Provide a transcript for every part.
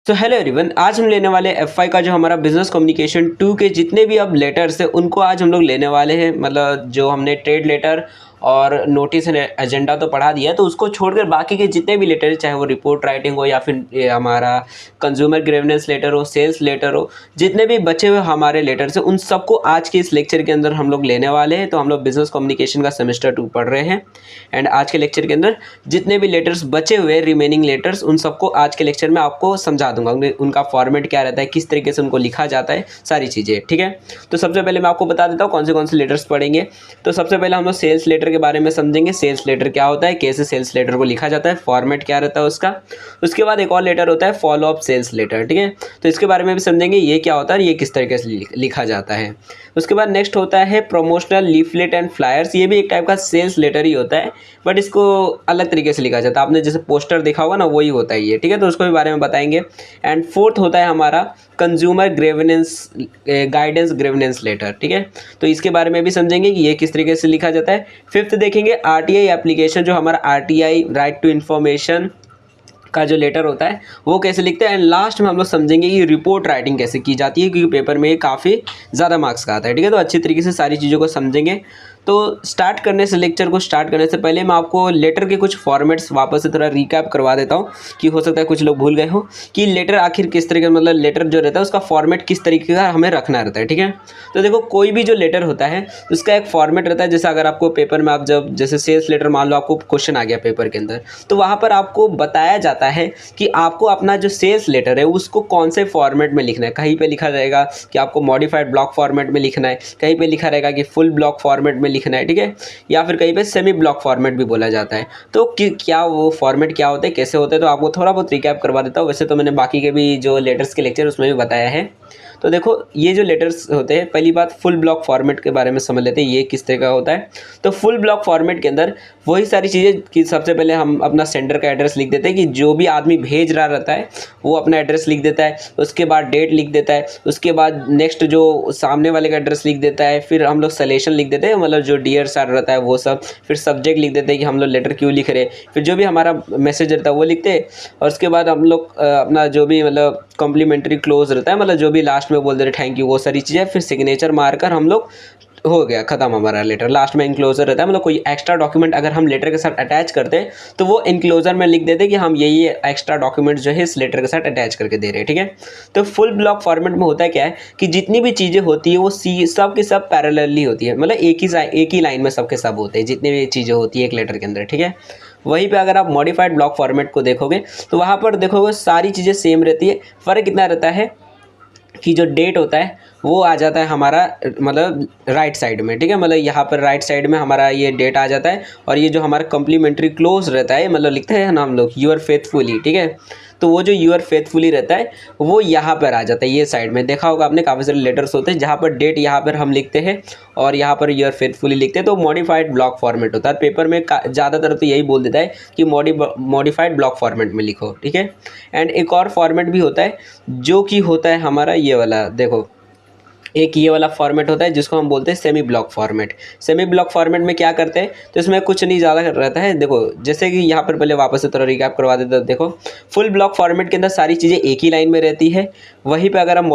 तो hello everyone, आज हम लेने वाले एफ का जो हमारा बिजनेस कम्युनिकेशन 2 के जितने भी अब लेटर्स हैं उनको आज हम लोग लेने वाले हैं। मतलब जो हमने ट्रेड लेटर और नोटिस एंड एजेंडा तो पढ़ा दिया है, तो उसको छोड़कर बाकी के जितने भी लेटर, चाहे वो रिपोर्ट राइटिंग हो या फिर ये हमारा कंज्यूमर ग्रीवेंस लेटर हो, सेल्स लेटर हो, जितने भी बचे हुए हमारे लेटर्स हैं उन सबको आज के इस लेक्चर के अंदर हम लोग लेने वाले हैं। तो हम लोग बिजनेस कम्युनिकेशन का सेमेस्टर 2 पढ़ रहे हैं एंड आज के लेक्चर के अंदर जितने भी लेटर्स बचे हुए रिमेनिंग लेटर्स उन सबको आज के लेक्चर में आपको समझा दूंगा। उनका फॉर्मेट क्या रहता है, किस तरीके से उनको लिखा जाता है, सारी चीज़ें। ठीक है, तो सबसे पहले मैं आपको बता देता हूँ कौन से लेटर्स पढ़ेंगे। तो सबसे पहले हम लोग सेल्स लेटर के बारे में समझेंगे। सेल्स लेटर क्या होता है, कैसे सेल्स लेटर को लिखा जाता है, फॉर्मेट क्या रहता है उसका। उसके बाद एक और लेटर होता है फॉलो अप सेल्स लेटर। ठीक है, तो इसके बारे में भी समझेंगे, ये क्या होता है, ये किस तरीके से लिखा जाता है। उसके बाद नेक्स्ट होता है प्रमोशनल लीफलेट एंड फ्लायर्स। ये भी एक टाइप का सेल्स लेटर ही होता है, बट इसको अलग तरीके से लिखा जाता है। आपने जैसे पोस्टर देखा होगा ना, वही होता है ये। ठीक है, तो उसको भी बारे में बताएंगे। एंड फोर्थ होता है हमारा consumer grievance guidance grievance letter. ठीक है, तो इसके बारे में भी समझेंगे कि ये किस तरीके से लिखा जाता है। फिफ्थ देखेंगे आरटीआई एप्लीकेशन, जो हमारा आरटीआई राइट टू इन्फॉर्मेशन का जो लेटर होता है वो कैसे लिखते हैं। एंड लास्ट में हम लोग समझेंगे कि रिपोर्ट राइटिंग कैसे की जाती है, क्योंकि पेपर में काफ़ी ज़्यादा मार्क्स का आता है। ठीक है, तो अच्छी तरीके से सारी चीज़ों को समझेंगे। तो स्टार्ट करने से लेक्चर को स्टार्ट करने से पहले मैं आपको लेटर के कुछ फॉर्मेट्स वापस से थोड़ा रिकैप करवा देता हूँ, कि हो सकता है कुछ लोग भूल गए हो कि लेटर आखिर किस तरीके, मतलब लेटर जो रहता है उसका फॉर्मेट किस तरीके का हमें रखना रहता है। ठीक है, तो देखो कोई भी जो लेटर होता है उसका एक फॉर्मेट रहता है। जैसे अगर आपको पेपर में आप जब जैसे सेल्स लेटर, मान लो आपको क्वेश्चन आ गया पेपर के अंदर, तो वहाँ पर आपको बताया जाता है कि आपको अपना जो सेल्स लेटर है उसको कौन से फॉर्मेट में लिखना है। कहीं पे लिखा रहेगा कि आपको मॉडिफाइड ब्लॉक फॉर्मेट में लिखना है, कहीं पे लिखा रहेगा कि फुल ब्लॉक फॉर्मेट में लिखना है। ठीक है, या फिर कहीं पे सेमी ब्लॉक फॉर्मेट भी बोला जाता है। तो क्या वो फॉर्मेट क्या होते हैं, कैसे होते हैं, तो आपको थोड़ा बहुत रिकैप करवा देता हूँ। वैसे तो मैंने बाकी के भी जो लेटर्स के लेक्चर उसमें भी बताया है। तो देखो ये जो लेटर्स होते हैं, पहली बात फुल ब्लॉक फॉर्मेट के बारे में समझ लेते हैं, ये किस तरह का होता है। तो फुल ब्लॉक फॉर्मेट के अंदर वही सारी चीज़ें कि सबसे पहले हम अपना सेंडर का एड्रेस लिख देते हैं, कि जो भी आदमी भेज रहा रहता है वो अपना एड्रेस लिख देता है। उसके बाद डेट लिख देता है। उसके बाद नेक्स्ट जो सामने वाले का एड्रेस लिख देता है। फिर हम लोग सलेशन लिख देते हैं, मतलब जो डियर सर रहता है वो सब। फिर सब्जेक्ट लिख देते हैं कि हम लोग लेटर क्यों लिख रहे हैं। फिर जो भी हमारा मैसेज रहता है वो लिखते हैं। और उसके बाद हम लोग अपना जो भी मतलब कॉम्प्लीमेंट्री क्लोज रहता है, मतलब जो भी लास्ट में बोल दे रहे थैंक यू, वो सारी चीज़ें। फिर सिग्नेचर मारकर हम लोग हो गया ख़त्म हमारा लेटर। लास्ट में इंक्लोजर रहता है, मतलब कोई एक्स्ट्रा डॉक्यूमेंट अगर हम लेटर के साथ अटैच करते हैं तो वो इंक्लोजर में लिख देते हैं कि हम ये एक्स्ट्रा डॉक्यूमेंट जो है इस लेटर के साथ अटैच करके दे रहे हैं। ठीक है, तो फुल ब्लॉक फॉर्मेट में होता है क्या है कि जितनी भी चीज़ें होती है वो सब की सब पैरेलली होती है, मतलब एक ही लाइन में सबके सब होते हैं जितनी भी चीज़ें होती है एक लेटर के अंदर। ठीक है, वहीं पे अगर आप मॉडिफाइड ब्लॉक फॉर्मेट को देखोगे तो वहाँ पर देखोगे सारी चीज़ें सेम रहती है। फ़र्क कितना रहता है कि जो डेट होता है वो आ जाता है हमारा मतलब राइट साइड में। ठीक है, मतलब यहाँ पर राइट साइड में हमारा ये डेट आ जाता है। और ये जो हमारा कम्प्लीमेंट्री क्लोज रहता है, मतलब लिखते हैं ना हम लोग यूर फेथफुली। ठीक है, तो वो जो यूर फेथफुली रहता है वो यहाँ पर आ जाता है, ये साइड में। देखा होगा आपने काफ़ी सारे लेटर्स होते हैं जहाँ पर डेट यहाँ पर हम लिखते हैं और यहाँ पर यूर फेथफुली लिखते हैं, तो मॉडिफाइड ब्लॉक फॉर्मेट होता है। पेपर में ज़्यादातर तो यही बोल देता है कि मॉडिफाइड ब्लॉक फॉर्मेट में लिखो। ठीक है, एंड एक और फॉर्मेट भी होता है जो कि होता है हमारा ये वाला। देखो एक ये वाला फॉर्मेट होता है जिसको हम बोलते हैं semi block format. Semi block format में क्या करते हैं, तो इसमें कुछ नहीं ज़्यादा रहता है। देखो जैसे कि यहाँ पर पहले वापस से थोड़ा रिकैप करवा देते हैं। देखो फुल ब्लॉक फॉर्मेट के अंदर सारी चीज़ें एक ही लाइन में रहती है। वहीं पे अगर हम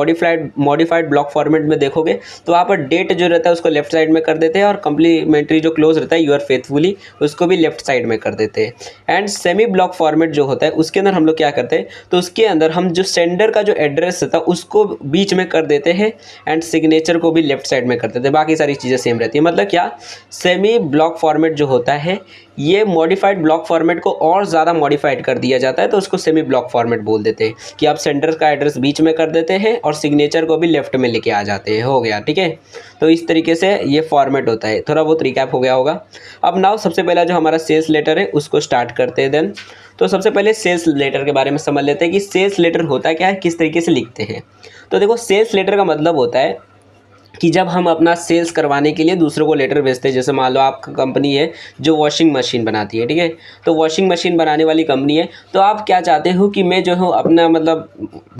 मॉडिफाइड ब्लॉक फॉर्मेट में देखोगे तो वहाँ पर डेट जो रहता है उसको लेफ्ट साइड में कर देते हैं, और कंप्लीमेंट्री जो क्लोज रहता है यूर फेथफुली उसको भी लेफ्ट साइड में कर देते हैं। एंड सेमी ब्लॉक फॉर्मेट जो होता है उसके अंदर हम लोग क्या करते हैं, तो उसके अंदर हम जो सेंडर का जो एड्रेस रहता है उसको बीच में कर देते हैं एंड सिग्नेचर को भी लेफ्ट साइड में कर देते हैं। बाकी सारी चीज़ें सेम रहती है। मतलब क्या, सेमी ब्लॉक फॉर्मेट जो होता है ये मॉडिफाइड ब्लॉक फॉर्मेट को और ज़्यादा मॉडिफाइड कर दिया जाता है, तो उसको सेमी ब्लॉक फॉर्मेट बोल देते हैं कि आप सेंडर का एड्रेस बीच में कर देते हैं और सिग्नेचर को भी लेफ्ट में लेके आ जाते हैं। हो गया, ठीक है। तो इस तरीके से ये फॉर्मेट होता है। थोड़ा बहुत रिकैप हो गया होगा। अब नाउ सबसे पहला जो हमारा सेल्स लेटर है उसको स्टार्ट करते हैं। देन तो सबसे पहले सेल्स लेटर के बारे में समझ लेते हैं कि सेल्स लेटर होता क्या है, किस तरीके से लिखते हैं। तो देखो सेल्स लेटर का मतलब होता है कि जब हम अपना सेल्स करवाने के लिए दूसरों को लेटर भेजते हैं, जैसे मान लो आपका कंपनी है जो वॉशिंग मशीन बनाती है, ठीक है, तो वॉशिंग मशीन बनाने वाली कंपनी है, तो आप क्या चाहते हो कि मैं जो हूँ अपना मतलब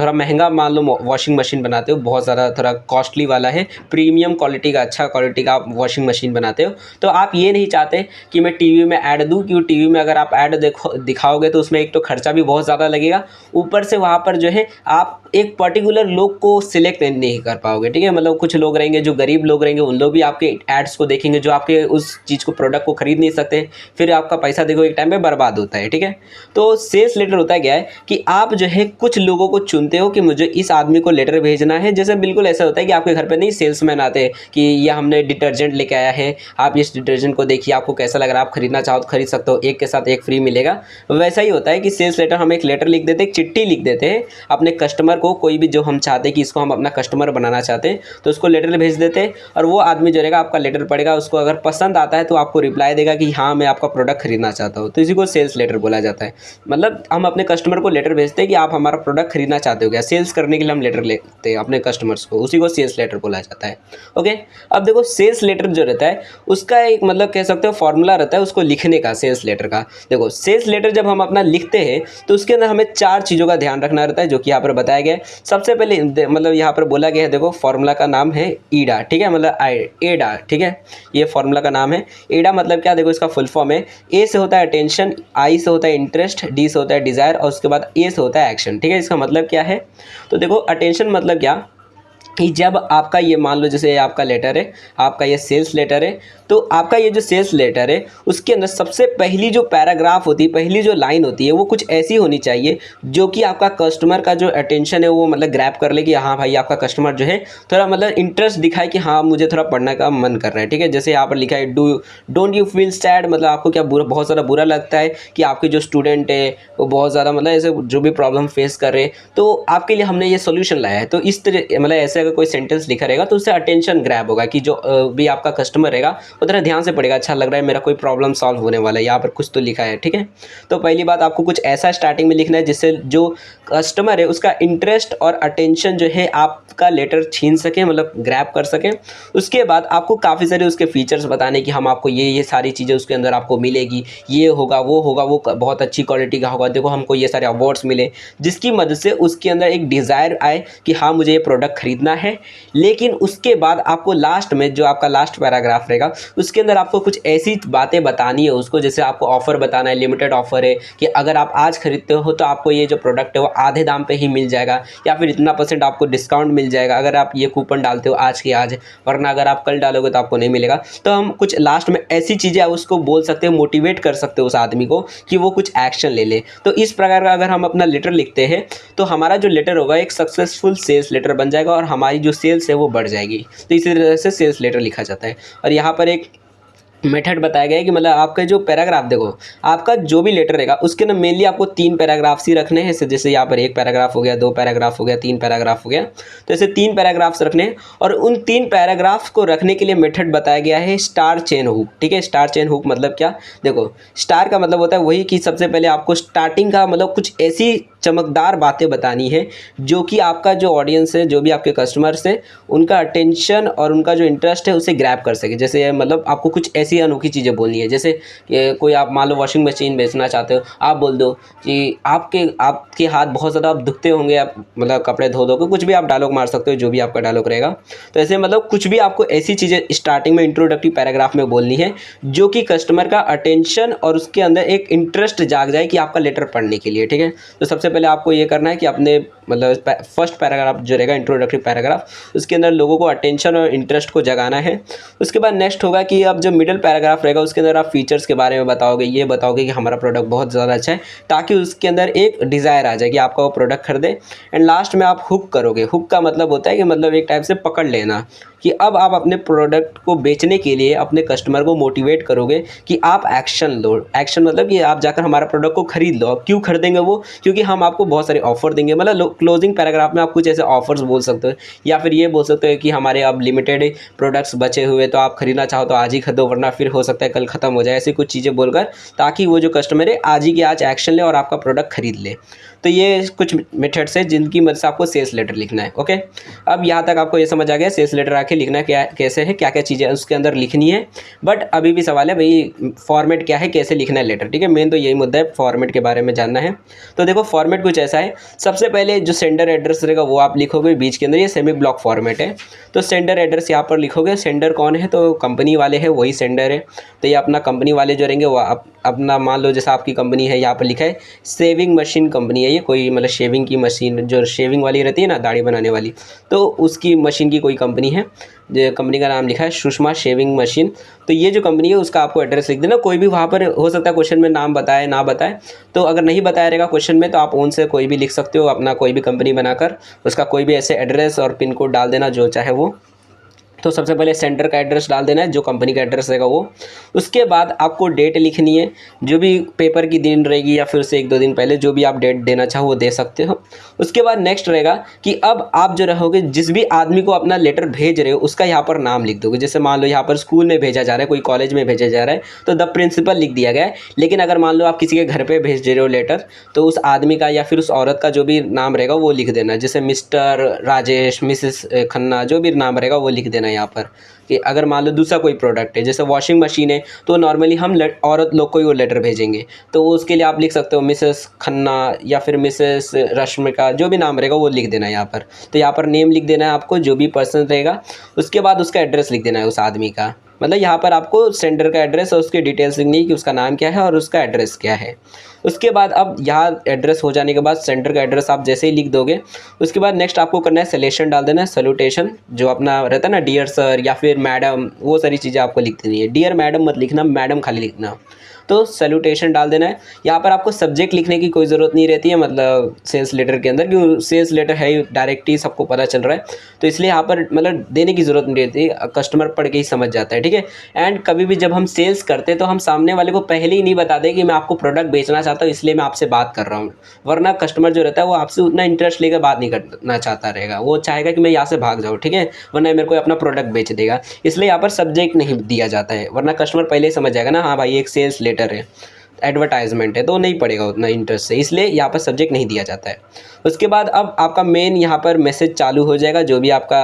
थोड़ा महंगा मान लो वॉशिंग मशीन बनाते हो, बहुत ज़्यादा थोड़ा कॉस्टली वाला है, प्रीमियम क्वालिटी का, अच्छा क्वालिटी का आप वॉशिंग मशीन बनाते हो, तो आप ये नहीं चाहते कि मैं टीवी में ऐड दूँ, क्योंकि टीवी में अगर आप ऐड दिखाओगे तो उसमें एक तो खर्चा भी बहुत ज़्यादा लगेगा, ऊपर से वहाँ पर जो है आप एक पर्टिकुलर लोग को सिलेक्ट नहीं कर पाओगे, ठीक है, मतलब कुछ लोग रहेंगे जो गरीब लोग रहेंगे, उन लोग भी आपके एड्स को देखेंगे जो आपके उस चीज़ को, प्रोडक्ट को खरीद नहीं सकते, फिर आपका पैसा देखो एक टाइम पे बर्बाद होता है, ठीक है। तो सेल्स लेटर होता क्या है कि आप जो है कुछ लोगों को चुनते हो कि मुझे इस आदमी को लेटर भेजना है, जैसे बिल्कुल ऐसा होता है कि आपके घर पे नहीं सेल्समैन आते हैं कि यह हमने डिटर्जेंट लेके आया है, आप इस डिटर्जेंट को देखिए, आपको कैसा लग रहा है, आप खरीदना चाहो तो खरीद सकते हो, एक के साथ एक फ्री मिलेगा। वैसा ही होता है कि सेल्स लेटर, हम एक लेटर लिख देते हैं, एक चिट्ठी लिख देते हैं अपने कस्टमर को, कोई भी जो हम चाहते हैं कि इसको हम अपना कस्टमर बनाना चाहते हैं, तो उसको लेटर भेज देते हैं, और वो आदमी जो रहेगा आपका लेटर पढ़ेगा, उसको अगर पसंद आता है तो आपको रिप्लाई देगा कि हाँ मैं आपका प्रोडक्ट खरीदना चाहता हूँ, तो इसी को सेल्स लेटर बोला जाता है। मतलब हम अपने कस्टमर को लेटर भेजते हैं कि आप हमारा प्रोडक्ट खरीदना चाहते हो क्या, सेल्स करने के लिए हम लेटर लेते हैं अपने कस्टमर्स को, उसी को सेल्स लेटर बोला जाता है। ओके, अब देखो सेल्स लेटर जो रहता है उसका एक मतलब कह सकते हो फॉर्मूला रहता है उसको लिखने का, सेल्स लेटर का। देखो सेल्स लेटर जब हम अपना लिखते हैं तो उसके अंदर हमें 4 चीज़ों का ध्यान रखना रहता है, जो कि यहाँ पर बताया गया है। सबसे पहले मतलब यहाँ पर बोला गया है, देखो फॉर्मूला का नाम है ईडा, ठीक है, मतलब एडा, ठीक है, ये फॉर्मूला का नाम है। एडा मतलब क्या, देखो इसका फुल फॉर्म है, ए से होता है अटेंशन, आई से होता है इंटरेस्ट, डी से होता है डिज़ायर, और उसके बाद ए से होता है एक्शन, ठीक है। इसका मतलब क्या है, तो देखो अटेंशन मतलब क्या कि जब आपका ये मान लो जैसे आपका लेटर है, आपका ये सेल्स लेटर है, तो आपका ये जो सेल्स लेटर है उसके अंदर सबसे पहली जो पैराग्राफ होती है, पहली जो लाइन होती है, वो कुछ ऐसी होनी चाहिए जो कि आपका कस्टमर का जो अटेंशन है वो मतलब ग्रैब कर ले कि हाँ भाई आपका कस्टमर जो है थोड़ा मतलब इंटरेस्ट दिखाए कि हाँ मुझे थोड़ा पढ़ने का मन कर रहा है, ठीक है। जैसे यहाँ पर लिखा है डोंट यू फील सैड, मतलब आपको क्या बुरा, बहुत ज़्यादा बुरा लगता है कि आपके जो स्टूडेंट है वो बहुत ज़्यादा मतलब ऐसे जो भी प्रॉब्लम फेस कर रहे हैं, तो आपके लिए हमने ये सोल्यूशन लाया है। तो इस तरह मतलब ऐसे अगर कोई सेंटेंस लिखा रहेगा तो उससे अटेंशन ग्रैब होगा कि जो भी आपका कस्टमर रहेगा उतना ध्यान से पढ़ेगा, अच्छा लग रहा है, मेरा कोई प्रॉब्लम सॉल्व होने वाला है, यहाँ पर कुछ तो लिखा है, ठीक है। तो पहली बात आपको कुछ ऐसा स्टार्टिंग में लिखना है जिससे जो कस्टमर है उसका इंटरेस्ट और अटेंशन जो है आपका लेटर छीन सके, मतलब ग्रैब कर सके। उसके बाद आपको काफ़ी सारे उसके फीचर्स बताने कि हम आपको ये सारी चीज़ें उसके अंदर आपको मिलेगी, ये होगा, वो बहुत अच्छी क्वालिटी का होगा, देखो हमको ये सारे अवार्ड्स मिले, जिसकी मदद से उसके अंदर एक डिज़ायर आए कि हाँ मुझे ये प्रोडक्ट खरीदना है। लेकिन उसके बाद आपको लास्ट में जो आपका लास्ट पैराग्राफ रहेगा उसके अंदर आपको कुछ ऐसी बातें बतानी है उसको, जैसे आपको ऑफ़र बताना है, लिमिटेड ऑफ़र है कि अगर आप आज खरीदते हो तो आपको ये जो प्रोडक्ट है वो आधे दाम पे ही मिल जाएगा, या फिर इतना % आपको डिस्काउंट मिल जाएगा अगर आप ये कूपन डालते हो आज की आज, वरना अगर आप कल डालोगे तो आपको नहीं मिलेगा। तो हम कुछ लास्ट में ऐसी चीज़ें उसको बोल सकते हैं, मोटिवेट कर सकते हो उस आदमी को कि वो कुछ एक्शन ले ले। तो इस प्रकार का अगर हम अपना लेटर लिखते हैं तो हमारा जो लेटर होगा एक सक्सेसफुल सेल्स लेटर बन जाएगा और हमारी जो सेल्स है वो बढ़ जाएगी। तो इसी तरह से सेल्स लेटर लिखा जाता है। और यहाँ पर एक मेथड बताया गया है कि मतलब आपका जो पैराग्राफ, देखो आपका जो भी लेटर रहेगा उसके ना मेनली आपको 3 पैराग्राफ्स ही रखने हैं। जैसे यहाँ पर 1 पैराग्राफ हो गया, 2 पैराग्राफ हो गया, 3 पैराग्राफ हो गया, तो ऐसे 3 पैराग्राफ्स रखने हैं। और उन 3 पैराग्राफ्स को रखने के लिए मेथड बताया गया है स्टार चेन हुक, ठीक है। स्टार चेन हुक मतलब क्या, देखो स्टार का मतलब होता है वही कि सबसे पहले आपको स्टार्टिंग का मतलब कुछ ऐसी चमकदार बातें बतानी है जो कि आपका जो ऑडियंस है, जो भी आपके कस्टमर्स हैं, उनका अटेंशन और उनका जो इंटरेस्ट है उसे ग्रैब कर सके। जैसे मतलब आपको कुछ ऐसी अनोखी चीज़ें बोलनी है, जैसे कोई आप मान लो वॉशिंग मशीन बेचना चाहते हो, आप बोल दो कि आपके हाथ बहुत ज़्यादा आप दुखते होंगे, आप मतलब कपड़े धो दोगे, कुछ भी आप डायलॉग मार सकते हो, जो भी आपका डायलॉग रहेगा। तो ऐसे मतलब कुछ भी आपको ऐसी चीज़ें स्टार्टिंग में इंट्रोडक्टरी पैराग्राफ में बोलनी है जो कि कस्टमर का अटेंशन और उसके अंदर एक इंटरेस्ट जाग जाए कि आपका लेटर पढ़ने के लिए, ठीक है। तो सबसे पहले आपको ये करना है कि अपने मतलब फर्स्ट पैराग्राफ जो रहेगा इंट्रोडक्टरी पैराग्राफ, उसके अंदर लोगों को अटेंशन और इंटरेस्ट को जगाना है। उसके बाद नेक्स्ट होगा कि अब जो मिडिल पैराग्राफ रहेगा उसके अंदर आप फीचर्स के बारे में बताओगे, ये बताओगे कि हमारा प्रोडक्ट बहुत ज़्यादा अच्छा है, ताकि उसके अंदर एक डिज़ायर आ जाए कि आपका वो प्रोडक्ट खरीदे। एंड लास्ट में आप हुक करोगे। हुक का मतलब होता है कि मतलब एक टाइप से पकड़ लेना, कि अब आप अपने प्रोडक्ट को बेचने के लिए अपने कस्टमर को मोटिवेट करोगे कि आप एक्शन लो। एक्शन मतलब कि आप जाकर हमारा प्रोडक्ट को खरीद लो। अब क्यों खरीदेंगे वो, क्योंकि हम आपको बहुत सारे ऑफर देंगे। मतलब क्लोजिंग पैराग्राफ में आप कुछ ऐसे ऑफर्स बोल सकते हो, या फिर ये बोल सकते हो कि हमारे अब लिमिटेड प्रोडक्ट्स बचे हुए, तो आप खरीदना चाहो तो आज ही खरीदो, वरना फिर हो सकता है कल ख़त्म हो जाए। ऐसी कुछ चीज़ें बोलकर ताकि वो जो कस्टमर है आज ही के आज एक्शन ले और आपका प्रोडक्ट खरीद ले। तो ये कुछ मेथड्स है जिनकी मदद से आपको सेल्स लेटर लिखना है। ओके, अब यहाँ तक आपको ये समझ आ गया सेल्स लेटर आके लिखना क्या कैसे है, क्या क्या चीज़ें उसके अंदर लिखनी है। बट अभी भी सवाल है भाई फॉर्मेट क्या है, कैसे लिखना है लेटर। ठीक है, मेन तो यही मुद्दा है, फॉर्मेट के बारे में जानना है। तो देखो फॉर्मेट कुछ ऐसा है, सबसे पहले जो सेंडर एड्रेस रहेगा वो आप लिखोगे बीच के अंदर, ये सेमी ब्लॉक फॉर्मेट है। तो सेंडर एड्रेस यहाँ पर लिखोगे, सेंडर कौन है तो कंपनी वाले हैं वही सेंडर है। तो ये अपना कंपनी वाले जो रहेंगे वो अपना मान लो जैसा आपकी कंपनी है यहाँ पर लिखा है शेविंग मशीन कंपनी है, ये कोई मतलब शेविंग की मशीन जो शेविंग वाली रहती है ना दाढ़ी बनाने वाली, तो उसकी मशीन की कोई कंपनी है। जो कंपनी का नाम लिखा है सुषमा शेविंग मशीन। तो ये जो कंपनी है उसका आपको एड्रेस लिख देना। कोई भी वहाँ पर हो सकता है क्वेश्चन में नाम बताए ना बताए, तो अगर नहीं बताया रहेगा क्वेश्चन में तो आप उन से कोई भी लिख सकते हो, अपना कोई भी कंपनी बनाकर उसका कोई भी ऐसे एड्रेस और पिन कोड डाल देना जो चाहे वो। तो सबसे पहले सेंटर का एड्रेस डाल देना है, जो कंपनी का एड्रेस रहेगा वो। उसके बाद आपको डेट लिखनी है, जो भी पेपर की दिन रहेगी या फिर उससे 1-2 दिन पहले जो भी आप डेट देना चाहो वो दे सकते हो। उसके बाद नेक्स्ट रहेगा कि अब आप जो रहोगे जिस भी आदमी को अपना लेटर भेज रहे हो उसका यहाँ पर नाम लिख दोगे। जैसे मान लो यहाँ पर स्कूल में भेजा जा रहा है, कोई कॉलेज में भेजा जा रहा है तो द प्रिंसिपल लिख दिया गया है। लेकिन अगर मान लो आप किसी के घर पर भेज रहे हो लेटर, तो उस आदमी का या फिर उस औरत का जो भी नाम रहेगा वो लिख देना। जैसे मिस्टर राजेश, मिसेस खन्ना, जो भी नाम रहेगा वो लिख देना यहाँ पर। कि अगर मान लो दूसरा कोई प्रोडक्ट है जैसे वॉशिंग मशीन है, तो नॉर्मली हम औरत लोग को ही वो लेटर भेजेंगे, तो उसके लिए आप लिख सकते हो मिसेस खन्ना या फिर मिसेस रश्मिका, जो भी नाम रहेगा वो लिख देना है यहाँ पर। तो यहाँ पर नेम लिख देना है आपको, जो भी पर्सन रहेगा। उसके बाद उसका एड्रेस लिख देना है उस आदमी का, मतलब यहाँ पर आपको सेंडर का एड्रेस और उसकी डिटेल्स लिखनी है कि उसका नाम क्या है और उसका एड्रेस क्या है। उसके बाद अब यहाँ एड्रेस हो जाने के बाद सेंटर का एड्रेस आप जैसे ही लिख दोगे, उसके बाद नेक्स्ट आपको करना है सैल्यूटेशन डाल देना है। सैल्यूटेशन जो अपना रहता है ना डियर सर या फिर मैडम, वो सारी चीज़ें आपको लिख देनी है। डियर मैडम मत लिखना, मैडम खाली लिखना। तो सैल्यूटेशन डाल देना है। यहाँ पर आपको सब्जेक्ट लिखने की कोई ज़रूरत नहीं रहती है, मतलब सेल्स लेटर के अंदर, क्योंकि सेल्स लेटर है ही डायरेक्ट ही सबको पता चल रहा है, तो इसलिए यहाँ पर मतलब देने की ज़रूरत नहीं रहती, कस्टमर पढ़ के ही समझ जाता है। ठीक है, एंड कभी भी जब हम सेल्स करते हैं तो हम सामने वाले को पहले ही नहीं बताते कि मैं आपको प्रोडक्ट बेचना चाहता हूँ इसलिए मैं आपसे बात कर रहा हूँ, वरना कस्टमर जो रहता है वो आपसे उतना इंटरेस्ट लेकर बात नहीं करना चाहता रहेगा, वो चाहेगा कि मैं यहाँ से भाग जाऊँ। ठीक है, वरना मेरे को अपना प्रोडक्ट बेच देगा, इसलिए यहाँ पर सब्जेक्ट नहीं दिया जाता है, वरना कस्टमर पहले ही समझ जाएगा ना हाँ भाई एक सेल्स लेटर है, एडवर्टाइजमेंट है, तो नहीं पड़ेगा उतना इंटरेस्ट से, इसलिए यहाँ पर सब्जेक्ट नहीं दिया जाता है। उसके बाद अब आपका मेन यहाँ पर मैसेज चालू हो जाएगा, जो भी आपका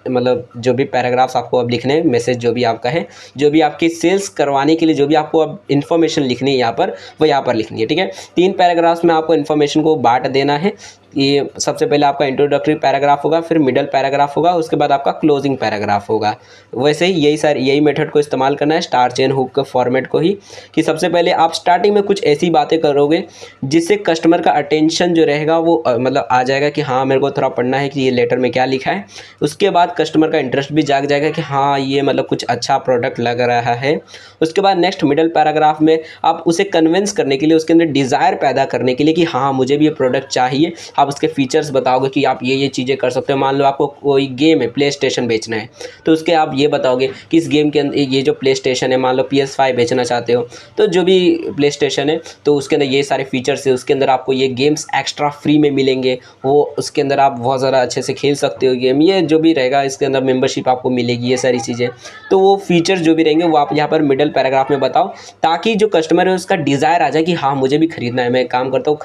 मतलब जो भी पैराग्राफ्स आपको अब लिखने हैं, मैसेज जो भी आपका है, जो भी आपकी सेल्स करवाने के लिए जो भी आपको अब इन्फॉर्मेशन लिखनी है यहाँ पर, वो यहाँ पर लिखनी है। ठीक है, 3 पैराग्राफ्स में आपको इन्फॉर्मेशन को बांट देना है। ये सबसे पहले आपका इंट्रोडक्टरी पैराग्राफ होगा, फिर मिडल पैराग्राफ होगा, उसके बाद आपका क्लोजिंग पैराग्राफ होगा। वैसे ही यही मेथड को इस्तेमाल करना है, स्टार चेन हुक के फॉर्मेट को ही, कि सबसे पहले आप स्टार्टिंग में कुछ ऐसी बातें करोगे जिससे कस्टमर का अटेंशन जो रहेगा वो मतलब आ जाएगा कि हाँ मेरे को थोड़ा पढ़ना है कि ये लेटर में क्या लिखा है। उसके बाद कस्टमर का इंटरेस्ट भी जाग जाएगा कि हाँ ये मतलब कुछ अच्छा प्रोडक्ट लग रहा है। उसके बाद नेक्स्ट मिडल पैराग्राफ में आप उसे कन्विंस करने के लिए, उसके अंदर डिज़ायर पैदा करने के लिए कि हाँ मुझे भी ये प्रोडक्ट चाहिए, आप उसके फीचर्स बताओगे कि आप ये चीज़ें कर सकते हो। मान लो आपको कोई गेम है, प्ले स्टेशन बेचना है, तो उसके आप ये बताओगे कि इस गेम के अंदर ये जो प्ले स्टेशन है, मान लो PS5 बेचना चाहते हो, तो जो भी प्ले स्टेशन है तो उसके अंदर ये सारे फीचर्स है, उसके अंदर आपको ये गेम्स एक्स्ट्रा फ्री में मिलेंगे, वो उसके अंदर आप बहुत ज़्यादा अच्छे से खेल सकते हो गेम, ये जो भी रहेगा इसके अंदर मेंबरशिप आपको मिलेगी, ये सारी चीज़ें। तो वो फीचर्स जो भी रहेंगे वो आप यहाँ पर मिडल पैराग्राफ में बताओ, ताकि जो कस्टमर है उसका डिज़ायर आ जाए कि हाँ मुझे भी खरीदना है, मैं काम करता हूँ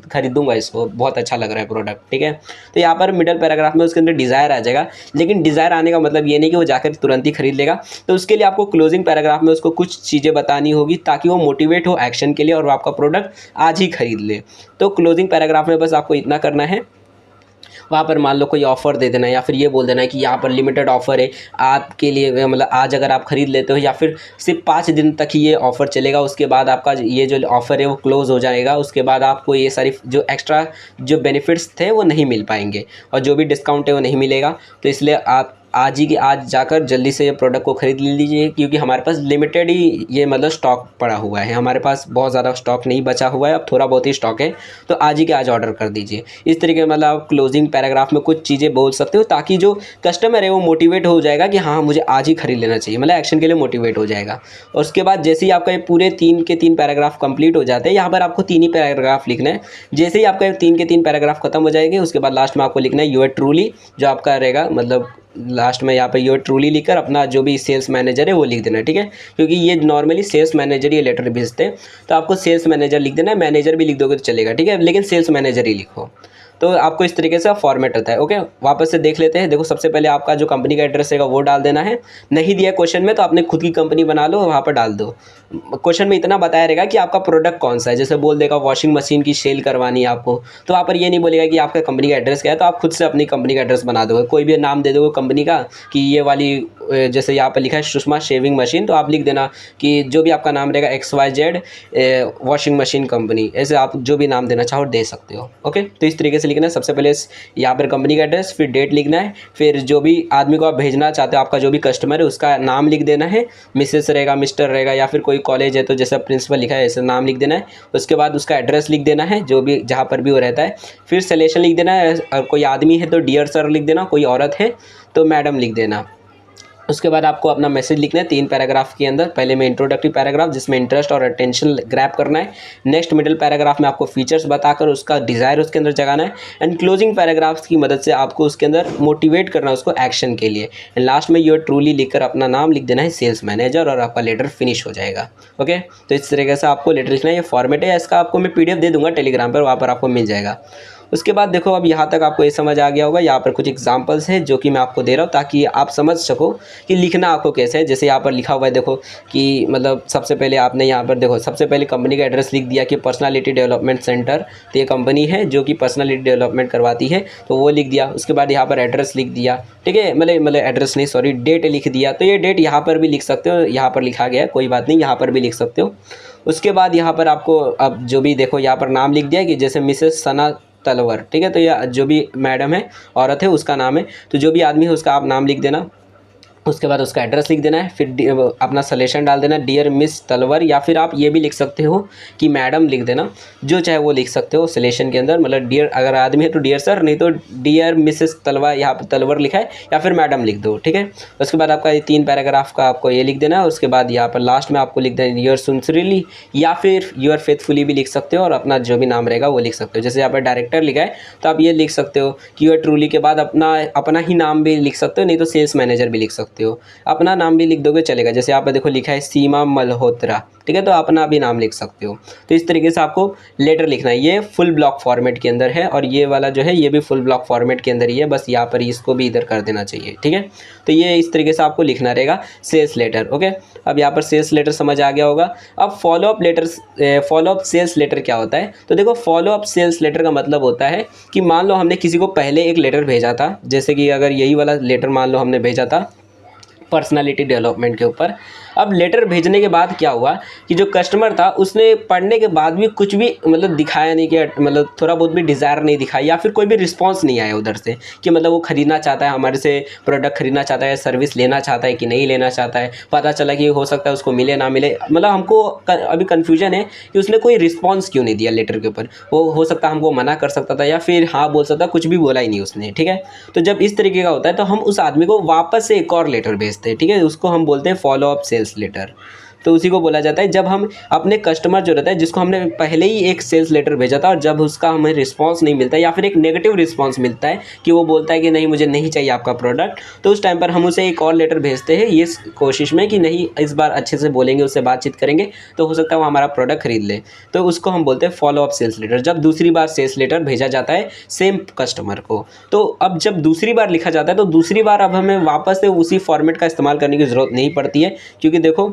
खरीदूंगा इसको, बहुत अच्छा लग रहा है प्रोडक्ट। ठीक है, तो यहाँ पर मिडल पैराग्राफ में उसके अंदर डिज़ायर आ जाएगा, लेकिन डिज़ायर आने का मतलब ये नहीं कि वो जाकर तुरंत ही खरीद लेगा। तो उसके लिए आपको क्लोजिंग पैराग्राफ में उसको कुछ चीज़ें बतानी होगी ताकि वो मोटिवेट हो एक्शन के लिए और वो आपका प्रोडक्ट आज ही खरीद ले। तो क्लोजिंग पैराग्राफ में बस आपको इतना करना है, वहाँ पर मान लो कोई ऑफ़र दे देना है या फिर ये बोल देना है कि यहाँ पर लिमिटेड ऑफ़र है आपके लिए, मतलब आज अगर आप ख़रीद लेते हो या फिर सिर्फ 5 दिन तक ही ये ऑफ़र चलेगा, उसके बाद आपका ये जो ऑफ़र है वो क्लोज़ हो जाएगा, उसके बाद आपको ये सारी जो एक्स्ट्रा जो बेनिफिट्स थे वो नहीं मिल पाएंगे और जो भी डिस्काउंट है वो नहीं मिलेगा। तो इसलिए आप आज ही आज जाकर जल्दी से ये प्रोडक्ट को ख़रीद लीजिए, क्योंकि हमारे पास लिमिटेड ही ये मतलब स्टॉक पड़ा हुआ है, हमारे पास बहुत ज़्यादा स्टॉक नहीं बचा हुआ है, अब थोड़ा बहुत ही स्टॉक है, तो आज ही के आज ऑर्डर कर दीजिए। इस तरीके मतलब आप क्लोजिंग पैराग्राफ में कुछ चीज़ें बोल सकते हो ताकि जो कस्टमर है वो मोटिवेट हो जाएगा कि हाँ मुझे आज ही खरीद लेना चाहिए, मतलब एक्शन के लिए मोटिवेट हो जाएगा। और उसके बाद जैसे ही आपका ये पूरे 3 के 3 पैराग्राफ कंप्लीट हो जाते हैं, यहाँ पर आपको 3 ही पैराग्राफ लिखना है। जैसे ही आपका 3 के 3 पैराग्राफ खत्म हो जाएंगे, उसके बाद लास्ट में आपको लिखना है यूअर ट्रूली, जो आपका रहेगा मतलब लास्ट में यहाँ पे योर ट्रूली लिखकर अपना जो भी सेल्स मैनेजर है वो लिख देना, ठीक है। क्योंकि ये नॉर्मली सेल्स मैनेजर ये लेटर भेजते हैं, तो आपको सेल्स मैनेजर लिख देना है, मैनेजर भी लिख दोगे तो चलेगा, ठीक है, लेकिन सेल्स मैनेजर ही लिखो। तो आपको इस तरीके से फॉर्मेट होता है। ओके, वापस से देख लेते हैं। देखो, सबसे पहले आपका जो कंपनी का एड्रेस रहेगा वो डाल देना है। नहीं दिया क्वेश्चन में तो आपने खुद की कंपनी बना लो, वहाँ पर डाल दो। क्वेश्चन में इतना बताया रहेगा कि आपका प्रोडक्ट कौन सा है। जैसे बोल देगा वॉशिंग मशीन की सेल करवानी है आपको, तो वहाँ पर ये नहीं बोलेगा कि आपका कंपनी का एड्रेस क्या है, तो आप खुद से अपनी कंपनी का एड्रेस बना दोगे। कोई भी नाम दे दोगे कंपनी का कि ये वाली, जैसे यहाँ पर लिखा है सुषमा शेविंग मशीन, तो आप लिख देना कि जो भी आपका नाम रहेगा XYZ वॉशिंग मशीन कंपनी, ऐसे आप जो भी नाम देना चाहो दे सकते हो। ओके, तो इस तरीके से लिखना है। सबसे पहले यहाँ पर कंपनी का एड्रेस, फिर डेट लिखना है, फिर जो भी आदमी को आप भेजना चाहते हो, आपका जो भी कस्टमर है उसका नाम लिख देना है। मिसेस रहेगा, मिस्टर रहेगा, या फिर कोई कॉलेज है तो जैसे प्रिंसिपल लिखा है ऐसे नाम लिख देना है। उसके बाद उसका एड्रेस लिख देना है, जो भी जहाँ पर भी वो रहता है। फिर सिलेक्शन लिख देना है। और कोई आदमी है तो डियर सर लिख देना, कोई औरत है तो मैडम लिख देना। उसके बाद आपको अपना मैसेज लिखना है 3 पैराग्राफ के अंदर। पहले में इंट्रोडक्टरी पैराग्राफ जिसमें इंटरेस्ट और अटेंशन ग्रैब करना है। नेक्स्ट मिडिल पैराग्राफ में आपको फीचर्स बताकर उसका डिज़ायर उसके अंदर जगाना है। एंड क्लोजिंग पैराग्राफ्स की मदद से आपको उसके अंदर मोटिवेट करना है उसको एक्शन के लिए। एंड लास्ट में योर ट्रूली लिखकर अपना नाम लिख देना है सेल्स मैनेजर, और आपका लेटर फिनिश हो जाएगा। ओके, तो इस तरीके से आपको लेटर लिखना है। ये फॉर्मेट है, इसका आपको मैं PDF दे दूँगा टेलीग्राम पर, वहाँ पर आपको मिल जाएगा। उसके बाद देखो, अब यहाँ तक आपको ये समझ आ गया होगा। यहाँ पर कुछ एग्जांपल्स हैं जो कि मैं आपको दे रहा हूँ ताकि आप समझ सको कि लिखना आपको कैसे है। जैसे यहाँ पर लिखा हुआ है, देखो कि मतलब सबसे पहले आपने यहाँ पर देखो, सबसे पहले कंपनी का एड्रेस लिख दिया कि पर्सनालिटी डेवलपमेंट सेंटर, तो ये कंपनी है जो कि पर्सनालिटी डेवलपमेंट करवाती है, तो वो लिख दिया। उसके बाद यहाँ पर एड्रेस लिख दिया, ठीक है, मतलब एड्रेस नहीं, सॉरी, डेट लिख दिया। तो ये डेट यहाँ पर भी लिख सकते हो, यहाँ पर लिखा गया है, कोई बात नहीं, यहाँ पर भी लिख सकते हो। उसके बाद यहाँ पर आपको अब जो भी देखो, यहाँ पर नाम लिख दिया कि जैसे मिसेस सना तलवर, ठीक है, तो ये जो भी मैडम है, औरत है, उसका नाम है, तो जो भी आदमी है उसका आप नाम लिख देना। उसके बाद उसका एड्रेस लिख देना है। फिर अपना सलेक्शन डाल देना, डियर मिस तलवर, या फिर आप ये भी लिख सकते हो कि मैडम लिख देना, जो चाहे वो लिख सकते हो सलेक्शन के अंदर। मतलब डियर अगर आदमी है तो डियर सर, नहीं तो डियर मिसेस तलवर, यहाँ पर तलवर लिखा है, या फिर मैडम लिख दो, ठीक है। उसके बाद आपका ये 3 पैराग्राफ का आपको ये लिख देना है। उसके बाद यहाँ पर लास्ट में आपको लिख देना योर सिंसियरली, या फिर योर फेथफुली भी लिख सकते हो, और अपना जो भी नाम रहेगा वो लिख सकते हो। जैसे यहाँ पर डायरेक्टर लिखा है तो आप ये लिख सकते हो कि योर ट्रूली के बाद अपना ही नाम भी लिख सकते हो, नहीं तो सेल्स मैनेजर भी लिख सकते हो। अपना नाम भी लिख दोगे चलेगा। जैसे यहाँ पर देखो लिखा है सीमा मल्होत्रा, ठीक है, तो अपना भी नाम लिख सकते हो। तो इस तरीके से आपको लेटर लिखना है। ये फुल ब्लॉक फॉर्मेट के अंदर है, और ये वाला जो है ये भी फुल ब्लॉक फॉर्मेट के अंदर ही है, बस यहाँ पर इसको भी इधर कर देना चाहिए, ठीक है। तो ये इस तरीके से आपको लिखना रहेगा सेल्स लेटर। ओके, अब यहाँ पर सेल्स लेटर समझ आ गया होगा। अब follow up letter, follow up sales letter क्या होता है? तो देखो, फॉलोअप सेल्स लेटर का मतलब होता है कि मान लो हमने किसी को पहले एक लेटर भेजा था, जैसे कि अगर यही वाला लेटर मान लो हमने भेजा था पर्सनालिटी डेवलपमेंट के ऊपर। अब लेटर भेजने के बाद क्या हुआ कि जो कस्टमर था उसने पढ़ने के बाद भी कुछ भी मतलब दिखाया नहीं, कि मतलब थोड़ा बहुत भी डिज़ायर नहीं दिखाया, या फिर कोई भी रिस्पांस नहीं आया उधर से कि मतलब वो ख़रीदना चाहता है हमारे से, प्रोडक्ट ख़रीदना चाहता है, सर्विस लेना चाहता है कि नहीं लेना चाहता है। पता चला कि हो सकता है उसको मिले ना मिले, मतलब हमको अभी कन्फ्यूजन है कि उसने कोई रिस्पॉन्स क्यों नहीं दिया लेटर के ऊपर। वो हो सकता है हमको मना कर सकता था, या फिर हाँ बोल सकता, कुछ भी बोला ही नहीं उसने, ठीक है। तो जब इस तरीके का होता है तो हम उस आदमी को वापस से एक और लेटर भेजते हैं, ठीक है, उसको हम बोलते हैं फॉलोअप सेल्स लेटर। तो उसी को बोला जाता है जब हम अपने कस्टमर जो रहता है, जिसको हमने पहले ही एक सेल्स लेटर भेजा था, और जब उसका हमें रिस्पांस नहीं मिलता है, या फिर एक नेगेटिव रिस्पांस मिलता है कि वो बोलता है कि नहीं मुझे नहीं चाहिए आपका प्रोडक्ट, तो उस टाइम पर हम उसे एक और लेटर भेजते हैं, ये कोशिश में कि नहीं इस बार अच्छे से बोलेंगे, उससे बातचीत करेंगे तो हो सकता है वो हमारा प्रोडक्ट खरीद ले। तो उसको हम बोलते हैं फॉलोअप सेल्स लेटर। जब दूसरी बार सेल्स लेटर भेजा जाता है सेम कस्टमर को, तो अब जब दूसरी बार लिखा जाता है तो दूसरी बार अब हमें वापस से उसी फॉर्मेट का इस्तेमाल करने की ज़रूरत नहीं पड़ती है। क्योंकि देखो,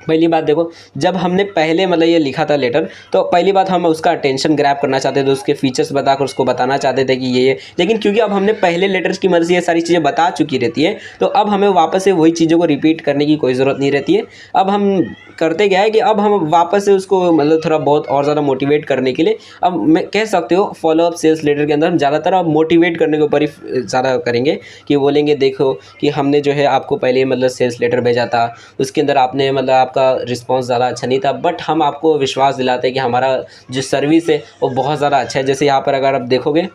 पहली बात देखो, जब हमने पहले मतलब ये लिखा था लेटर, तो पहली बात हम उसका अटेंशन ग्रैब करना चाहते थे, उसके फीचर्स बताकर उसको बताना चाहते थे कि ये, लेकिन क्योंकि अब हमने पहले लेटर्स की मर्जी ये सारी चीज़ें बता चुकी रहती है, तो अब हमें वापस से वही चीज़ों को रिपीट करने की कोई ज़रूरत नहीं रहती है। अब हम करते क्या है कि अब हम वापस से उसको मतलब थोड़ा बहुत और ज़्यादा मोटिवेट करने के लिए, अब मैं कह सकते हो फॉलोअप सेल्स लेटर के अंदर हम ज़्यादातर अब मोटिवेट करने के ऊपर ही ज़्यादा करेंगे, कि बोलेंगे देखो कि हमने जो है आपको पहले मतलब सेल्स लेटर भेजा था, उसके अंदर आपने मतलब आपका रिस्पांस ज़्यादा अच्छा नहीं था, बट हम आपको विश्वास दिलाते हैं कि हमारा जो सर्विस है वो बहुत ज़्यादा अच्छा है। जैसे यहाँ पर अगर आप देखोगे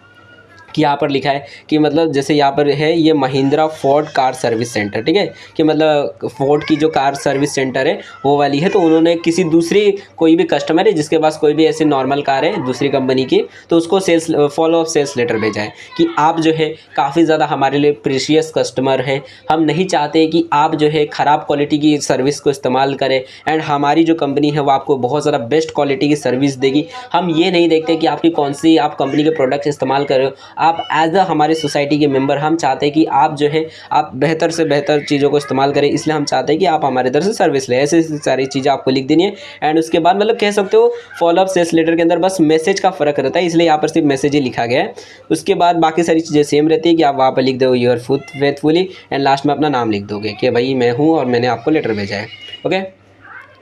कि यहाँ पर लिखा है कि मतलब जैसे यहाँ पर है ये Mahindra Ford car service centre, ठीक है, कि मतलब फोर्ड की जो कार सर्विस सेंटर है वो वाली है, तो उन्होंने किसी दूसरी कोई भी कस्टमर है जिसके पास कोई भी ऐसी नॉर्मल कार है दूसरी कंपनी की, तो उसको sales follow up sales letter भेजा है कि आप जो है काफ़ी ज़्यादा हमारे लिए प्रीशियस कस्टमर है, हम नहीं चाहते कि आप जो है ख़राब क्वालिटी की सर्विस को इस्तेमाल करें, एंड हमारी जो कंपनी है वो आपको बहुत ज़्यादा बेस्ट क्वालिटी की सर्विस देगी। हम ये नहीं देखते कि आपकी कौन सी आप कंपनी के प्रोडक्ट्स इस्तेमाल कर रहे हो, आप एज अ हमारे सोसाइटी के मेंबर हम चाहते हैं कि आप जो है आप बेहतर से बेहतर चीज़ों को इस्तेमाल करें, इसलिए हम चाहते हैं कि आप हमारे इधर से सर्विस लें। ऐसी सारी चीज़ें आपको लिख देनी है। एंड उसके बाद मतलब कह सकते हो फॉलोअप सेल्स लेटर के अंदर बस मैसेज का फ़र्क रहता है, इसलिए यहाँ पर सिर्फ मैसेज ही लिखा गया है। उसके बाद बाकी सारी चीज़ें सेम रहती है कि आप वहाँ पर लिख दो योर फेथफुली, एंड लास्ट में अपना नाम लिख दोगे कि भाई मैं हूँ और मैंने आपको लेटर भेजा है। ओके,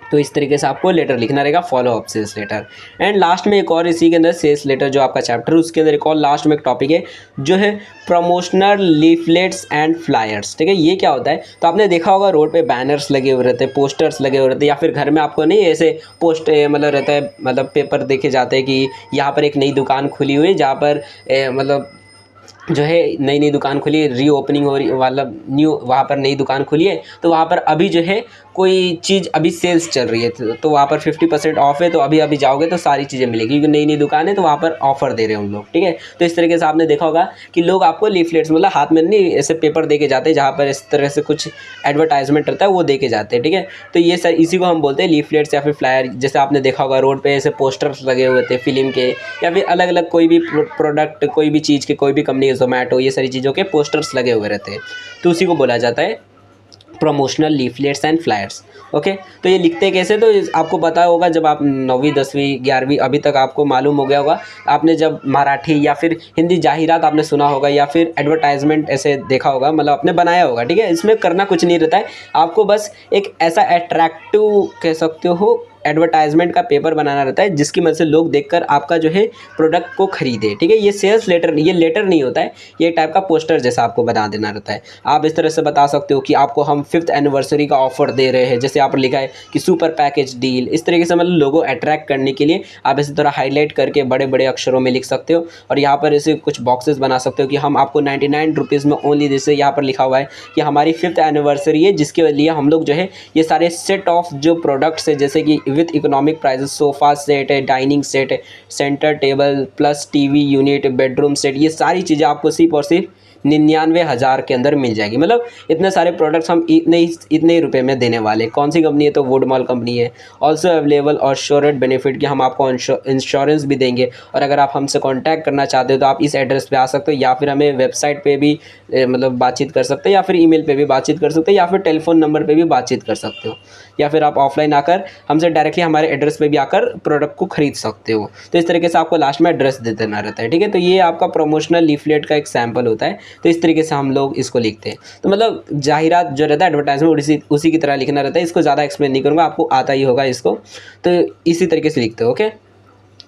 तो इस तरीके से आपको लेटर लिखना रहेगा, follow up sales letter. And last में एक और इसी के अंदर सेल्स लेटर जो आपका चैप्टर है उसके अंदर एक और लास्ट में एक टॉपिक है जो है प्रमोशनल लीफलेट्स एंड फ्लायर्स, ठीक है। ये क्या होता है, तो आपने देखा होगा रोड पे बैनर्स लगे हुए रहते हैं, पोस्टर्स लगे हुए रहते हैं, या फिर घर में आपको नहीं ऐसे पोस्ट मतलब रहता है, मतलब पेपर देखे जाते हैं कि यहाँ पर एक नई दुकान खुली हुई है जहाँ पर मतलब जो है नई दुकान खुली है, रीओपनिंग हो रही मतलब न्यू वहाँ पर नई दुकान खुली है, तो वहाँ पर अभी जो है कोई चीज़ अभी सेल्स चल रही है, तो वहाँ पर 50% ऑफ है, तो अभी जाओगे तो सारी चीज़ें मिलेगी क्योंकि नई दुकान है तो वहाँ पर ऑफर दे रहे हैं उन लोग, ठीक है। तो इस तरीके से आपने देखा होगा कि लोग आपको लीफलेट्स मतलब हाथ में नहीं ऐसे पेपर दे के जाते हैं जहाँ पर इस तरह से कुछ एडवर्टाइजमेंट रहता है वो दे के जाते हैं, ठीक है। तो ये सर इसी को हम बोलते हैं लीफलेट्स या फिर फ्लायर। जैसे आपने देखा होगा रोड पर ऐसे पोस्टर्स लगे हुए थे फिल्म के, या फिर अलग अलग कोई भी प्रोडक्ट कोई भी चीज़ के, कोई भी कंपनी, जोमेटो, ये सारी चीज़ों के पोस्टर्स लगे हुए रहते हैं, तो उसी को बोला जाता है promotional leaflets and flyers. Okay, तो ये लिखते कैसे, तो आपको पता होगा जब आप 9वीं 10वीं 11वीं अभी तक आपको मालूम हो गया होगा, आपने जब मराठी या फिर हिंदी जाहिरात आपने सुना होगा या फिर एडवर्टाइजमेंट ऐसे देखा होगा, मतलब आपने बनाया होगा, ठीक है। इसमें करना कुछ नहीं रहता है, आपको बस एक ऐसा अट्रैक्टिव कह सकते हो एडवर्टाइजमेंट का पेपर बनाना रहता है जिसकी मदद से लोग देखकर आपका जो है प्रोडक्ट को खरीदे, ठीक है। ये सेल्स लेटर, ये लेटर नहीं होता है, ये टाइप का पोस्टर जैसा आपको बना देना रहता है। आप इस तरह से बता सकते हो कि आपको हम 5th एनिवर्सरी का ऑफर दे रहे हैं, जैसे यहाँ पर लिखा है कि सुपर पैकेज डील, इस तरीके से मतलब लोगों अट्रैक्ट करने के लिए आप इसी तरह हाईलाइट करके बड़े बड़े अक्षरों में लिख सकते हो। और यहाँ पर ऐसे कुछ बॉक्सेस बना सकते हो कि हम आपको 99 रुपीज़ में ओनली, जैसे यहाँ पर लिखा हुआ है कि हमारी 5th एनिवर्सरी है जिसके लिए हम लोग जो है ये सारे सेट ऑफ जो प्रोडक्ट्स है जैसे कि with economic prices, sofa set है, डाइनिंग सेट है, centre table plus TV unit, bedroom set, ये सारी चीज़ें आपको सिर्फ और सिर्फ 99,000 के अंदर मिल जाएगी। मतलब इतने सारे प्रोडक्ट्स हम इतने ही रुपए में देने वाले। कौन सी कंपनी है, तो वुड मॉल कंपनी है। ऑल्सो अवेलेबल और श्योरेड बेनिफिट कि हम आपको इंश्योरेंस भी देंगे, और अगर आप हमसे कांटेक्ट करना चाहते हो तो आप इस एड्रेस पे आ सकते हो, या फिर हमें वेबसाइट पे भी मतलब बातचीत कर सकते हो, या फिर ईमेल पे भी बातचीत कर सकते हो, या फिर टेलीफोन नंबर पे भी बातचीत कर सकते हो, या फिर आप ऑफलाइन आकर हमसे डायरेक्टली हमारे एड्रेस पे भी आकर प्रोडक्ट को खरीद सकते हो। तो इस तरीके से आपको लास्ट में एड्रेस दे देना रहता है, ठीक है। तो ये आपका प्रमोशनल लीफलेट का एक सैम्पल होता है, तो इस तरीके से हम लोग इसको लिखते हैं। तो मतलब जाहिरात जो रहता है एडवर्टाइजमेंट उसी की तरह लिखना रहता है, इसको ज़्यादा एक्सप्लेन नहीं करूँगा, आपको आता ही होगा इसको, तो इसी तरीके से लिखते हो। ओके,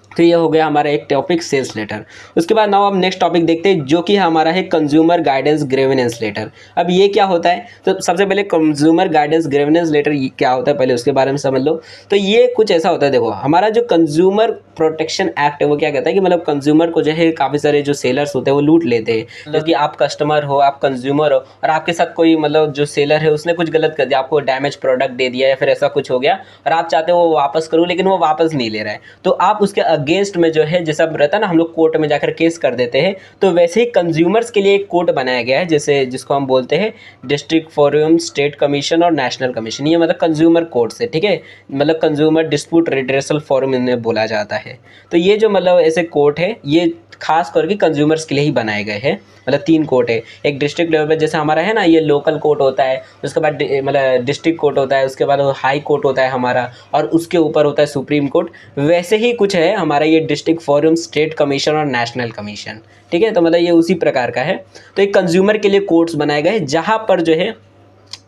तो ये हो गया हमारा एक टॉपिक सेल्स लेटर। उसके बाद नाउ हम नेक्स्ट टॉपिक देखते हैं जो कि हमारा है कंज्यूमर गाइडेंस ग्रीवेंस लेटर। अब ये क्या होता है, तो सबसे पहले कंज्यूमर गाइडेंस ग्रीवेंस लेटर क्या होता है पहले उसके बारे में समझ लो। तो ये कुछ ऐसा होता है, देखो हमारा जो कंज्यूमर प्रोटेक्शन एक्ट है वो क्या कहता है कि मतलब कंज्यूमर को जो है काफ़ी सारे जो सेलर्स होते हैं वो लूट लेते हैं। मतलब कि आप कस्टमर हो, आप कंज्यूमर हो, और आपके साथ कोई मतलब जो सेलर है उसने कुछ गलत कर दिया, आपको डैमेज प्रोडक्ट दे दिया या फिर ऐसा कुछ हो गया और आप चाहते हो वो वापस करूँ, लेकिन वो वापस नहीं ले रहा है, तो आप उसके अगेंस्ट में जो है जैसा रहता है ना, हम लोग कोर्ट में जाकर केस कर देते हैं, तो वैसे ही कंज्यूमर्स के लिए एक कोर्ट बनाया गया है जैसे जिसको हम बोलते हैं डिस्ट्रिक्ट फोरम, स्टेट कमीशन और नेशनल कमीशन। ये मतलब कंज्यूमर कोर्ट्स है, ठीक है, मतलब कंज्यूमर डिस्प्यूट रिड्रेसल फोरम इन्हें बोला जाता है। तो ये जो मतलब ऐसे कोर्ट है ये खास करके कंज्यूमर्स के लिए ही बनाए गए हैं। मतलब 3 कोर्ट है, एक डिस्ट्रिक्ट लेवल पे जैसे हमारा है ना ये लोकल कोर्ट होता है, उसके बाद मतलब डिस्ट्रिक्ट कोर्ट होता है, उसके बाद हाई कोर्ट होता है हमारा, और उसके ऊपर होता है सुप्रीम कोर्ट। वैसे ही कुछ है हमारा ये डिस्ट्रिक्ट फोरम, स्टेट कमीशन और नेशनल कमीशन, ठीक है। तो मतलब ये उसी प्रकार का है। तो एक कंज्यूमर के लिए कोर्ट्स बनाए गए जहाँ पर जो है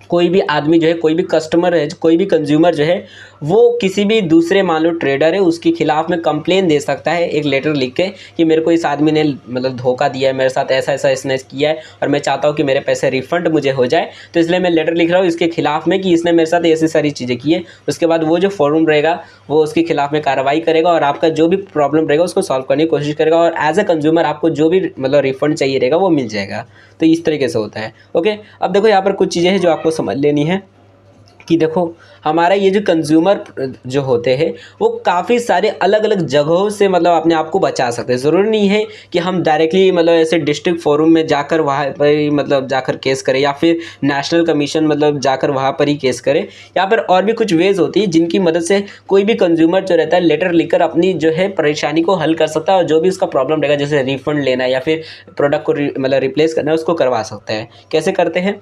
कोई भी आदमी जो है, कोई भी कस्टमर है, कोई भी कंज्यूमर जो है, वो किसी भी दूसरे मान लो ट्रेडर है उसके खिलाफ में कंप्लेन दे सकता है एक लेटर लिख के कि मेरे को इस आदमी ने मतलब धोखा दिया है, मेरे साथ ऐसा ऐसा इसने किया है और मैं चाहता हूँ कि मेरे पैसे रिफंड मुझे हो जाए, तो इसलिए मैं लेटर लिख रहा हूँ इसके खिलाफ में कि इसने मेरे साथ ऐसी सारी चीज़ें की है। उसके बाद वो जो फोरम रहेगा वो उसके खिलाफ में कार्रवाई करेगा और आपका जो भी प्रॉब्लम रहेगा उसको सॉल्व करने की कोशिश करेगा और एज अ कंज्यूमर आपको जो भी मतलब रिफंड चाहिए रहेगा वो मिल जाएगा। तो इस तरीके से होता है। ओके, अब देखो यहाँ पर कुछ चीज़ें हैं जो आपको समझ लेनी है कि देखो हमारा ये जो कंज्यूमर जो होते हैं वो काफ़ी सारे अलग अलग जगहों से मतलब अपने आप को बचा सकते हैं। ज़रूरी नहीं है कि हम डायरेक्टली मतलब ऐसे डिस्ट्रिक्ट फोरम में जाकर वहाँ पर ही मतलब जाकर केस करें या फिर नेशनल कमीशन मतलब जाकर वहाँ पर ही केस करें। यहाँ पर और भी कुछ वेज होती है जिनकी मदद से कोई भी कंज्यूमर जो रहता है लेटर लिखकर अपनी जो है परेशानी को हल कर सकता है और जो भी उसका प्रॉब्लम रहेगा जैसे रिफंड लेना या फिर प्रोडक्ट को मतलब रिप्लेस करना है उसको करवा सकता है। कैसे करते हैं,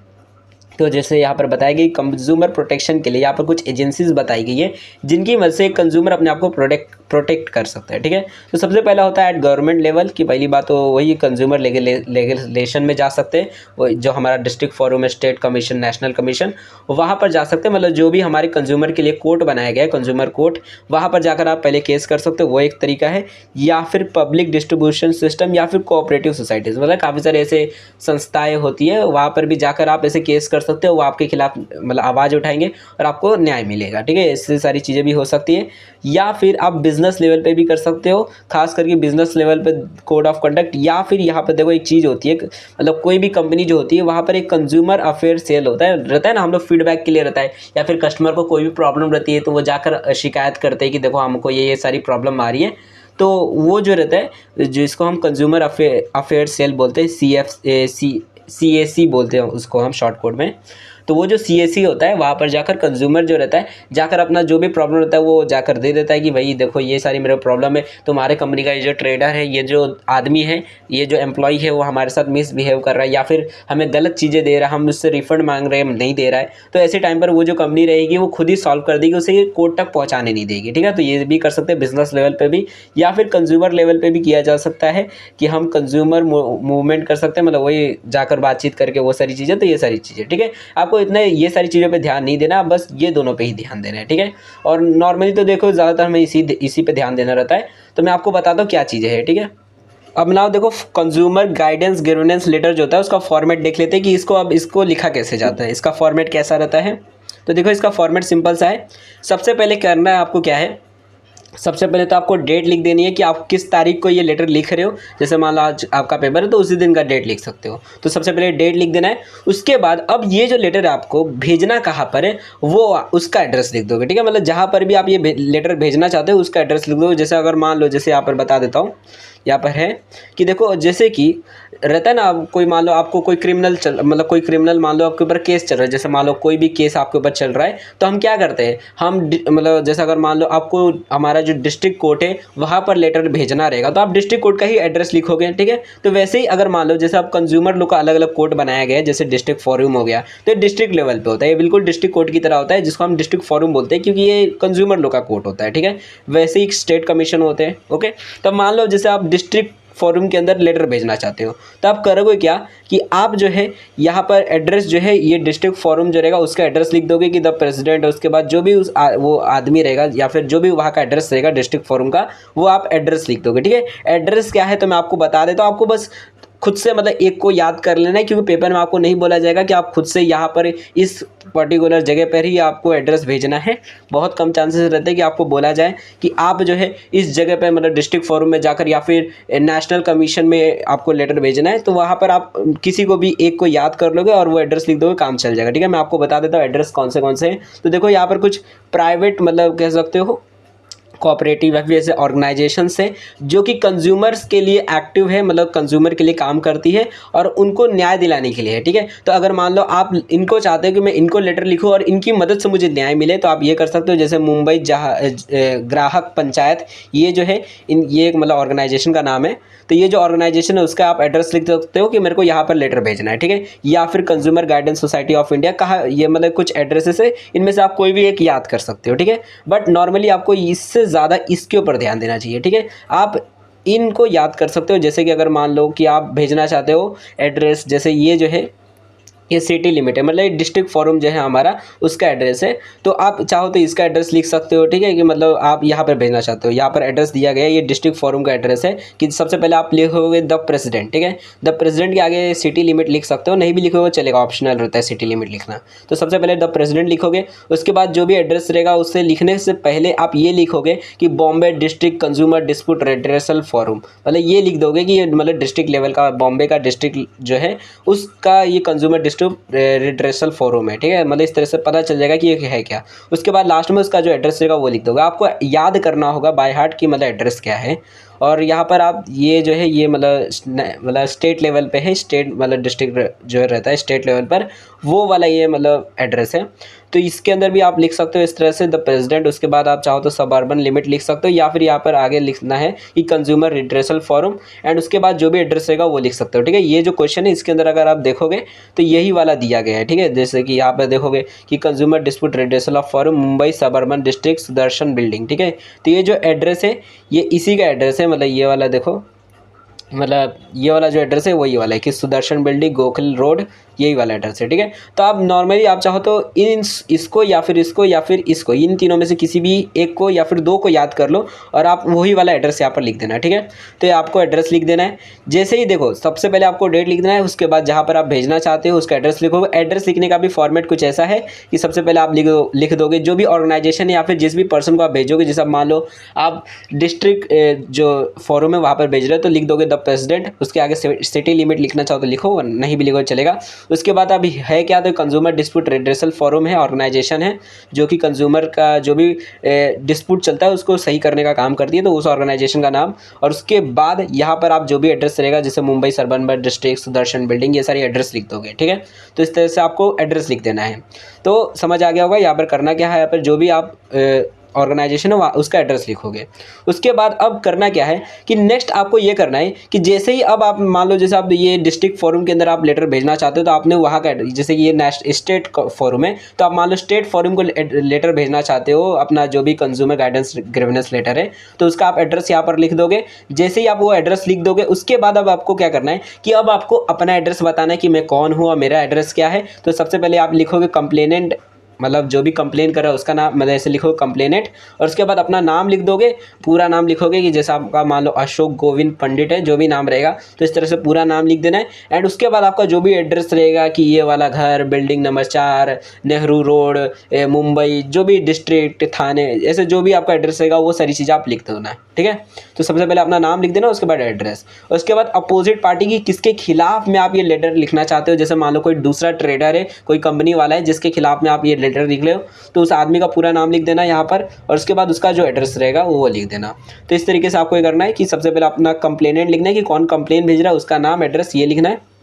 तो जैसे यहाँ पर बताई गई कंज्यूमर प्रोटेक्शन के लिए यहाँ पर कुछ एजेंसीज बताई गई है जिनकी मदद से कंज्यूमर अपने आप को प्रोटेक्ट कर सकता है। ठीक है, तो सबसे पहला होता है एट गवर्नमेंट लेवल की पहली बात तो वही कंज्यूमर लेगिस्लेशन में जा सकते हैं, वो जो हमारा डिस्ट्रिक्ट फोरम है, स्टेट कमीशन, नेशनल कमीशन, वहाँ पर जा सकते हैं। मतलब जो भी हमारे कंज्यूमर के लिए कोर्ट बनाया गया है कंज्यूमर कोर्ट, वहाँ पर जाकर आप पहले केस कर सकते हो, वो एक तरीका है। या फिर पब्लिक डिस्ट्रीब्यूशन सिस्टम या फिर कोऑपरेटिव सोसाइटीज़, मतलब काफ़ी सारे ऐसे संस्थाएँ होती है, वहाँ पर भी जाकर आप ऐसे केस कर सकते हो, वो आपके खिलाफ मतलब आवाज़ उठाएंगे और आपको न्याय मिलेगा। ठीक है, इससे सारी चीज़ें भी हो सकती है। या फिर आप बिजनेस लेवल पे भी कर सकते हो, खास करके बिजनेस लेवल पे कोड ऑफ कंडक्ट। या फिर यहाँ पे देखो एक चीज़ होती है मतलब कोई भी कंपनी जो होती है वहाँ पर एक कंज्यूमर अफेयर सेल रहता है ना, हम लोग फीडबैक के लिए रहता है। या फिर कस्टमर को कोई भी प्रॉब्लम रहती है तो वो जाकर शिकायत करते हैं कि देखो हमको ये सारी प्रॉब्लम आ रही है, तो वो जो रहता है जिसको हम कंज्यूमर अफेयर सेल बोलते हैं, CAC बोलते हैं उसको हम शॉर्ट कोड में। तो वो जो CAC होता है वहाँ पर जाकर कंज्यूमर जो रहता है जाकर अपना जो भी प्रॉब्लम रहता है वो जाकर दे देता है कि भाई देखो ये सारी मेरा प्रॉब्लम है, तुम्हारे कंपनी का ये जो ट्रेडर है, ये जो आदमी है, ये जो एम्प्लॉय है वो हमारे साथ मिसबिहेव कर रहा है या फिर हमें गलत चीज़ें दे रहा है, हम उससे रिफंड मांग रहे हैं नहीं दे रहा है। तो ऐसे टाइम पर वो जो कंपनी रहेगी वो खुद ही सॉल्व कर देगी, उसे कोर्ट तक पहुँचाने नहीं देगी। ठीक है, तो ये भी कर सकते हैं बिजनेस लेवल पर भी या फिर कंज्यूमर लेवल पर भी किया जा सकता है कि हम कंज्यूमर मूवमेंट कर सकते हैं, मतलब वही जाकर बातचीत करके वो सारी चीज़ें। तो ये सारी चीज़ें ठीक है, आपको इतना ये सारी चीज़ों पे ध्यान नहीं देना, बस ये दोनों पे ही ध्यान देना है। ठीक है, और नॉर्मली तो देखो ज़्यादातर हमें इसी पे ध्यान देना रहता है। तो मैं आपको बताता हूँ क्या चीज़ें हैं। ठीक है, अब ना देखो कंज्यूमर गाइडेंस गिवर्नेंस लेटर जो होता है उसका फॉर्मेट देख लेते हैं कि इसको लिखा कैसे जाता है, इसका फॉर्मेट कैसा रहता है। तो देखो इसका फॉर्मेट सिंपल सा है। सबसे पहले करना है आपको क्या है, सबसे पहले तो आपको डेट लिख देनी है कि आप किस तारीख को ये लेटर लिख रहे हो। जैसे मान लो आज आपका पेपर है तो उसी दिन का डेट लिख सकते हो, तो सबसे पहले डेट लिख देना है। उसके बाद अब ये जो लेटर आपको भेजना कहाँ पर है वो उसका एड्रेस लिख दोगे। ठीक है, मतलब जहाँ पर भी आप ये लेटर भेजना चाहते हो उसका एड्रेस लिख दो। जैसे अगर मान लो जैसे यहाँ पर बता देता हूँ, यहाँ पर है कि देखो जैसे कि रहता है ना, कोई मान लो आपको कोई क्रिमिनल मान लो आपके ऊपर केस चल रहा है, जैसे मान लो कोई भी केस आपके ऊपर चल रहा है, तो हम क्या करते हैं, हम मतलब जैसे अगर मान लो आपको हमारा जो डिस्ट्रिक्ट कोर्ट है वहाँ पर लेटर भेजना रहेगा तो आप डिस्ट्रिक्ट कोर्ट का ही एड्रेस लिखोगे। ठीक है, तो वैसे ही अगर मान लो जैसे आप कंज्यूमर लोग का अलग अलग कोर्ट बनाया गया है, जैसे डिस्ट्रिक्ट फोरम हो गया, तो ये डिस्ट्रिक्ट लेवल पे होता है, ये बिल्कुल डिस्ट्रिक्ट कोर्ट की तरह होता है जिसको हम डिस्ट्रिक्ट फोरम बोलते हैं क्योंकि ये कंज्यूमर लोग का कोर्ट होता है। ठीक है, वैसे ही स्टेट कमीशन होते हैं। ओके, तो मान लो जैसे आप डिस्ट्रिक्ट फोरम के अंदर लेटर भेजना चाहते हो तो आप करोगे क्या कि आप जो है यहाँ पर एड्रेस जो है ये डिस्ट्रिक्ट फोरम जो रहेगा उसका एड्रेस लिख दोगे कि द प्रेसिडेंट, उसके बाद जो भी वो आदमी रहेगा या फिर जो भी वहाँ का एड्रेस रहेगा डिस्ट्रिक्ट फोरम का वो आप एड्रेस लिख दोगे। ठीक है, एड्रेस क्या है तो मैं आपको बता देता हूँ, आपको बस खुद से मतलब एक को याद कर लेना है क्योंकि पेपर में आपको नहीं बोला जाएगा कि आप खुद से यहाँ पर इस पर्टिकुलर जगह पर ही आपको एड्रेस भेजना है। बहुत कम चांसेस रहते हैं कि आपको बोला जाए कि आप जो है इस जगह पर मतलब डिस्ट्रिक्ट फोरम में जाकर या फिर नेशनल कमीशन में आपको लेटर भेजना है, तो वहाँ पर आप किसी को भी एक को याद कर लोगे और वो एड्रेस लिख दोगे, काम चल जाएगा। ठीक है, मैं आपको बता देता हूँ एड्रेस कौन से हैं। तो देखो यहाँ पर कुछ प्राइवेट मतलब कह सकते हो कोऑपरेटिव या फिर ऐसे ऑर्गेनाइजेशन से जो कि कंज्यूमर्स के लिए एक्टिव है, मतलब कंज्यूमर के लिए काम करती है और उनको न्याय दिलाने के लिए है। ठीक है, तो अगर मान लो आप इनको चाहते हो कि मैं इनको लेटर लिखूं और इनकी मदद से मुझे न्याय मिले तो आप ये कर सकते हो। जैसे मुंबई ग्राहक पंचायत, ये जो है ये एक मतलब ऑर्गेनाइजेशन का नाम है, तो ये जो ऑर्गेनाइजेशन है उसका आप एड्रेस लिख सकते हो कि मेरे को यहाँ पर लेटर भेजना है। ठीक है, या फिर consumer guidance society of India कहा, ये मतलब कुछ एड्रेसेस है, इनमें से आप कोई भी एक याद कर सकते हो। ठीक है, बट नॉर्मली आपको इससे ज़्यादा इसके ऊपर ध्यान देना चाहिए। ठीक है, आप इनको याद कर सकते हो। जैसे कि अगर मान लो कि आप भेजना चाहते हो एड्रेस, जैसे ये जो है ये सिटी लिमिट है, मतलब डिस्ट्रिक्ट फोरम जो है हमारा उसका एड्रेस है। तो आप चाहो तो इसका एड्रेस लिख सकते हो, ठीक है, कि मतलब आप यहाँ पर भेजना चाहते हो, यहाँ पर एड्रेस दिया गया है, ये डिस्ट्रिक्ट फोरम का एड्रेस है। कि सबसे पहले आप लिखोगे द प्रेसिडेंट, ठीक है, द प्रेसिडेंट के आगे सिटी लिमिट लिख सकते हो, नहीं भी लिखोगे चलेगा, ऑप्शनल रहता है सिटी लिमिट लिखना। तो सबसे पहले द प्रेसिडेंट लिखोगे, उसके बाद जो भी एड्रेस रहेगा उससे लिखने से पहले आप ये लिखोगे कि Bombay district consumer dispute redressal forum, मतलब ये लिख दोगे कि ये मतलब डिस्ट्रिक्ट लेवल का बॉम्बे का डिस्ट्रिक्ट जो है उसका ये कंज्यूमर रिड्रेसल फोरम है, ठीक है, मतलब इस तरह से पता चल जाएगा कि ये है क्या। उसके बाद लास्ट में उसका जो एड्रेस रहेगा वो लिख दोगे। आपको याद करना होगा बाय हार्ट कि मतलब एड्रेस क्या है। और यहाँ पर आप ये जो है ये मतलब स्टेट लेवल पे है, स्टेट मतलब डिस्ट्रिक्ट जो रहता है स्टेट लेवल पर, वो वाला ये मतलब एड्रेस है। तो इसके अंदर भी आप लिख सकते हो इस तरह से द प्रेसिडेंट, उसके बाद आप चाहो तो सब अर्बन लिमिट लिख सकते हो, या फिर यहाँ पर आगे लिखना है कि कंज्यूमर रिड्रेसल फोरम, एंड उसके बाद जो भी एड्रेस रहेगा वो लिख सकते हो, ठीक है। ये जो क्वेश्चन है इसके अंदर अगर आप देखोगे तो यही वाला दिया गया है, ठीक है। जैसे कि यहाँ पर देखोगे कि consumer dispute redressal of forum Mumbai सब अर्बन डिस्ट्रिक्ट सुदर्शन बिल्डिंग, ठीक है। तो ये जो एड्रेस है ये इसी का एड्रेस है, मतलब ये वाला देखो, मतलब ये वाला जो एड्रेस है वही वाला है कि सुदर्शन बिल्डिंग गोखल रोड, यही वाला एड्रेस है, ठीक है। तो आप नॉर्मली आप चाहो तो इसको या फिर इसको या फिर इसको, इन तीनों में से किसी भी एक को या फिर दो को याद कर लो और आप वही वाला एड्रेस यहाँ पर लिख देना, ठीक है। तो ये आपको एड्रेस लिख देना है। जैसे ही देखो सबसे पहले आपको डेट लिख देना है, उसके बाद जहाँ पर आप भेजना चाहते हो उसका एड्रेस लिखोगे। एड्रेस लिखने का भी फॉर्मेट कुछ ऐसा है कि सबसे पहले आप लिख दोगे जो भी ऑर्गेनाइजेशन या फिर जिस भी पर्सन को आप भेजोगे, जैसे मान लो आप डिस्ट्रिक्ट जो फोरम है वहाँ पर भेज रहे हो तो लिख दोगे द प्रेसिडेंट, उसके आगे सिटी लिमिट लिखना चाहो तो लिखो, नहीं भी लिखो चलेगा। उसके बाद अभी है क्या, तो कंज्यूमर डिस्प्यूट रिड्रेसल फोरम है, ऑर्गेनाइजेशन है जो कि कंज्यूमर का जो भी डिस्प्यूट चलता है उसको सही करने का काम करती है, तो उस ऑर्गेनाइजेशन का नाम। और उसके बाद यहाँ पर आप जो भी एड्रेस रहेगा जैसे मुंबई सर्बन डिस्ट्रिक्ट सुदर्शन बिल्डिंग, ये सारी एड्रेस लिख दोगे, ठीक है। तो इस तरह से आपको एड्रेस लिख देना है। तो समझ आ गया होगा यहाँ पर करना क्या है, यहाँ पर जो भी आप ऑर्गेनाइजेशन है उसका एड्रेस लिखोगे। उसके बाद अब करना क्या है कि नेक्स्ट आपको ये करना है कि जैसे ही अब आप मान लो जैसे आप ये डिस्ट्रिक्ट फोरम के अंदर आप लेटर भेजना चाहते हो तो आपने वहाँ का, जैसे कि ये स्टेट फोरम है तो आप मान लो स्टेट फोरम को लेटर भेजना चाहते हो, अपना जो भी कंज्यूमर गाइडेंस ग्रीवेंस लेटर है, तो उसका आप एड्रेस यहाँ पर लिख दोगे। जैसे ही आप वो एड्रेस लिख दोगे उसके बाद अब आपको क्या करना है कि अब आपको अपना एड्रेस बताना है कि मैं कौन हूँ और मेरा एड्रेस क्या है। तो सबसे पहले आप लिखोगे कंप्लेनेंट, मतलब जो भी कंप्लेन कर रहा है उसका नाम, मतलब ऐसे लिखो कंप्लेनेंट, और उसके बाद अपना नाम लिख दोगे, पूरा नाम लिखोगे कि जैसा आपका मान लो अशोक गोविंद पंडित है, जो भी नाम रहेगा तो इस तरह से पूरा नाम लिख देना है। एंड उसके बाद आपका जो भी एड्रेस रहेगा कि ये वाला घर, building number 4, Nehru road, Mumbai, जो भी डिस्ट्रिक्ट, थाने, ऐसे जो भी आपका एड्रेस रहेगा वो सारी चीज़ें आप लिख देना है, ठीक है। तो सबसे पहले अपना नाम लिख देना, उसके बाद एड्रेस, उसके बाद अपोजिट पार्टी की किसके खिलाफ में आप ये लेटर लिखना चाहते हो। जैसे मान लो कोई दूसरा ट्रेडर है, कोई कंपनी वाला है जिसके खिलाफ में आप ये लेटर लिख ले हो, तो उस आदमी का पूरा नाम लिख देना यहाँ पर, और उसके बाद उसका जो एड्रेस रहेगा वो लिख देना। तो इस तरीके से आपको ये करना है कि सबसे पहले अपना कंप्लेनेंट लिखना है कि कौन कंप्लेन भेज रहा है, उसका नाम, एड्रेस ये लिखना है।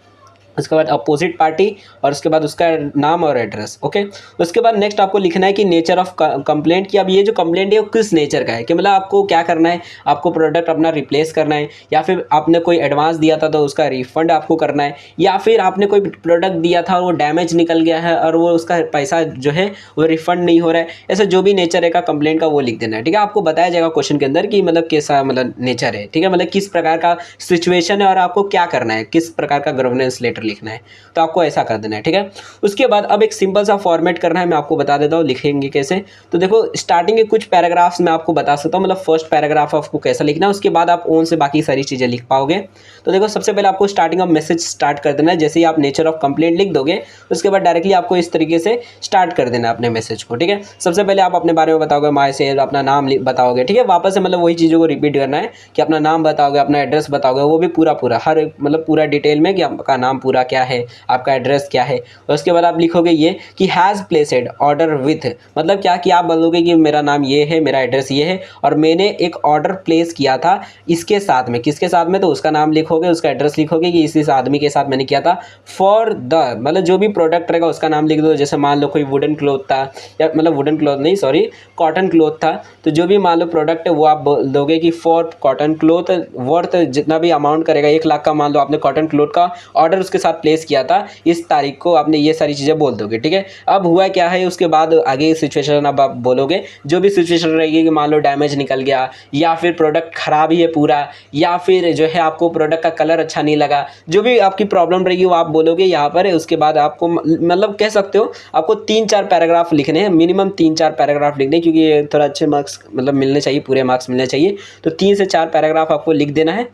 उसके बाद अपोजिट पार्टी और उसके बाद उसका नाम और एड्रेस, ओके। उसके बाद नेक्स्ट आपको लिखना है कि नेचर ऑफ कंप्लेंट, कि अब ये जो कंप्लेंट है वो किस नेचर का है, कि मतलब आपको क्या करना है, आपको प्रोडक्ट अपना रिप्लेस करना है, या फिर आपने कोई एडवांस दिया था तो उसका रिफंड आपको करना है, या फिर आपने कोई प्रोडक्ट दिया था और वो डैमेज निकल गया है और वो उसका पैसा जो है वो रिफंड नहीं हो रहा है। ऐसा जो भी नेचर है का कंप्लेंट का वो लिख देना है, ठीक है। आपको बताया जाएगा क्वेश्चन के अंदर कि मतलब कैसा मतलब नेचर है, ठीक है, मतलब किस प्रकार का सिचुएशन है और आपको क्या करना है, किस प्रकार का गवर्नेंस लेटर लिखना है, तो आपको ऐसा कर देना है, ठीक है। उसके बाद अब एक सिंपल सा फॉर्मेट करना है, मैं आपको बता देता हूँ लिखेंगे कैसे। तो देखो स्टार्टिंग के कुछ पैराग्राफ्स मैं आपको बता सकता हूँ, मतलब फर्स्ट पैराग्राफ आपको कैसा लिखना है, उसके बाद आप ओन से बाकी सारी चीज़ें लिख पाओगे। तो देखो सबसे पहले आपको स्टार्टिंग ऑफ मैसेज स्टार्ट कर देना है। जैसे ही आप नेचर ऑफ कंप्लेंट लिख दोगे उसके बाद डायरेक्टली आपको इस तरीके से स्टार्ट कर देना है अपने मैसेज को, ठीक है। सबसे पहले आप अपने बारे में बताओगे, माय से अपना नाम बताओगे, ठीक है। वापस से मतलब वही चीज़ों को रिपीट करना है कि अपना नाम बताओगे, अपना एड्रेस बताओगे, वो भी पूरा हर मतलब पूरा डिटेल में कि आपका नाम पूरा क्या है, आपका एड्रेस क्या है। और उसके बाद आप लिखोगे ये कि हैज़ प्लेसेड ऑर्डर विथ, मतलब क्या कि आप बोलोगे कि मेरा नाम ये है, मेरा एड्रेस ये है और मैंने एक ऑर्डर प्लेस किया था इसके साथ में, किसके साथ में, तो उसका नाम लिखोगे, उसका एड्रेस लिखोगे कि इस आदमी के साथ मैंने किया था। फॉर द, मतलब जो भी प्रोडक्ट रहेगा उसका नाम लिख दो। जैसे मान लो कोई वुडन क्लॉथ था, या मतलब वुडन क्लॉथ नहीं सॉरी कॉटन क्लॉथ था, तो जो भी मान लो प्रोडक्ट है वो आप बोल दोगे कि फॉर कॉटन क्लॉथ वर्थ जितना भी अमाउंट करेगा 1 लाख का, मान लो आपने कॉटन क्लॉथ का ऑर्डर उसके साथ प्लेस किया था, इस तारीख को आपने ये सारी चीज़ें बोल दोगे, ठीक है। अब हुआ क्या है, उसके बाद आगे सिचुएशन अब आप बोलोगे, जो भी सिचुएशन रहेगी कि मान लो डैमेज निकल गया, या फिर प्रोडक्ट ख़राब ही है पूरा, या फिर जो है आपको प्रोडक्ट का कलर अच्छा नहीं लगा, जो भी आपकी प्रॉब्लम रहेगी वो आप बोलोगे यहाँ पर। उसके बाद आपको मतलब कह सकते हो आपको 3-4 पैराग्राफ लिखने हैं, मिनिमम 3-4 पैराग्राफ लिखने हैं, क्योंकि ये थोड़ा अच्छे मार्क्स मतलब मिलने चाहिए, पूरे मार्क्स मिलने चाहिए। तो 3 से 4 पैराग्राफ आपको लिख देना है,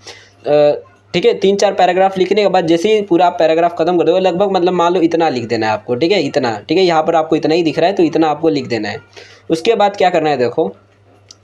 ठीक है। 3-4 पैराग्राफ लिखने के बाद जैसे ही पूरा पैराग्राफ खत्म कर दोगे, लगभग मतलब मान लो इतना लिख देना है आपको, ठीक है, इतना, ठीक है। यहाँ पर आपको इतना ही दिख रहा है तो इतना आपको लिख देना है। उसके बाद क्या करना है, देखो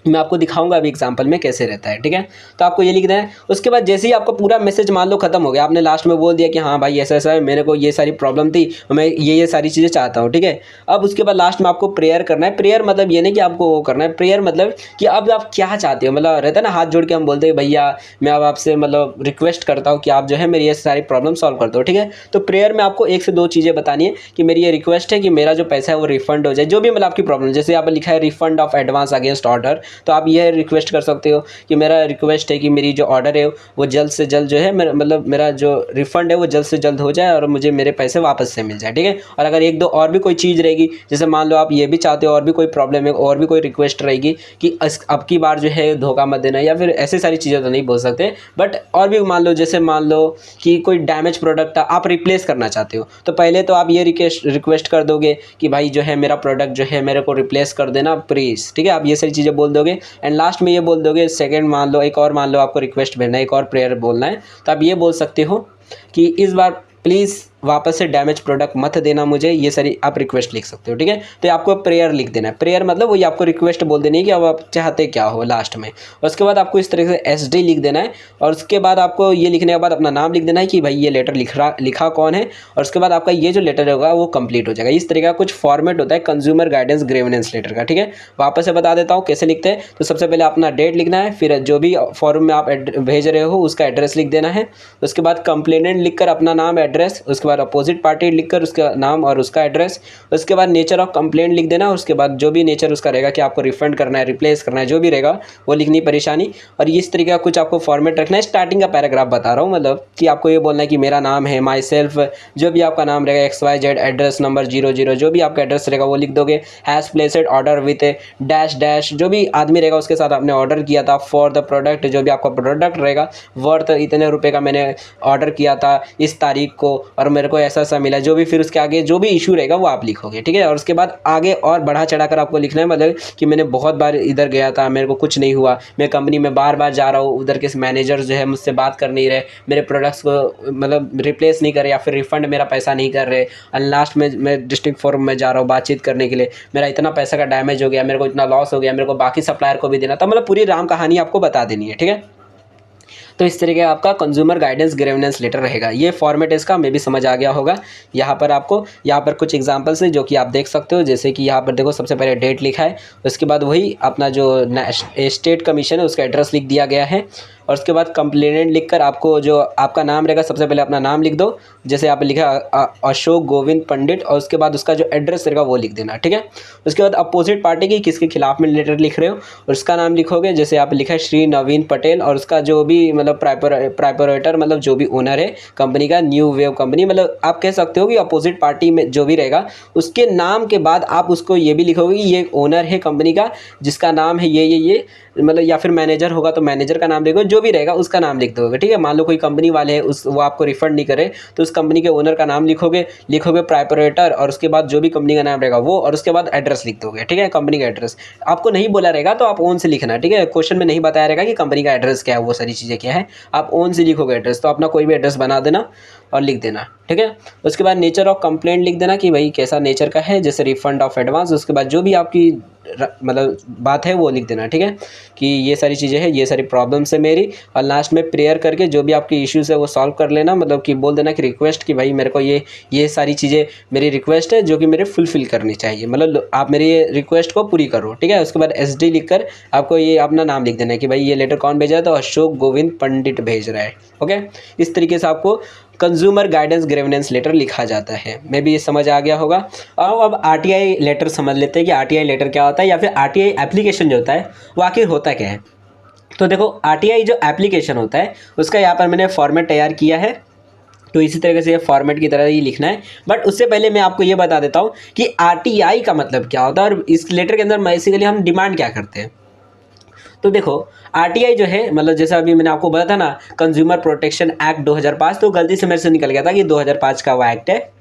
मैं आपको दिखाऊंगा अभी एग्जांपल में कैसे रहता है, ठीक है। तो आपको ये लिखना है। उसके बाद जैसे ही आपका पूरा मैसेज मान लो खत्म हो गया, आपने लास्ट में बोल दिया कि हाँ भाई ऐसा ऐसा है, मेरे को ये सारी प्रॉब्लम थी, मैं ये सारी चीज़ें चाहता हूँ, ठीक है। अब उसके बाद लास्ट में आपको प्रेयर करना है। प्रेयर मतलब ये नहीं कि आपको वो करना है, प्रेयर मतलब कि अब आप क्या चाहते हो, मतलब रहता है ना हाथ जोड़ के हम बोलते हैं भैया मैं अब आपसे मतलब रिक्वेस्ट करता हूँ कि आप जो है मेरी ये सारी प्रॉब्लम सॉल्व कर दो, ठीक है। तो प्रेयर में आपको 1 से 2 चीज़ें बतानी है कि मेरी ये रिक्वेस्ट है कि मेरा जो पैसा है वो रिफंड हो जाए, जो भी मतलब आपकी प्रॉब्लम, जैसे आप लिखा है refund of advance against order, तो आप ये रिक्वेस्ट कर सकते हो कि मेरा रिक्वेस्ट है कि मेरी जो ऑर्डर है वो जल्द से जल्द जो है मतलब मेरा जो रिफंड है वो जल्द से जल्द हो जाए और मुझे मेरे पैसे वापस से मिल जाए, ठीक है। और अगर 1-2 और भी कोई चीज़ रहेगी, जैसे मान लो आप ये भी चाहते हो और भी कोई प्रॉब्लम है, और भी कोई रिक्वेस्ट रहेगी कि अब की बार जो है धोखा मत देना, या फिर ऐसी सारी चीज़ें तो नहीं बोल सकते, बट और भी मान लो, जैसे मान लो कि कोई डैमेज प्रोडक्ट आप रिप्लेस करना चाहते हो, तो पहले तो आप ये रिक्वेस्ट कर दोगे कि भाई जो है मेरा प्रोडक्ट जो है मेरे को रिप्लेस कर देना प्लीज़, ठीक है। आप ये सारी चीज़ें बोल दोगे एंड लास्ट में ये बोल दोगे सेकंड, मान लो एक और, मान लो आपको रिक्वेस्ट भेजना है, एक और प्रेयर बोलना है, तो आप ये बोल सकते हो कि इस बार प्लीज़ वापस से डैमेज प्रोडक्ट मत देना मुझे, ये सारी आप रिक्वेस्ट लिख सकते हो, ठीक है। तो आपको प्रेयर लिख देना है। प्रेयर मतलब वही आपको रिक्वेस्ट बोल देनी है कि अब आप चाहते क्या हो लास्ट में। उसके बाद आपको इस तरह से SD लिख देना है, और उसके बाद आपको ये लिखने के बाद अपना नाम लिख देना है कि भाई ये लेटर लिखा कौन है, और उसके बाद आपका ये जो लेटर होगा वो कंप्लीट हो जाएगा। इस तरह का कुछ फॉर्मेट होता है कंज्यूमर गाइडेंस ग्रीवेंस लेटर का, ठीक है। वापस से बता देता हूँ कैसे लिखते हैं। तो सबसे पहले अपना डेट लिखना है, फिर जो भी फॉर्म में आप भेज रहे हो उसका एड्रेस लिख देना है। उसके बाद कंप्लेनेंट लिखकर अपना नाम, एड्रेस, उसके बाद अपोजिट पार्टी लिखकर उसका नाम और उसका एड्रेस। उसके बाद नेचर ऑफ कंप्लेंट लिख देना। उसके बाद जो भी नेचर उसका रहेगा कि आपको रिफंड करना है, रिप्लेस करना है, जो भी रहेगा वो लिखनी परेशानी। और इस तरीके का कुछ आपको फॉर्मेट रखना है। स्टार्टिंग का पैराग्राफ बता रहा हूँ, मतलब कि आपको ये बोलना है कि मेरा नाम है, माई सेल्फ, जो भी आपका नाम रहेगा, XYZ, एड्रेस नंबर 00, जो भी आपका एड्रेस रहेगा वो लिख दोगे। Has placed order with dash dash, जो भी आदमी रहेगा उसके साथ आपने ऑर्डर किया था। फॉर द प्रोडक्ट, जो भी आपका प्रोडक्ट रहेगा, वर्थ इतने रुपये का मैंने ऑर्डर किया था इस तारीख को और मेरे को ऐसा ऐसा मिला, जो भी फिर उसके आगे जो भी इशू रहेगा वो आप लिखोगे, ठीक है। और उसके बाद आगे और बढ़ा चढ़ाकर आपको लिखना है, मतलब कि मैंने बहुत बार इधर गया था, मेरे को कुछ नहीं हुआ, मैं कंपनी में बार बार जा रहा हूँ, उधर के मैनेजर जो है मुझसे बात कर नहीं रहे, मेरे प्रोडक्ट्स को मतलब रिप्लेस नहीं कर रहे या फिर रिफंड मेरा पैसा नहीं कर रहे। और लास्ट में मैं डिस्ट्रिक्ट फोरम में जा रहा हूँ बातचीत करने के लिए, मेरा इतना पैसा का डैमेज हो गया, मेरे को इतना लॉस हो गया, मेरे को बाकी सप्लायर को भी देना था, मतलब पूरी राम कहानी आपको बता देनी है, ठीक है। तो इस तरीके का आपका कंज्यूमर गाइडेंस ग्रीवेंस लेटर रहेगा। ये फॉर्मेट इसका मे भी समझ आ गया होगा। यहाँ पर आपको यहाँ पर कुछ एग्जांपल्स है जो कि आप देख सकते हो, जैसे कि यहाँ पर देखो सबसे पहले डेट लिखा है, उसके बाद वही अपना जो स्टेट कमीशन है उसका एड्रेस लिख दिया गया है। और उसके बाद कंप्लेनेंट लिखकर आपको जो आपका नाम रहेगा, सबसे पहले अपना नाम लिख दो, जैसे आप लिखा अशोक गोविंद पंडित, और उसके बाद उसका जो एड्रेस रहेगा वो लिख देना, ठीक है। उसके बाद अपोजिट पार्टी की किसके खिलाफ में लेटर लिख रहे हो उसका नाम लिखोगे, जैसे आप लिखा है श्री नवीन पटेल, और उसका जो भी मतलब प्राइपरेटर मतलब जो भी ओनर है कंपनी का, न्यू वेव कंपनी, मतलब आप कह सकते हो कि अपोजिट पार्टी में जो भी रहेगा उसके नाम के बाद आप उसको ये भी लिखोगे कि ये ओनर है कंपनी का जिसका नाम है ये मतलब, या फिर मैनेजर होगा तो मैनेजर का नाम लिखो, जो भी रहेगा उसका नाम लिख दोगे, ठीक है। मान लो कोई कंपनी वाले हैं वो आपको रिफंड नहीं करे तो उस कंपनी के ओनर का नाम लिखोगे प्राइपरेटर, और उसके बाद जो भी कंपनी का नाम रहेगा वो, और उसके बाद एड्रेस लिख दोगे, ठीक है। कंपनी का एड्रेस आपको नहीं बोला रहेगा तो आप ओन से लिखना, ठीक है। क्वेश्चन में नहीं बताया रहेगा कि कंपनी का एड्रेस क्या है, वो सारी चीज़ें क्या है, आप ओन से लिखोगे एड्रेस, तो अपना कोई भी एड्रेस बना देना और लिख देना, ठीक है। उसके बाद नेचर ऑफ कंप्लेंट लिख देना कि भाई कैसा नेचर का है, जैसे रिफंड ऑफ एडवांस। उसके बाद जो भी आपकी मतलब बात है वो लिख देना, ठीक है, कि ये सारी चीज़ें हैं, ये सारी प्रॉब्लम्स है मेरी, और लास्ट में प्रेयर करके जो भी आपकी इश्यूज़ है वो सॉल्व कर लेना, मतलब कि बोल देना कि रिक्वेस्ट कि भाई मेरे को ये सारी चीज़ें मेरी रिक्वेस्ट है जो कि मेरे फुलफ़िल करनी चाहिए, मतलब आप मेरी ये रिक्वेस्ट को पूरी करो, ठीक है। उसके बाद SD लिखकर आपको ये अपना नाम लिख देना है कि भाई ये लेटर कौन भेजा है, तो अशोक गोविंद पंडित भेज रहा है, ओके। इस तरीके से आपको कंज्यूमर गाइडेंस ग्रीवेंस लेटर लिखा जाता है। मे भी ये समझ आ गया होगा। अब RTI लेटर समझ लेते हैं कि RTI लेटर क्या होता है, या फिर RTI एप्लीकेशन जो होता है वो आखिर होता क्या है। तो देखो RTI जो एप्लीकेशन होता है उसका यहाँ पर मैंने फॉर्मेट तैयार किया है, तो इसी तरीके से ये फॉर्मेट की तरह ही लिखना है। बट उससे पहले मैं आपको ये बता देता हूँ कि आरटीआई का मतलब क्या होता है और इस लेटर के अंदर बेसिकली हम डिमांड क्या करते हैं। तो देखो आरटीआई जो है मतलब जैसे अभी मैंने आपको बताया था ना, कंज्यूमर प्रोटेक्शन एक्ट 2005, तो गलती से मेरे से निकल गया था कि 2005 का वो एक्ट है।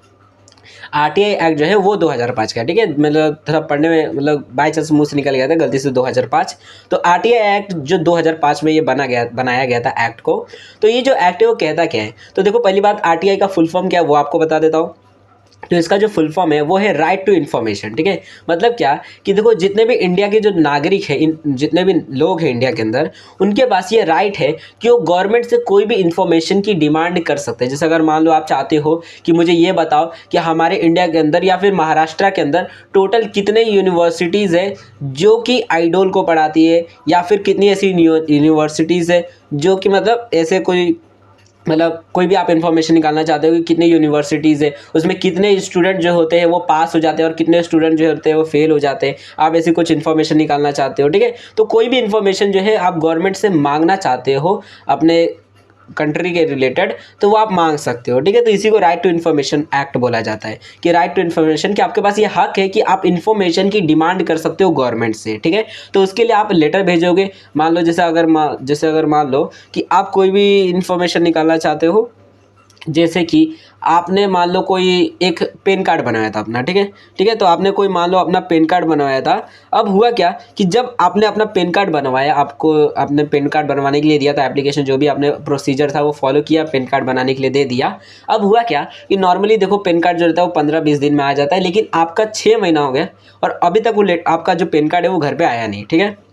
आरटीआई एक्ट जो है वो 2005 का है, ठीक है। मतलब थोड़ा पढ़ने में मतलब बाई चांस मुंह से निकल गया था गलती से 2005। तो आरटीआई एक्ट जो 2005 में ये बनाया गया था एक्ट को। तो ये जो एक्ट है वो कहता क्या है, तो देखो पहली बात आरटीआई का फुल फॉर्म क्या है वो आपको बता देता हूँ। तो इसका जो फुल फॉर्म है वो है राइट टू इन्फॉर्मेशन, ठीक है। मतलब क्या कि देखो जितने भी इंडिया के जो नागरिक हैं, जितने भी लोग हैं इंडिया के अंदर, उनके पास ये राइट है कि वो गवर्नमेंट से कोई भी इन्फॉर्मेशन की डिमांड कर सकते हैं। जैसे अगर मान लो आप चाहते हो कि मुझे ये बताओ कि हमारे इंडिया के अंदर या फिर महाराष्ट्र के अंदर टोटल कितने यूनिवर्सिटीज़ है जो कि आइडोल को पढ़ाती है, या फिर कितनी ऐसी यूनिवर्सिटीज़ है जो कि मतलब ऐसे कोई मतलब कोई भी आप इन्फॉर्मेशन निकालना चाहते हो कि कितनी यूनिवर्सिटीज़ है, उसमें कितने स्टूडेंट जो होते हैं वो पास हो जाते हैं और कितने स्टूडेंट जो होते हैं वो फेल हो जाते हैं, आप ऐसी कुछ इन्फॉर्मेशन निकालना चाहते हो, ठीक है। तो कोई भी इन्फॉर्मेशन जो है आप गवर्नमेंट से मांगना चाहते हो अपने कंट्री के रिलेटेड, तो वो आप मांग सकते हो, ठीक है। तो इसी को राइट टू इन्फॉर्मेशन एक्ट बोला जाता है कि राइट टू इन्फॉर्मेशन, कि आपके पास ये हक है कि आप इन्फॉर्मेशन की डिमांड कर सकते हो गवर्नमेंट से, ठीक है। तो उसके लिए आप लेटर भेजोगे। मान लो जैसे अगर मान लो कि आप कोई भी इन्फॉर्मेशन निकालना चाहते हो, जैसे कि आपने मान लो कोई एक पैन कार्ड बनाया था अपना, ठीक है, ठीक है। तो आपने कोई मान लो अपना पैन कार्ड बनवाया था। अब हुआ क्या कि जब आपने अपना पैन कार्ड बनवाया, आपको आपने पैन कार्ड बनवाने के लिए दिया था एप्लीकेशन, जो भी आपने प्रोसीजर था वो फॉलो किया, पैन कार्ड बनाने के लिए दे दिया। अब हुआ क्या कि नॉर्मली देखो पैन कार्ड जो रहता है वो 15-20 दिन में आ जाता है, लेकिन आपका 6 महीना हो गया और अभी तक वो आपका जो पैन कार्ड है वो घर पर आया नहीं, ठीक है।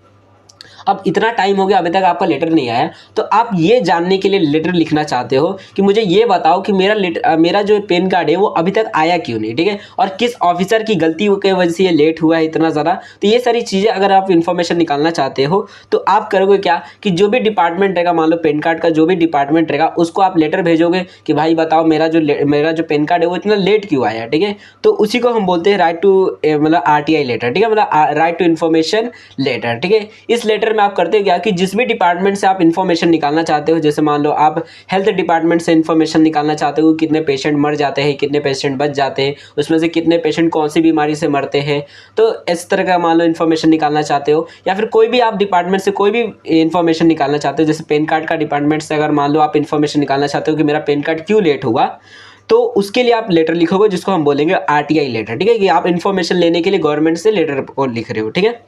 अब इतना टाइम हो गया अभी तक आपका लेटर नहीं आया, तो आप ये जानने के लिए लेटर लिखना चाहते हो कि मुझे ये बताओ कि मेरा जो पैन कार्ड है वो अभी तक आया क्यों नहीं, ठीक है, और किस ऑफिसर की गलती की वजह से ये लेट हुआ है इतना ज़्यादा। तो ये सारी चीज़ें अगर आप इन्फॉर्मेशन निकालना चाहते हो तो आप करोगे क्या कि जो भी डिपार्टमेंट रहेगा, मान लो पैन कार्ड का जो भी डिपार्टमेंट रहेगा उसको आप लेटर भेजोगे कि भाई बताओ मेरा जो पैन कार्ड है वो इतना लेट क्यों आया, ठीक है। तो उसी को हम बोलते हैं राइट टू मतलब आरटीआई लेटर, ठीक है, मतलब राइट टू इन्फॉर्मेशन लेटर, ठीक है। इस लेटर में आप करते हो क्या कि जिस भी डिपार्टमेंट से आप इन्फॉर्मेशन निकालना चाहते हो, जैसे मान लो आप हेल्थ डिपार्टमेंट से इन्फॉर्मेशन निकालना चाहते हो कितने पेशेंट मर जाते हैं, कितने पेशेंट बच जाते हैं, उसमें से कितने पेशेंट कौन सी बीमारी से मरते हैं, तो इस तरह का मान लो इन्फॉर्मेशन निकालना चाहते हो, या फिर कोई भी आप डिपार्टमेंट से कोई भी इन्फॉर्मेशन निकालना चाहते हो, जैसे पैन कार्ड का डिपार्टमेंट से अगर मान लो आप इन्फॉर्मेशन निकालना चाहते हो कि मेरा पैन कार्ड क्यों लेट हुआ, तो उसके लिए आप लेटर लिखोगे जिसको हम बोलेंगे आरटीआई लेटर, ठीक है, कि आप इन्फॉर्मेशन लेने के लिए गवर्नमेंट से लेटर को लिख रहे हो, ठीक है।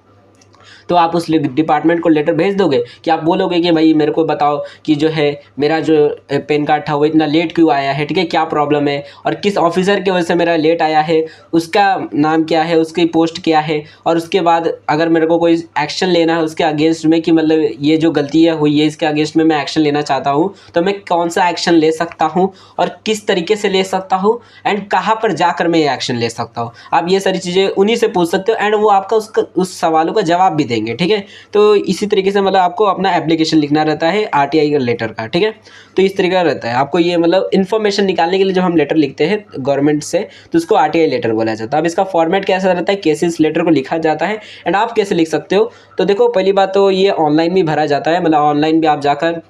तो आप उस डिपार्टमेंट को लेटर भेज दोगे कि आप बोलोगे कि भाई मेरे को बताओ कि जो है मेरा जो पैन कार्ड था वो इतना लेट क्यों आया है, ठीक है, क्या प्रॉब्लम है और किस ऑफिसर की वजह से मेरा लेट आया है, उसका नाम क्या है, उसकी पोस्ट क्या है, और उसके बाद अगर मेरे को कोई एक्शन लेना है उसके अगेंस्ट में कि मतलब ये जो गलतियाँ हुई है इसके अगेंस्ट में मैं एक्शन लेना चाहता हूँ, तो मैं कौन सा एक्शन ले सकता हूँ और किस तरीके से ले सकता हूँ एंड कहाँ पर जाकर मैं ये एक्शन ले सकता हूँ। आप ये सारी चीज़ें उन्हीं से पूछ सकते हो एंड वो आपका उस सवालों का जवाब भी देंगे, ठीक है। तो इसी तरीके से मतलब आपको अपना एप्लीकेशन लिखना रहता है आरटीआई का लेटर का, ठीक है। तो इस तरीके का रहता है आपको ये मतलब इन्फॉर्मेशन निकालने के लिए जब हम लेटर लिखते हैं गवर्नमेंट से तो उसको आरटीआई लेटर बोला जाता है। अब इसका फॉर्मेट कैसा रहता है, कैसे इस लेटर को लिखा जाता है एंड आप कैसे लिख सकते हो। तो देखो पहली बात तो ये ऑनलाइन भी भरा जाता है, मतलब ऑनलाइन भी आप जाकर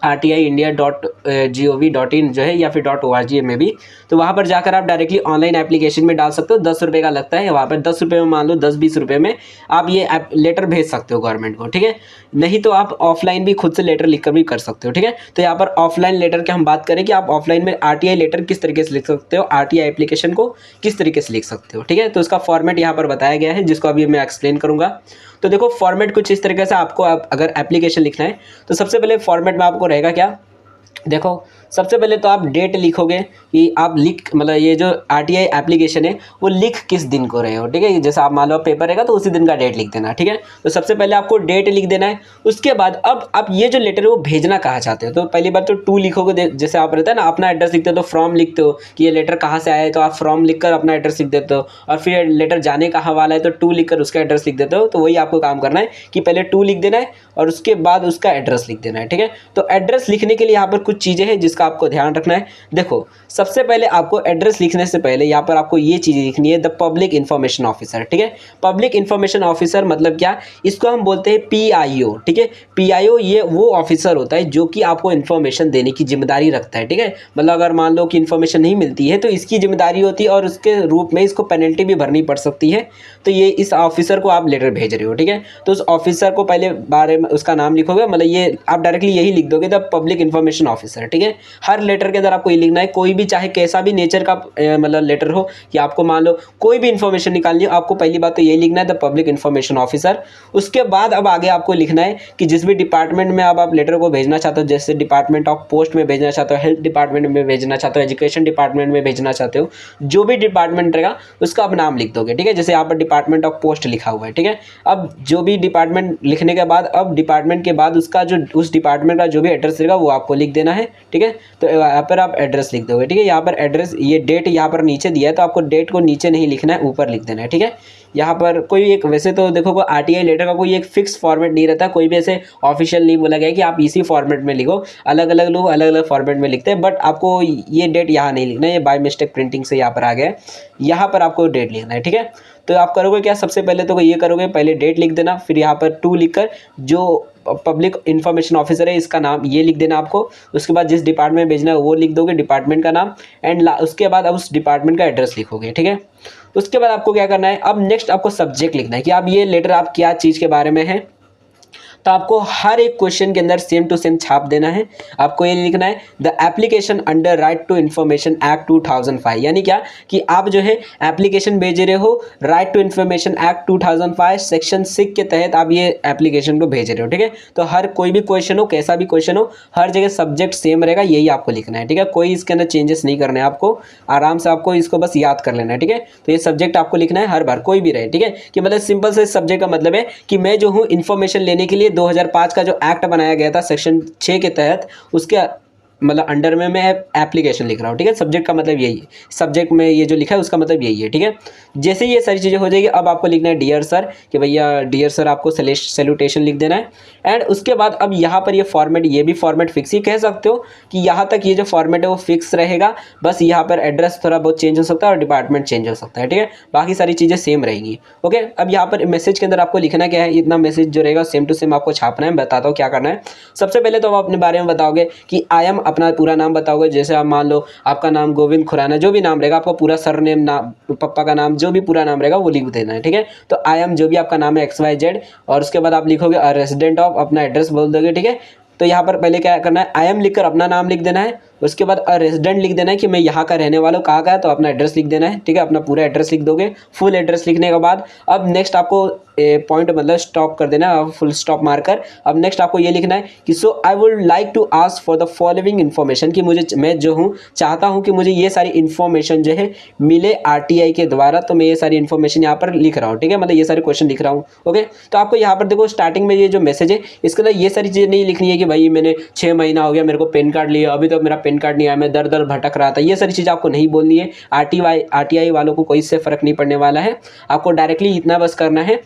RTIindia.gov.in जो है या फिर .org में भी, तो वहाँ पर जाकर आप डायरेक्टली ऑनलाइन एप्लीकेशन में डाल सकते हो। 10 रुपये का लगता है वहाँ पर, 10 रुपये में मान लो 10-20 रुपये में आप ये लेटर भेज सकते हो गवर्नमेंट को, ठीक है। नहीं तो आप ऑफलाइन भी खुद से लेटर लिख कर भी कर सकते हो, ठीक है। तो यहाँ पर ऑफलाइन लेटर की हम बात करें कि आप ऑफलाइन में RTI लेटर किस तरीके से लिख सकते हो, RTI एप्लीकेशन को किस तरीके से लिख सकते हो, ठीक है। तो उसका फॉर्मेट यहाँ पर बताया गया है जिसको अभी मैं एक्सप्लेन करूँगा। तो देखो फॉर्मेट कुछ इस तरीके से आपको अगर एप्लीकेशन लिखना है तो सबसे पहले फॉर्मेट में आपको रहेगा क्या, देखो सबसे पहले तो आप डेट लिखोगे कि आप मतलब ये जो आरटीआई एप्लीकेशन है वो लिख किस दिन को रहे हो, ठीक है। जैसे आप मान लो पेपर रहेगा तो उसी दिन का डेट लिख देना, ठीक है। तो सबसे पहले आपको डेट लिख देना है। उसके बाद अब आप ये जो लेटर है वो भेजना कहाँ चाहते हो, तो पहली बार तो टू लिखोगे, जैसे आप रहता है ना अपना एड्रेस लिखते हो तो फ्रॉम लिखते हो कि ये लेटर कहाँ से आया है, तो आप फ्रॉम लिख कर अपना एड्रेस लिख देते हो, और फिर लेटर जाने कहाँ वाला है तो टू लिख कर उसका एड्रेस लिख देते हो। तो वही आपको काम करना है कि पहले टू लिख देना है और उसके बाद उसका एड्रेस लिख देना है, ठीक है। तो एड्रेस लिखने के लिए यहाँ पर कुछ चीज़ें हैं जिसका इसका आपको ध्यान रखना है। देखो सबसे पहले आपको एड्रेस लिखने से पहले यहाँ पर आपको ये चीज़ लिखनी है, द पब्लिक इन्फॉर्मेशन ऑफिसर। ठीक है, पब्लिक इन्फॉर्मेशन ऑफिसर मतलब क्या, इसको हम बोलते हैं PIO। ठीक है, PIO ये वो ऑफिसर होता है जो कि आपको इन्फॉर्मेशन देने की जिम्मेदारी रखता है। ठीक है, मतलब अगर मान लो कि इन्फॉर्मेशन नहीं मिलती है तो इसकी जिम्मेदारी होती है और उसके रूप में इसको पेनल्टी भी भरनी पड़ सकती है। तो ये इस ऑफिसर को आप लेटर भेज रहे हो। ठीक है, तो उस ऑफिसर को पहले बारे में उसका नाम लिखोगे, मतलब ये आप डायरेक्टली यही लिख दोगे, द पब्लिक इन्फॉर्मेशन ऑफिसर। ठीक है, हर लेटर के अंदर आपको ये लिखना है, कोई भी चाहे कैसा भी नेचर का मतलब लेटर हो, कि आपको मान लो कोई भी इन्फॉर्मेशन निकालनी हो, आपको पहली बात तो यही लिखना है, द पब्लिक इन्फॉर्मेशन ऑफिसर। उसके बाद अब आगे आपको लिखना है कि जिस भी डिपार्टमेंट में अब आप लेटर को भेजना चाहते हो, जैसे डिपार्टमेंट ऑफ पोस्ट में भेजना चाहते हो, हेल्थ डिपार्टमेंट में भेजना चाहते हो, एजुकेशन डिपार्टमेंट में भेजना चाहते हो, जो भी डिपार्टमेंट रहेगा उसका आप नाम लिख दोगे। ठीक है, जैसे यहाँ पर डिपार्टमेंट ऑफ पोस्ट लिखा हुआ है। ठीक है, अब जो भी डिपार्टमेंट लिखने के बाद अब डिपार्टमेंट के बाद उसका जो उस डिपार्टमेंट का जो भी एड्रेस रहेगा वो आपको लिख देना है। ठीक है, तो यहाँ पर आप एड्रेस लिख दोगे। ठीक है, यहाँ पर एड्रेस, ये डेट यहाँ पर नीचे दिया है तो आपको डेट को नीचे नहीं लिखना है, ऊपर लिख देना है। ठीक है, यहाँ पर कोई एक, वैसे तो देखो RTI लेटर का कोई एक फिक्स फॉर्मेट नहीं रहता, कोई भी ऐसे ऑफिशियल नहीं बोला गया कि आप इसी फॉर्मेट में लिखो, अलग अलग लोग अलग अलग फॉर्मेट में लिखते हैं, बट आपको ये डेट यहाँ नहीं लिखना है, ये बाय मिस्टेक प्रिंटिंग से यहाँ पर आ गया है, यहाँ पर आपको डेट लिखना है। ठीक है, तो आप करोगे क्या, सबसे पहले तो ये करोगे, पहले डेट लिख देना, फिर यहाँ पर 2 लिखकर जो पब्लिक इन्फॉर्मेशन ऑफिसर है इसका नाम ये लिख देना आपको। उसके बाद जिस डिपार्टमेंट में भेजना है वो लिख दोगे, डिपार्टमेंट का नाम, एंड उसके बाद अब उस डिपार्टमेंट का एड्रेस लिखोगे। ठीक है, उसके बाद आपको क्या करना है, अब नेक्स्ट आपको सब्जेक्ट लिखना है कि आप ये लेटर आप क्या चीज़ के बारे में है। तो आपको हर एक क्वेश्चन के अंदर सेम टू सेम छाप देना है। आपको ये लिखना है, the application under right to information act 2005, यानी क्या कि आप जो है एप्लीकेशन भेज रहे हो right to information act 2005 section 6 के तहत आप ये एप्लीकेशन को भेज रहे हो। ठीक है, तो हर कोई भी क्वेश्चन हो, कैसा भी क्वेश्चन हो, हर जगह सब्जेक्ट सेम रहेगा, यही आपको लिखना है। ठीक है, कोई इसके अंदर चेंजेस नहीं करने हैं आपको, आराम से आपको इसको बस याद कर लेना है। ठीक है, तो ये सब्जेक्ट आपको लिखना है हर बार, कोई भी रहे। ठीक है, कि मतलब सिंपल से सब्जेक्ट का मतलब है कि मैं जो हूँ इन्फॉर्मेशन लेने के लिए 2005 का जो एक्ट बनाया गया था सेक्शन 6 के तहत, उसके मतलब अंडर में मैं एप्लीकेशन लिख रहा हूँ। ठीक है, सब्जेक्ट का मतलब यही है, सब्जेक्ट में ये जो लिखा है उसका मतलब यही है। ठीक है, जैसे ये सारी चीज़ें हो जाएगी, अब आपको लिखना है डियर सर, कि भैया डियर सर आपको सैल्यूटेशन लिख देना है। एंड उसके बाद अब यहाँ पर ये फॉर्मेट, ये भी फॉर्मेट फिक्स ही कह सकते हो कि यहाँ तक ये जो फॉर्मेट है वो फिक्स रहेगा, बस यहाँ पर एड्रेस थोड़ा बहुत चेंज हो सकता है और डिपार्टमेंट चेंज हो सकता है। ठीक है, बाकी सारी चीज़ें सेम रहेंगी। ओके, अब यहाँ पर मैसेज के अंदर आपको लिखना क्या है, इतना मैसेज जो रहेगा सेम टू सेम आपको छापना है। बताता हूँ क्या करना है। सबसे पहले तो आप अपने बारे में बताओगे कि आई एम, अपना पूरा नाम बताओगे, जैसे आप मान लो आपका नाम गोविंद खुराना, जो भी नाम रहेगा आपका पूरा सरनेम, नाम, पापा का नाम, जो भी पूरा नाम रहेगा वो लिख देना है। ठीक है, तो आई एम जो भी आपका नाम है XYZ, और उसके बाद आप लिखोगे रेजिडेंट ऑफ, अपना एड्रेस बोल दोगे। ठीक है, तो यहाँ पर पहले क्या करना है, आई एम लिखकर अपना नाम लिख देना है, उसके बाद रेजिडेंट लिख देना है कि मैं यहाँ का रहने वाला हूँ, कहाँ का है, तो अपना एड्रेस लिख देना है। ठीक है, अपना पूरा एड्रेस लिख दोगे, फुल एड्रेस लिखने के बाद अब नेक्स्ट आपको पॉइंट मतलब स्टॉप कर देना है, फुल स्टॉप मारकर। अब नेक्स्ट आपको ये लिखना है कि so I would like to ask for the following information, कि मैं जो हूँ चाहता हूँ कि मुझे ये सारी इन्फॉर्मेशन जो है मिले RTI के द्वारा, तो मैं ये सारी इन्फॉर्मेशन यहाँ पर लिख रहा हूँ। ठीक है, मतलब ये सारे क्वेश्चन लिख रहा हूँ। ओके, तो आपको यहाँ पर देखो स्टार्टिंग में ये जो मैसेज है इसके अंदर ये सारी चीज़ें नहीं लिखनी है कि भाई मैंने 6 महीना हो गया मेरे को पेन कार्ड लिया, अभी तक मेरा पेन कार्ड नहीं आया, मैं दर दर भटक रहा था, ये सारी चीज़ आपको नहीं बोलनी है। RTI वालों को कोई इससे फ़र्क नहीं पड़ने वाला है। आपको डायरेक्टली इतना बस करना है,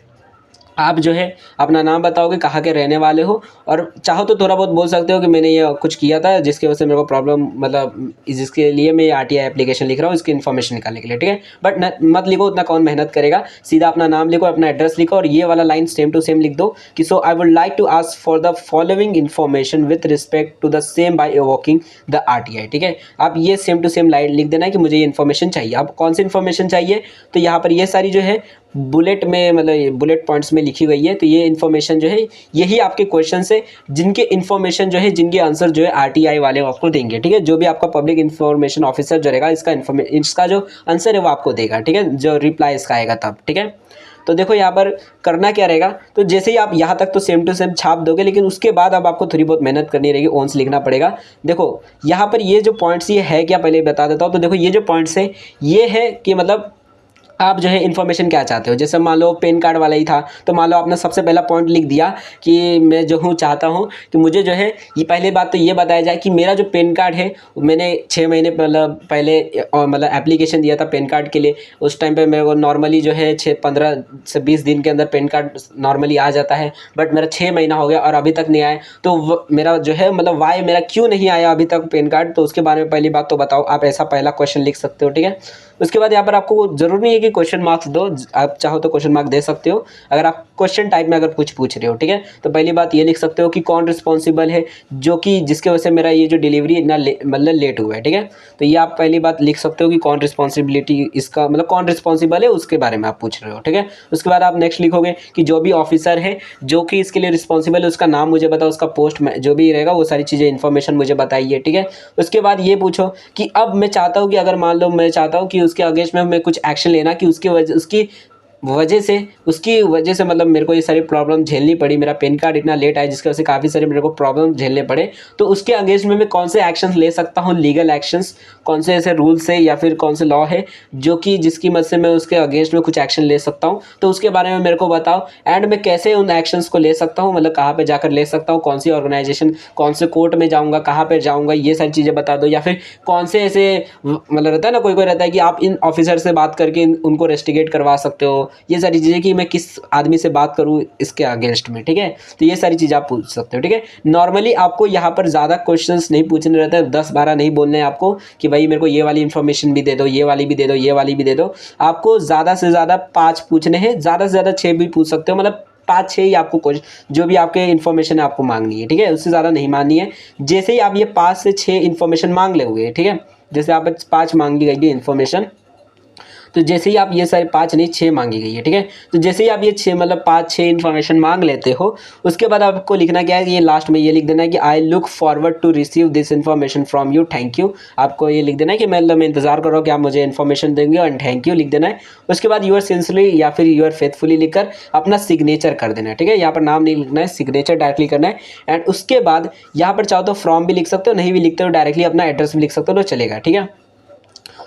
आप जो है अपना नाम बताओगे, कहाँ के रहने वाले हो, और चाहो तो थोड़ा बहुत बोल सकते हो कि मैंने ये कुछ किया था जिसकी वजह से मेरे को प्रॉब्लम, मतलब जिसके लिए मैं RTI एप्लीकेशन लिख रहा हूँ, इसकी इन्फॉर्मेशन निकालने के लिए। ठीक है, बट मत लिखो, उतना कौन मेहनत करेगा, सीधा अपना नाम लिखो, अपना एड्रेस लिखो, और ये वाला लाइन सेम टू सेम लिख दो कि so I would like to ask for the following information with respect to the same by evoking the RTI। ठीक है, आप ये सेम टू सेम लाइन लिख देना है कि मुझे ये इन्फॉर्मेशन चाहिए। अब कौन सी इन्फॉर्मेशन चाहिए, तो यहाँ पर ये सारी जो है बुलेट में, मतलब बुलेट पॉइंट्स में लिखी गई है, तो ये इन्फॉर्मेशन जो है यही आपके क्वेश्चन से, जिनके इन्फॉर्मेशन जो है, जिनके आंसर जो है RTI वाले आपको देंगे। ठीक है, जो भी आपका पब्लिक इन्फॉर्मेशन ऑफिसर जो रहेगा, इसका जो आंसर है वो आपको देगा। ठीक है, जो रिप्लाई इसका आएगा तब। ठीक है, तो देखो यहाँ पर करना क्या रहेगा, तो जैसे ही आप यहाँ तक तो सेम टू सेम छाप दोगे, लेकिन उसके बाद अब आपको थोड़ी बहुत मेहनत करनी रहेगी, ओन्स लिखना पड़ेगा। देखो यहाँ पर ये जो पॉइंट्स ये है क्या, पहले बता देता हूँ। तो देखो ये जो पॉइंट्स है ये है कि मतलब आप जो है इन्फॉर्मेशन क्या चाहते हो। जैसे मान लो पैन कार्ड वाला ही था, तो मान लो आपने सबसे पहला पॉइंट लिख दिया कि मैं जो हूँ चाहता हूँ कि मुझे जो है ये पहली बात तो ये बताया जाए कि मेरा जो पैन कार्ड है मैंने 6 महीने मतलब पहले मतलब एप्लीकेशन दिया था पैन कार्ड के लिए। उस टाइम पे मेरे को नॉर्मली जो है 15 से 20 दिन के अंदर पैन कार्ड नॉर्मली आ जाता है, बट मेरा 6 महीना हो गया और अभी तक नहीं आया। तो मेरा जो है मतलब वाई मेरा क्यों नहीं आया अभी तक पैन कार्ड, तो उसके बारे में पहली बात तो बताओ। आप ऐसा पहला क्वेश्चन लिख सकते हो, ठीक है। उसके बाद यहाँ पर आपको जरूरी नहीं है कि क्वेश्चन मार्क्स दो, आप चाहो तो क्वेश्चन मार्क दे सकते हो अगर आप क्वेश्चन टाइप में अगर कुछ पूछ रहे हो, ठीक है। तो पहली बात ये लिख सकते हो कि कौन रिस्पॉन्सिबल है जो कि जिसके वजह से मेरा ये जो डिलीवरी इतना मतलब लेट हुआ है, ठीक है। तो ये आप पहली बात लिख सकते हो कि कौन रिस्पॉन्सिबिलिटी इसका मतलब कौन रिस्पॉन्सिबल है उसके बारे में आप पूछ रहे हो, ठीक है। उसके बाद आप नेक्स्ट लिखोगे कि जो भी ऑफिसर है जो कि इसके लिए रिस्पॉन्सिबल है उसका नाम मुझे बताओ, उसका पोस्ट में जो भी रहेगा वो सारी चीज़ें इन्फॉर्मेशन मुझे बताइए, ठीक है। उसके बाद ये पूछो कि अब मैं चाहता हूँ कि अगर मान लो मैं चाहता हूँ कि उसके अगेंस्ट में मैं कुछ एक्शन लेना कि उसकी वजह से मतलब मेरे को ये सारी प्रॉब्लम झेलनी पड़ी, मेरा पैन कार्ड इतना लेट आया जिसकी वजह से काफ़ी सारे मेरे को प्रॉब्लम झेलने पड़े। तो उसके अगेंस्ट में मैं कौन से एक्शंस ले सकता हूँ, लीगल एक्शंस कौन से ऐसे रूल्स है या फिर कौन से लॉ है जो कि जिसकी मदद से मैं उसके अगेंस्ट में कुछ एक्शन ले सकता हूँ, तो उसके बारे में मेरे को बताओ। एंड मैं कैसे उन एक्शंस को ले सकता हूँ, मतलब कहाँ पर जाकर ले सकता हूँ, कौन सी ऑर्गेनाइजेशन, कौन से कोर्ट में जाऊँगा, कहाँ पर जाऊँगा, ये सारी चीज़ें बता दो। या फिर कौन से ऐसे मतलब रहता है ना, कोई कोई रहता है कि आप इन ऑफिसर से बात करके उनको रेस्टिगेट करवा सकते हो, ये सारी चीज़ें कि मैं किस आदमी से बात करूँ इसके अगेंस्ट में, ठीक है। तो ये सारी चीज़ आप पूछ सकते हो, ठीक है। नॉर्मली आपको यहाँ पर ज़्यादा क्वेश्चंस नहीं पूछने रहते हैं, 10-12 नहीं बोलने हैं आपको कि भाई मेरे को ये वाली इन्फॉर्मेशन भी दे दो, ये वाली भी दे दो, ये वाली भी दे दो। आपको ज़्यादा से ज़्यादा 5 पूछने हैं, ज़्यादा से ज़्यादा 6 भी पूछ सकते हो, मतलब 5-6 ही आपको क्वेश्चन जो भी आपके इन्फॉर्मेशन है आपको मांगनी है, ठीक है। उससे ज़्यादा नहीं मांगनी है। जैसे ही आप ये 5 से 6 इन्फॉर्मेशन मांग लोगे, ठीक है, जैसे आप 5 मांगी गई इन्फॉर्मेशन, तो जैसे ही आप ये सारे 5 नहीं 6 मांगी गई है, ठीक है। तो जैसे ही आप ये 6 मतलब 5-6 इन्फॉर्मेशन मांग लेते हो, उसके बाद आपको लिखना क्या है, ये लास्ट में ये लिख देना है कि I look forward to receive this information from you, thank you. आपको ये लिख देना है कि मतलब मैं इंतजार कर रहा हूँ कि आप मुझे इन्फॉर्मेशन देंगे और थैंक यू लिख देना है। उसके बाद यूर सिंसियरली या फिर यूर फेथफुली लिखकर अपना सिग्नेचर कर देना है, ठीक है। यहाँ पर नाम नहीं लिखना है, सिग्नेचर डायरेक्टली करना है। एंड उसके बाद यहाँ पर चाहो तो फ्रॉम भी लिख सकते हो, नहीं भी लिखते हो डायरेक्टली अपना एड्रेस भी लिख सकते हो तो चलेगा, ठीक है।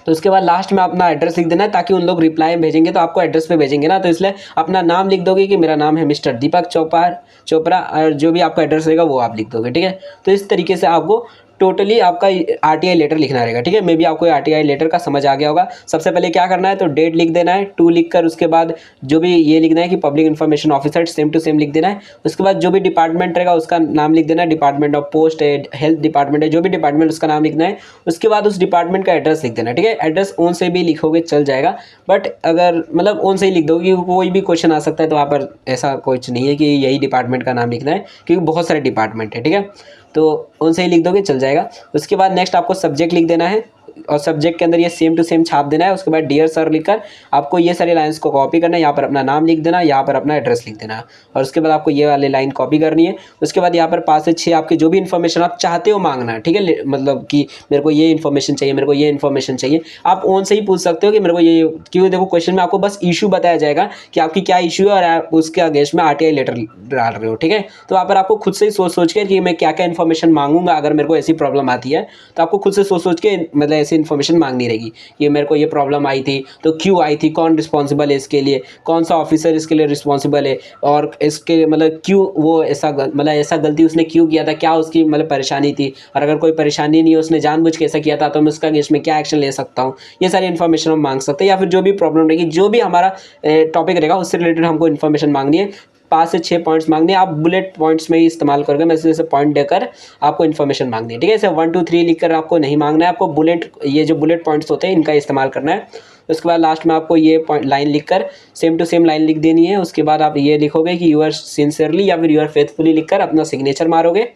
तो उसके बाद लास्ट में अपना एड्रेस लिख देना है, ताकि उन लोग रिप्लाई भेजेंगे तो आपको एड्रेस पे भेजेंगे ना, तो इसलिए अपना नाम लिख दोगे कि मेरा नाम है मिस्टर दीपक चोपड़ा, और जो भी आपका एड्रेस रहेगा वो आप लिख दोगे, ठीक है। तो इस तरीके से आपको टोटली आपका आरटीआई लेटर लिखना रहेगा, ठीक है। मे बी आपको आरटीआई लेटर का समझ आ गया होगा। सबसे पहले क्या करना है, तो डेट लिख देना है 2 लिखकर, उसके बाद जो भी ये लिखना है कि public information officer same to same लिख देना है। उसके बाद जो भी डिपार्टमेंट रहेगा उसका नाम लिख देना है, डिपार्टमेंट ऑफ पोस्ट है, हेल्थ डिपार्टमेंट है, जो भी डिपार्टमेंट उसका नाम लिखना है। उसके बाद उस डिपार्टमेंट का एड्रेस लिख देना है, ठीक है। एड्रेस ऑन से भी लिखोगे चल जाएगा, बट अगर मतलब ऑन से ही लिख दोगे कोई भी क्वेश्चन आ सकता है, तो वहाँ पर ऐसा कुछ नहीं है कि यही डिपार्टमेंट का नाम लिखना है, क्योंकि बहुत सारे डिपार्टमेंट है, ठीक है। तो उनसे ही लिख दोगे चल जाएगा। उसके बाद नेक्स्ट आपको सब्जेक्ट लिख देना है और सब्जेक्ट के अंदर ये सेम टू सेम छाप देना है। उसके बाद डियर सर लिखकर आपको ये सारी लाइंस को कॉपी करना है, यहाँ पर अपना नाम लिख देना, यहाँ पर अपना एड्रेस लिख देना, और उसके बाद आपको ये वाली लाइन कॉपी करनी है। उसके बाद यहाँ पर 5 से 6 आपके जो भी इन्फॉर्मेशन आप चाहते हो मांगना है, ठीक है। मतलब कि मेरे को ये इन्फॉर्मेशन चाहिए, मेरे को ये इन्फॉर्मेशन चाहिए, आप ऑन से ही पूछ सकते हो कि मेरे को ये, क्योंकि देखो क्वेश्चन में आपको बस इशू बताया जाएगा कि आपकी क्या इशू है और आप उसके अगेंस्ट में आरटीआई लेटर डाल रहे हो, ठीक है। तो वहाँ पर आपको खुद से ही सोच के कि मैं क्या क्या इन्फॉर्मेशन मांगूंगा, अगर मेरे को ऐसी प्रॉब्लम आती है तो आपको खुद से सोच के मतलब ऐसी इन्फॉर्मेशन मांगनी रहेगी कि मेरे को ये प्रॉब्लम आई थी तो क्यों आई थी, कौन रिस्पॉन्सिबल है इसके लिए, कौन सा ऑफिसर इसके लिए रिस्पॉन्सिबल है, और इसके मतलब क्यों वो ऐसा मतलब ऐसा गलती उसने क्यों किया था, क्या उसकी मतलब परेशानी थी, और अगर कोई परेशानी नहीं है उसने जानबूझ के ऐसा किया था तो मैं उसका अगेंस्ट में क्या एक्शन ले सकता हूँ। ये सारी इन्फॉर्मेशन हम मांग सकते हैं, या फिर जो भी प्रॉब्लम रहेगी, जो भी हमारा टॉपिक रहेगा उससे रिलेटेड हमको इन्फॉर्मेशन मांगनी है। 5 से 6 पॉइंट्स मांगने, आप बुलेट पॉइंट्स में ही इस्तेमाल करोगे, मैं जैसे पॉइंट देकर आपको इन्फॉर्मेशन मांगनी है, ठीक है। जैसे 1 2 3 लिखकर आपको नहीं मांगना है, आपको बुलेट, ये जो बुलेट पॉइंट्स होते हैं इनका इस्तेमाल करना है। उसके बाद लास्ट में आपको ये पॉइंट लाइन लिखकर सेम टू सेम लाइन लिख देनी है। उसके बाद आप ये लिखोगे कि यूर सिंसियरली या फिर यूर फेथफुली लिखकर अपना सिग्नेचर मारोगे,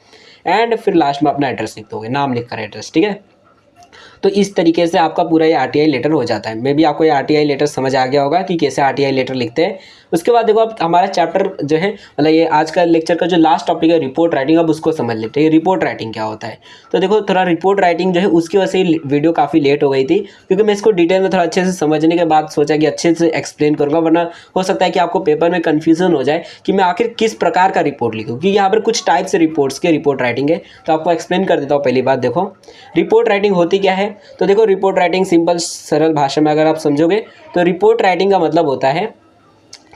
एंड फिर लास्ट में अपना एड्रेस लिख दोगे, नाम लिखकर एड्रेस, ठीक है। तो इस तरीके से आपका पूरा ये आरटीआई लेटर हो जाता है। मे बी आपको ये आरटीआई लेटर समझ आ गया होगा कि कैसे आरटीआई लेटर लिखते हैं। उसके बाद देखो अब हमारा चैप्टर जो है मतलब ये आज का लेक्चर का जो लास्ट टॉपिक है रिपोर्ट राइटिंग, अब उसको समझ लेते हैं रिपोर्ट राइटिंग क्या होता है। तो देखो थोड़ा रिपोर्ट राइटिंग जो है उसकी वजह से वीडियो काफ़ी लेट हो गई थी, क्योंकि मैं इसको डिटेल में थोड़ा अच्छे से समझने के बाद सोचा कि अच्छे से एक्सप्लेन करूँगा, वरना हो सकता है कि आपको पेपर में कन्फ्यूजन हो जाए कि मैं आखिर किस प्रकार का रिपोर्ट लिखूँ, क्योंकि यहाँ पर कुछ टाइप से रिपोर्ट्स के रिपोर्ट राइटिंग है। तो आपको एक्सप्लेन कर देता हूँ। पहली बात देखो, रिपोर्ट राइटिंग होती क्या है, तो देखो रिपोर्ट राइटिंग सिंपल सरल भाषा में अगर आप समझोगे तो रिपोर्ट राइटिंग का मतलब होता है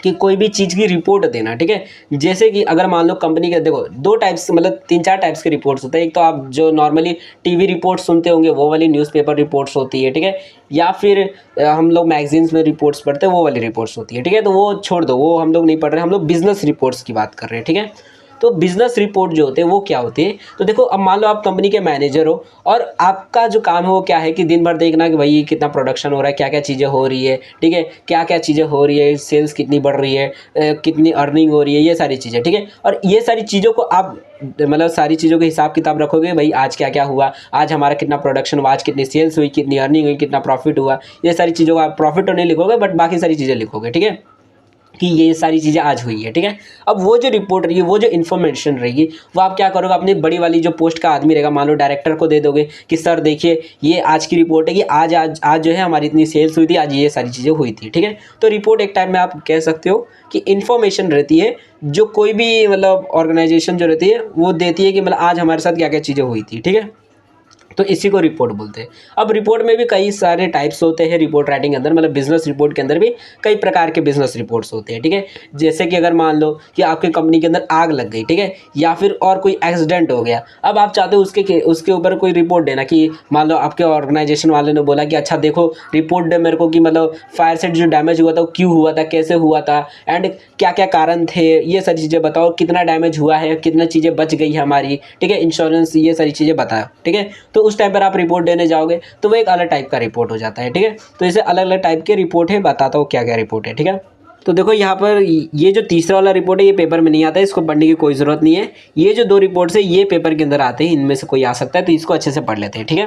कि कोई भी चीज़ की रिपोर्ट देना, ठीक है। जैसे कि अगर मान लो कंपनी के, देखो दो टाइप्स मतलब 3-4 टाइप्स के रिपोर्ट्स होते हैं। एक तो आप जो नॉर्मली टीवी रिपोर्ट्स सुनते होंगे वो वाली न्यूज़पेपर रिपोर्ट्स होती है, ठीक है। या फिर हम लोग मैगजीन्स में रिपोर्ट्स पढ़ते हैं वो वाली रिपोर्ट्स होती है, ठीक है। तो वो छोड़ दो, वो हम लोग नहीं पढ़ रहे, हम लोग बिजनेस रिपोर्ट्स की बात कर रहे हैं, ठीक है। तो बिजनेस रिपोर्ट जो होते हैं वो क्या होती है, तो देखो अब मान लो आप कंपनी के मैनेजर हो और आपका जो काम है वो क्या है कि दिन भर देखना कि भाई कितना प्रोडक्शन हो रहा है, क्या क्या चीज़ें हो रही है, ठीक है, क्या क्या चीज़ें हो रही है, सेल्स कितनी बढ़ रही है, कितनी अर्निंग हो रही है, ये सारी चीज़ें, ठीक है। और ये सारी चीज़ों को आप मतलब सारी चीज़ों के हिसाब किताब रखोगे, भाई आज क्या क्या हुआ, आज हमारा कितना प्रोडक्शन हुआ, आज कितनी सेल्स हुई, कितनी अर्निंग हुई, कितना प्रॉफिट हुआ, ये सारी चीज़ों का आप प्रॉफिट तो नहीं लिखोगे बट बाकी सारी चीज़ें लिखोगे, ठीक है, कि ये सारी चीज़ें आज हुई है, ठीक है। अब वो जो रिपोर्ट रहेगी, वो जो इन्फॉर्मेशन रहेगी, वो आप क्या करोगे, अपनी बड़ी वाली जो पोस्ट का आदमी रहेगा, मान लो डायरेक्टर को दे दोगे कि सर देखिए ये आज की रिपोर्ट है कि आज जो है हमारी इतनी सेल्स हुई थी, आज ये सारी चीज़ें हुई थी, ठीक है। तो रिपोर्ट एक टाइप में आप कह सकते हो कि इन्फॉर्मेशन रहती है जो कोई भी मतलब ऑर्गेनाइजेशन जो रहती है वो देती है कि मतलब आज हमारे साथ क्या क्या चीज़ें हुई थी, ठीक है। तो इसी को रिपोर्ट बोलते हैं। अब रिपोर्ट में भी कई सारे टाइप्स होते हैं रिपोर्ट राइटिंग के अंदर, मतलब बिजनेस रिपोर्ट के अंदर भी कई प्रकार के बिजनेस रिपोर्ट्स होते हैं, ठीक है। जैसे कि अगर मान लो कि आपकी कंपनी के अंदर आग लग गई, ठीक है, या फिर और कोई एक्सीडेंट हो गया, अब आप चाहते हो उसके ऊपर कोई रिपोर्ट देना कि मान लो आपके ऑर्गेनाइजेशन वाले ने बोला कि अच्छा देखो रिपोर्ट दे मेरे को कि मतलब फायर से जो डैमेज हुआ था वो क्यों हुआ था, कैसे हुआ था, एंड क्या क्या कारण थे, ये सारी चीज़ें बताओ, कितना डैमेज हुआ है, कितना चीज़ें बच गई है हमारी, ठीक है, इंश्योरेंस, ये सारी चीज़ें बताओ, ठीक है। तो उस टाइम पर आप रिपोर्ट देने जाओगे तो वो एक अलग टाइप का रिपोर्ट हो जाता है, ठीक है। तो इसे अलग अलग टाइप के रिपोर्ट है, बताता हूँ क्या क्या रिपोर्ट है, ठीक है। तो देखो यहाँ पर ये जो तीसरा वाला रिपोर्ट है ये पेपर में नहीं आता है, इसको पढ़ने की कोई ज़रूरत नहीं है। ये जो दो रिपोर्ट्स है ये पेपर के अंदर आते हैं, इनमें से कोई आ सकता है, तो इसको अच्छे से पढ़ लेते हैं, ठीक है।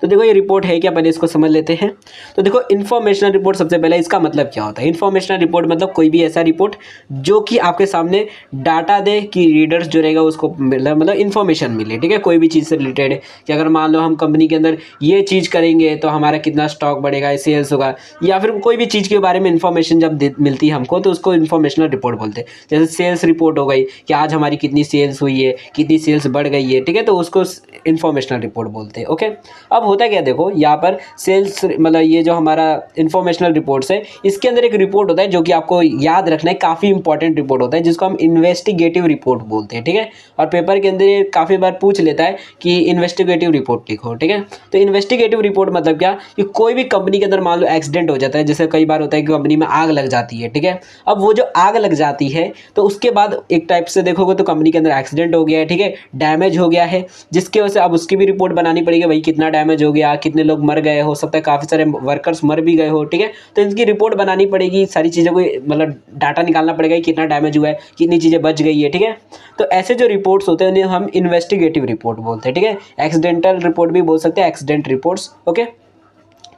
तो देखो ये रिपोर्ट है क्या, पहले इसको समझ लेते हैं। तो देखो इन्फॉर्मेशनल रिपोर्ट सबसे पहले इसका मतलब क्या होता है। इन्फॉर्मेशनल रिपोर्ट मतलब कोई भी ऐसा रिपोर्ट जो कि आपके सामने डाटा दे कि रीडर्स जो रहेगा उसको मतलब इन्फॉर्मेशन मिले, ठीक है, कोई भी चीज़ से रिलेटेड कि अगर मान लो हम कंपनी के अंदर ये चीज़ करेंगे तो हमारा कितना स्टॉक बढ़ेगा, सेल्स होगा, या फिर कोई भी चीज़ के बारे में इन्फॉर्मेशन जब मिलती है हमको तो उसको इन्फॉर्मेशनल रिपोर्ट बोलते हैं। जैसे सेल्स रिपोर्ट हो गई कि आज हमारी कितनी सेल्स हुई है, कितनी सेल्स बढ़ गई है, ठीक है, तो उसको इन्फॉर्मेशनल रिपोर्ट बोलते हैं, ओके। अब होता क्या, देखो यहाँ पर सेल्स मतलब ये जो हमारा इन्फॉर्मेशनल रिपोर्ट्स है इसके अंदर एक रिपोर्ट होता है जो कि आपको याद रखना है, काफ़ी इंपॉर्टेंट रिपोर्ट होता है जिसको हम इन्वेस्टिगेटिव रिपोर्ट बोलते हैं, ठीक है। और पेपर के अंदर ये काफ़ी बार पूछ लेता है कि इन्वेस्टिगेटिव रिपोर्ट लिखो, ठीक है। तो इन्वेस्टिगेटिव रिपोर्ट मतलब क्या कि कोई भी कंपनी के अंदर मान लो एक्सीडेंट हो जाता है, जैसे कई बार होता है कि कंपनी में आग लग जाती है, ठीक है। अब वो जो आग लग जाती है तो उसके बाद एक टाइप से देखोगे तो कंपनी के अंदर एक्सीडेंट हो गया है, ठीक है, डैमेज हो गया है, जिसकी वजह से अब उसकी भी रिपोर्ट बनानी पड़ेगी, भाई कितना डैमेज हो गया, कितने लोग मर गए, हो सकता है काफ़ी सारे वर्कर्स मर भी गए हो, ठीक है। तो इनकी रिपोर्ट बनानी पड़ेगी, सारी चीज़ों को मतलब डाटा निकालना पड़ेगा कि कितना डैमेज हुआ है, कितनी चीज़ें बच गई है, ठीक है। तो ऐसे जो रिपोर्ट्स होते हैं उन्हें हम इन्वेस्टिगेटिव रिपोर्ट बोलते हैं, ठीक है। एक्सीडेंटल रिपोर्ट भी बोल सकते हैं, एक्सीडेंट रिपोर्ट्स, ओके।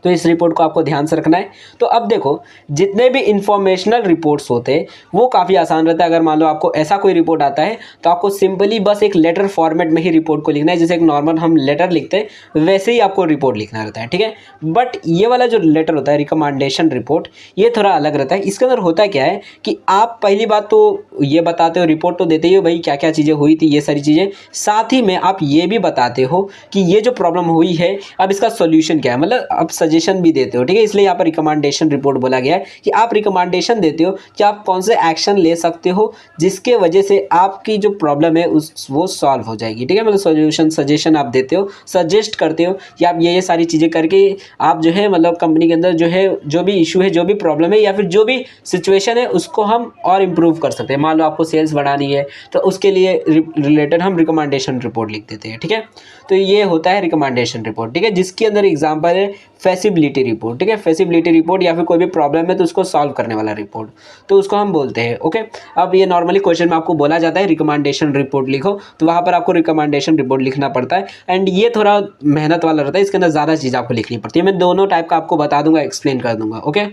तो इस रिपोर्ट को आपको ध्यान से रखना है। तो अब देखो जितने भी इंफॉर्मेशनल रिपोर्ट्स होते हैं वो काफ़ी आसान रहता है। अगर मान लो आपको ऐसा कोई रिपोर्ट आता है तो आपको सिंपली बस एक लेटर फॉर्मेट में ही रिपोर्ट को लिखना है, जैसे एक नॉर्मल हम लेटर लिखते हैं वैसे ही आपको रिपोर्ट लिखना रहता है, ठीक है। बट ये वाला जो लेटर होता है रिकमेंडेशन रिपोर्ट, ये थोड़ा अलग रहता है। इसके अंदर होता क्या है कि आप पहली बात तो ये बताते हो, रिपोर्ट तो देते ही हो भाई क्या क्या चीज़ें हुई थी, ये सारी चीज़ें, साथ ही में आप ये भी बताते हो कि ये जो प्रॉब्लम हुई है अब इसका सोल्यूशन क्या है, मतलब अब सजेशन भी देते हो, ठीक है। इसलिए यहाँ पर रिकमेंडेशन रिपोर्ट बोला गया है कि आप रिकमेंडेशन देते हो कि आप कौन से एक्शन ले सकते हो जिसके वजह से आपकी जो प्रॉब्लम है वो सॉल्व हो जाएगी, ठीक है। मतलब सोल्यूशन सजेशन आप देते हो, सजेस्ट करते हो कि आप ये सारी चीज़ें करके आप जो है मतलब कंपनी के अंदर जो है जो भी इशू है, जो भी प्रॉब्लम है या फिर जो भी सिचुएशन है उसको हम और इम्प्रूव कर सकते हैं। मान लो आपको सेल्स बढ़ानी है तो उसके लिए रिलेटेड हम रिकमेंडेशन रिपोर्ट लिख देते हैं, ठीक है। तो ये होता है रिकमेंडेशन रिपोर्ट, ठीक है, जिसके अंदर एग्जाम्पल है फैसिबिलिटी रिपोर्ट, ठीक है। फैसिबिलिटी रिपोर्ट या फिर कोई भी प्रॉब्लम है तो उसको सॉल्व करने वाला रिपोर्ट, तो उसको हम बोलते हैं, ओके। अब ये नॉर्मली क्वेश्चन में आपको बोला जाता है रिकमेंडेशन रिपोर्ट लिखो, तो वहाँ पर आपको रिकमेंडेशन रिपोर्ट लिखना पड़ता है। एंड ये थोड़ा मेहनत वाला रहता है, इसके अंदर ज़्यादा चीज़ आपको लिखनी पड़ती है। मैं दोनों टाइप का आपको बता दूंगा, एक्सप्लेन कर दूंगा, ओके।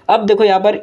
अब देखो यहाँ पर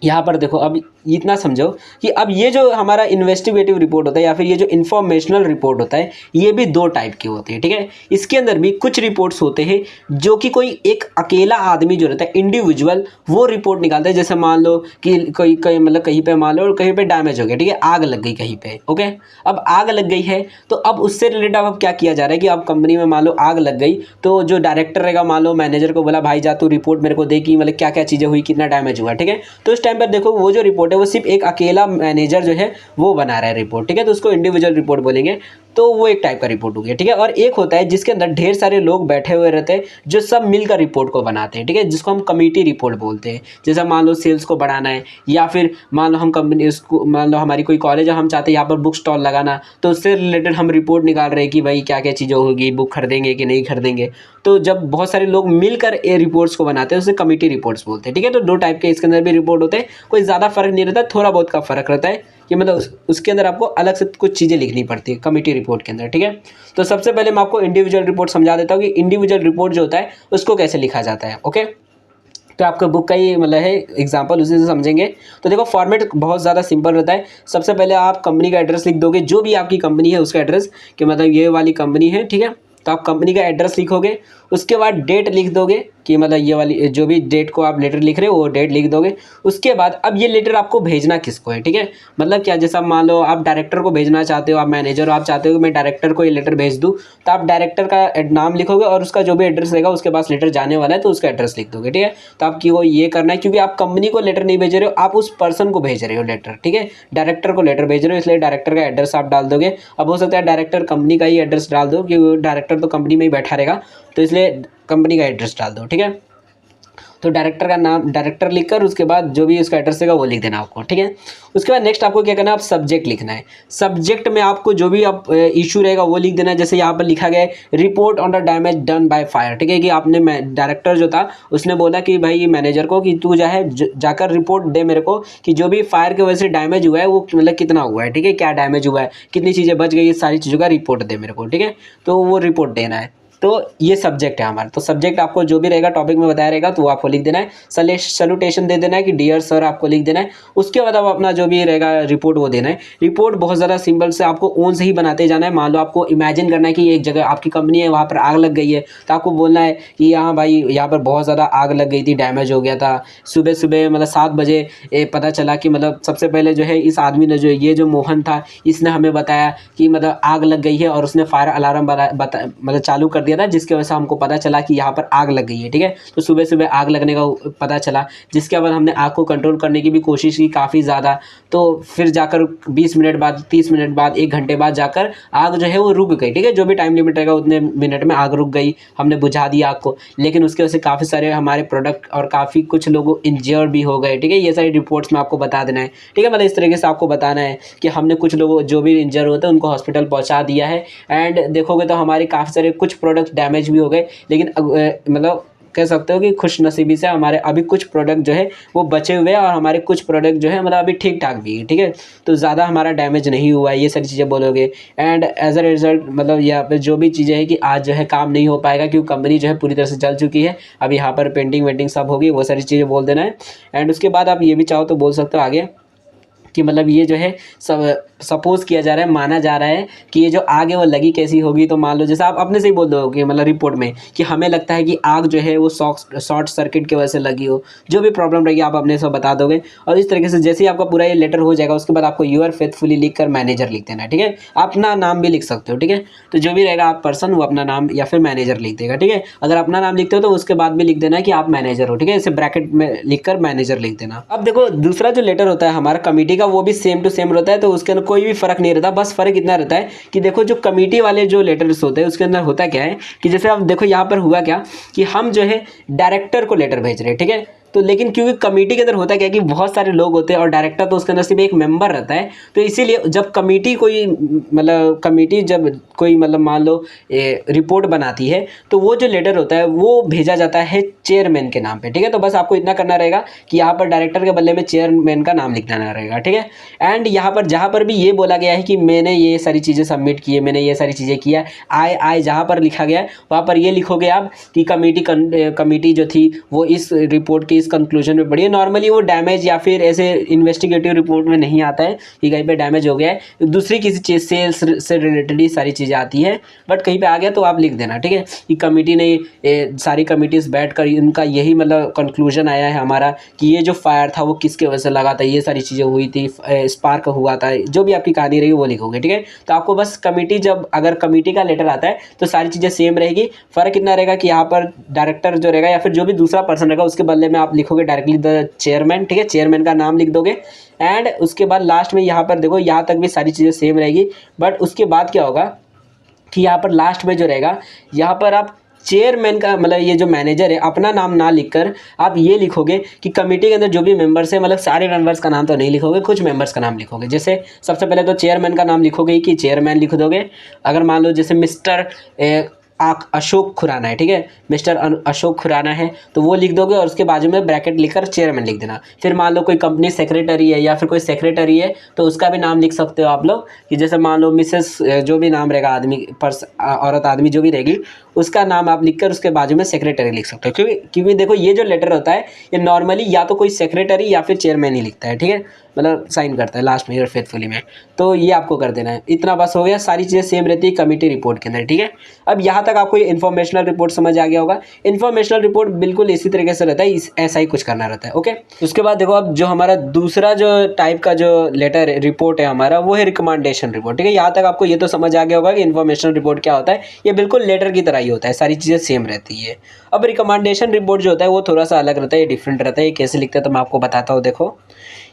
यहाँ पर देखो, अब इतना समझो कि अब ये जो हमारा इन्वेस्टिगेटिव रिपोर्ट होता है या फिर ये जो इन्फॉर्मेशनल रिपोर्ट होता है, ये भी दो टाइप के होते हैं, ठीक है। इसके अंदर भी कुछ रिपोर्ट्स होते हैं जो कि कोई एक अकेला आदमी जो रहता है, इंडिविजुअल, वो रिपोर्ट निकालता है। जैसे मान लो कि कोई कोई मतलब कहीं पे मान लो कहीं पे डैमेज हो गया, ठीक है, आग लग गई कहीं पे, ओके। अब आग लग गई है तो अब उससे रिलेटेड अब क्या किया जा रहा है कि अब कंपनी में मान लो आग लग गई, तो जो डायरेक्टर रहेगा, मान लो मैनेजर को बोला भाई जा तू रिपोर्ट मेरे को दे कि मतलब क्या क्या चीज़ें हुई, कितना डैमेज हुआ, ठीक है। तो इस टाइम पर देखो वो जो रिपोर्ट है वो सिर्फ एक अकेला मैनेजर जो है वो बना रहा है रिपोर्ट, ठीक है, तो उसको इंडिविजुअल रिपोर्ट बोलेंगे। तो वो एक टाइप का रिपोर्ट हो गया, ठीक है। और एक होता है जिसके अंदर ढेर सारे लोग बैठे हुए रहते हैं जो सब मिलकर रिपोर्ट को बनाते हैं, ठीक है, जिसको हम कमेटी रिपोर्ट बोलते हैं। जैसे मान लो सेल्स को बढ़ाना है, या फिर मान लो हम कंपनी इसको, मान लो हमारी कोई कॉलेज है, हम चाहते हैं यहाँ पर बुक स्टॉल लगाना, तो उससे रिलेटेड हम रिपोर्ट निकाल रहे हैं कि भाई क्या क्या चीज़ें होगी, बुक खरीदेंगे कि नहीं खरीदेंगे। तो जब बहुत सारे लोग मिलकर ये रिपोर्ट्स को बनाते हैं उसे कमेटी रिपोर्ट्स बोलते हैं, ठीक है। तो दो टाइप के इसके अंदर भी रिपोर्ट होते हैं, कोई ज़्यादा फर्क नहीं रहता, थोड़ा बहुत का फर्क रहता है कि मतलब उसके अंदर आपको अलग से कुछ चीज़ें लिखनी पड़ती है कमेटी रिपोर्ट के अंदर, ठीक है। तो सबसे पहले मैं आपको इंडिविजुअल रिपोर्ट समझा देता हूँ कि इंडिविजुअल रिपोर्ट जो होता है उसको कैसे लिखा जाता है, ओके। तो आपका बुक का ही मतलब है एग्जांपल, उसी से समझेंगे। तो देखो फॉर्मेट बहुत ज़्यादा सिंपल रहता है। सबसे पहले आप कंपनी का एड्रेस लिख दोगे, जो भी आपकी कंपनी है उसका एड्रेस, कि मतलब ये वाली कंपनी है, ठीक है। तो आप कंपनी का एड्रेस लिखोगे, उसके बाद डेट लिख दोगे कि मतलब ये वाली जो भी डेट को आप लेटर लिख रहे हो वो डेट लिख दोगे। उसके बाद अब ये लेटर आपको भेजना किसको है, ठीक है, मतलब क्या, जैसा मान लो आप डायरेक्टर को भेजना चाहते हो, आप मैनेजर हो, आप चाहते हो कि मैं डायरेक्टर को ये लेटर भेज दूँ, तो आप डायरेक्टर का नाम लिखोगे और उसका जो भी एड्रेस रहेगा उसके पास लेटर जाने वाला है तो उसका एड्रेस लिख दोगे, ठीक है। तो आपकी वो ये करना है, क्योंकि आप कंपनी को लेटर नहीं भेज रहे हो, आप उस पर्सन को भेज रहे हो लेटर, ठीक है, डायरेक्टर को लेटर भेज रहे हो, इसलिए डायरेक्टर का एड्रेस आप डाल दोगे। अब हो सकता है डायरेक्टर कंपनी का ही एड्रेस डाल दो, क्योंकि डायरेक्टर तो कंपनी में ही बैठा रहेगा, तो इसलिए कंपनी का एड्रेस डाल दो, ठीक है। तो डायरेक्टर का नाम, डायरेक्टर लिखकर उसके बाद जो भी उसका एड्रेस रहेगा वो लिख देना आपको, ठीक है। उसके बाद नेक्स्ट आपको क्या करना है, आप सब्जेक्ट लिखना है। सब्जेक्ट में आपको जो भी आप इशू रहेगा वो लिख देना है। जैसे यहाँ पर लिखा गया है report on the damage done by fire, ठीक है, कि आपने डायरेक्टर जो था उसने बोला कि भाई मैनेजर को कि तू जाकर रिपोर्ट दे मेरे को कि जो भी फायर की वजह से डैमेज हुआ है वो मतलब कितना हुआ है, ठीक है, क्या डैमेज हुआ है, कितनी चीज़ें बच गई, ये सारी चीज़ों का रिपोर्ट दे मेरे को, ठीक है। तो वो रिपोर्ट देना है। तो ये सब्जेक्ट है हमारा। तो सब्जेक्ट आपको जो भी रहेगा टॉपिक में बताया रहेगा तो वो आपको लिख देना है। सैल्यूटेशन दे देना है कि डियर सर आपको लिख देना है। उसके बाद आप अपना जो भी रहेगा रिपोर्ट वो देना है। रिपोर्ट बहुत ज़्यादा सिंपल से आपको ओन से ही बनाते जाना है। मान लो आपको इमेजिन करना है कि एक जगह आपकी कंपनी है, वहाँ पर आग लग गई है, तो आपको बोलना है कि हाँ भाई यहाँ पर बहुत ज़्यादा आग लग गई थी, डैमेज हो गया था। सुबह सुबह मतलब 7 बजे पता चला कि मतलब सबसे पहले जो है इस आदमी ने जो मोहन था इसने हमें बताया कि मतलब आग लग गई है और उसने फायर अलार्म मतलब चालू कर दिया था, जिसकी वजह से हमको पता चला कि यहाँ पर आग लग गई है, ठीक है। तो सुबह सुबह आग लगने का पता चला, जिसके बाद हमने आग को कंट्रोल करने की भी कोशिश की काफ़ी ज़्यादा। तो फिर जाकर 20 मिनट बाद, 30 मिनट बाद, 1 घंटे बाद जाकर आग जो है वो रुक गई, ठीक है। जो भी टाइम लिमिट रहेगा उतने मिनट में आग रुक गई, हमने बुझा दिया आग को। लेकिन उसकी वजह से काफ़ी सारे हमारे प्रोडक्ट और काफ़ी कुछ लोग इंजर्ड भी हो गए, ठीक है। ये सारी रिपोर्ट्स में आपको बता देना है, ठीक है। मतलब इस तरीके से आपको बताना है कि हमने कुछ लोगों जो भी इंजर होते हैं उनको हॉस्पिटल पहुँचा दिया है। एंड देखोगे तो हमारे काफ़ी सारे कुछ प्रोडक्ट डैमेज भी हो गए, लेकिन मतलब कह सकते हो कि खुशनसीबी से हमारे अभी कुछ प्रोडक्ट जो है वो बचे हुए हैं और हमारे कुछ प्रोडक्ट जो है मतलब अभी ठीक ठाक भी है, ठीक है। तो ज़्यादा हमारा डैमेज नहीं हुआ है, ये सारी चीज़ें बोलोगे। एंड एज अ रिजल्ट मतलब यहाँ पे जो भी चीज़ें हैं कि आज जो है काम नहीं हो पाएगा क्योंकि कंपनी जो है पूरी तरह से जल चुकी है, अब यहाँ पर पेंटिंग वेंटिंग सब होगी, वो सारी चीज़ें बोल देना है। एंड उसके बाद आप ये भी चाहो तो बोल सकते हो आगे कि मतलब ये जो है सब सपोज़ किया जा रहा है, माना जा रहा है कि ये जो आग है वो लगी कैसी होगी। तो मान लो जैसे आप अपने से ही बोल दोगे मतलब रिपोर्ट में कि हमें लगता है कि आग जो है वो शॉर्ट सर्किट की वजह से लगी हो, जो भी प्रॉब्लम रहेगी आप अपने से बता दोगे। और इस तरीके से जैसे ही आपका पूरा ये लेटर हो जाएगा उसके बाद आपको यूर फेथफुली लिख कर मैनेजर लिख देना है, ठीक है। अपना नाम भी लिख सकते हो, ठीक है। तो जो भी रहेगा आप पर्सन वो अपना नाम या फिर मैनेजर लिख देगा, ठीक है। अगर अपना नाम लिखते हो तो उसके बाद भी लिख देना है कि आप मैनेजर हो, ठीक है। इसे ब्रैकेट में लिख कर मैनेजर लिख देना। अब देखो दूसरा जो लेटर होता है हमारा कमेटी का वो भी सेम टू सेम रहता है, तो उसके अंदर कोई भी फर्क नहीं रहता। बस फर्क इतना रहता है कि देखो जो कमेटी वाले जो लेटर्स होते हैं उसके अंदर होता क्या है कि जैसे आप देखो यहाँ पर हुआ क्या कि हम जो है डायरेक्टर को लेटर भेज रहे हैं, ठीक है। तो लेकिन क्योंकि कमेटी के अंदर होता क्या है कि बहुत सारे लोग होते हैं और डायरेक्टर तो उसके अंदर सिर्फ एक मेंबर रहता है। तो इसीलिए जब कमेटी कोई मतलब कमेटी जब कोई मतलब मान लो रिपोर्ट बनाती है तो वो जो लेटर होता है वो भेजा जाता है चेयरमैन के नाम पे, ठीक है। तो बस आपको इतना करना रहेगा कि यहाँ पर डायरेक्टर के बदले में चेयरमैन का नाम लिखना रहेगा, ठीक है। एंड यहाँ पर जहाँ पर भी ये बोला गया है कि मैंने ये सारी चीज़ें सबमिट की है, मैंने ये सारी चीज़ें किया, आए जहाँ पर लिखा गया है वहाँ पर ये लिखोगे आप कि कमेटी जो थी वो इस रिपोर्ट की इस कंक्लूजन पे पढ़िए। नॉर्मली वो डैमेज या फिर ऐसे इन्वेस्टिगेटिव रिपोर्ट में नहीं आता है कि कहीं पे डैमेज हो गया है, दूसरी किसी चीज़ सेल्स से रिलेटेड ही सारी चीज़ें आती है, बट कहीं पे आ गया तो आप लिख देना, ठीक है। कि कमेटी ने सारी कमिटीज़ बैठकर इनका यही मतलब कंक्लूजन आया है हमारा कि ये जो फायर था वो किसके वजह से लगा था, ये सारी चीज़ें हुई थी, स्पार्क हुआ था, जो भी आपकी कहानी रही वो लिखोगे, ठीक है। तो आपको बस कमेटी, जब अगर कमेटी का लेटर आता है तो सारी चीज़ें सेम रहेगी। फ़र्क इतना रहेगा कि यहाँ पर डायरेक्टर जो रहेगा या फिर जो भी दूसरा पर्सन रहेगा उसके बदले में आप लिखोगे डायरेक्टली द चेयरमैन, ठीक है, चेयरमैन का नाम लिख दोगे। एंड उसके बाद लास्ट में यहाँ पर देखो, यहाँ तक भी सारी चीज़ें सेम रहेगी, बट उसके बाद क्या होगा कि यहाँ पर लास्ट में जो रहेगा, यहाँ पर आप चेयरमैन का मतलब ये जो मैनेजर है अपना नाम ना लिखकर आप ये लिखोगे कि कमेटी के अंदर जो भी मेंबर्स है, मतलब सारे मेंबर्स का नाम तो नहीं लिखोगे, कुछ मेंबर्स का नाम लिखोगे। जैसे सबसे पहले तो चेयरमैन का नाम लिखोगे ही कि चेयरमैन लिख दोगे। अगर मान लो जैसे मिस्टर अशोक खुराना है, ठीक है, मिस्टर अशोक खुराना है तो वो लिख दोगे और उसके बाजू में ब्रैकेट लिखकर चेयरमैन लिख देना। फिर मान लो कोई कंपनी सेक्रेटरी है या फिर कोई सेक्रेटरी है तो उसका भी नाम लिख सकते हो आप लोग, कि जैसे मान लो मिसेस जो भी नाम रहेगा, आदमी औरत आदमी जो भी रहेगी उसका नाम आप लिखकर उसके बाजू में सेक्रेटरी लिख सकते हो। क्योंकि देखो ये जो लेटर होता है ये नॉर्मली या तो कोई सेक्रेटरी या फिर चेयरमैन ही लिखता है, ठीक है, मतलब साइन करता है लास्ट में योर फेथफुली में। तो ये आपको कर देना है। इतना बस हो गया, सारी चीज़ें सेम रहती है कमेटी रिपोर्ट के अंदर, ठीक है। अब यहाँ तक आपको ये इन्फॉर्मेशनल रिपोर्ट समझ आ गया होगा। इन्फॉर्मेशनल रिपोर्ट बिल्कुल इसी तरीके से रहता है, ऐसा ही कुछ करना रहता है, ओके। उसके बाद देखो अब जो हमारा दूसरा जो टाइप का जो लेटर रिपोर्ट है हमारा वो है रिकमेंडेशन रिपोर्ट, ठीक है। यहाँ तक आपको ये तो समझ आ गया होगा कि इन्फॉर्मेशनल रिपोर्ट क्या होता है, ये बिल्कुल लेटर की तरह ही होता है, सारी चीज़ें सेम रहती है। अब रिकमेंडेशन रिपोर्ट जो होता है वो थोड़ा सा अलग रहता है, डिफरेंट रहता है। ये कैसे लिखते हैं तो मैं आपको बताता हूँ। देखो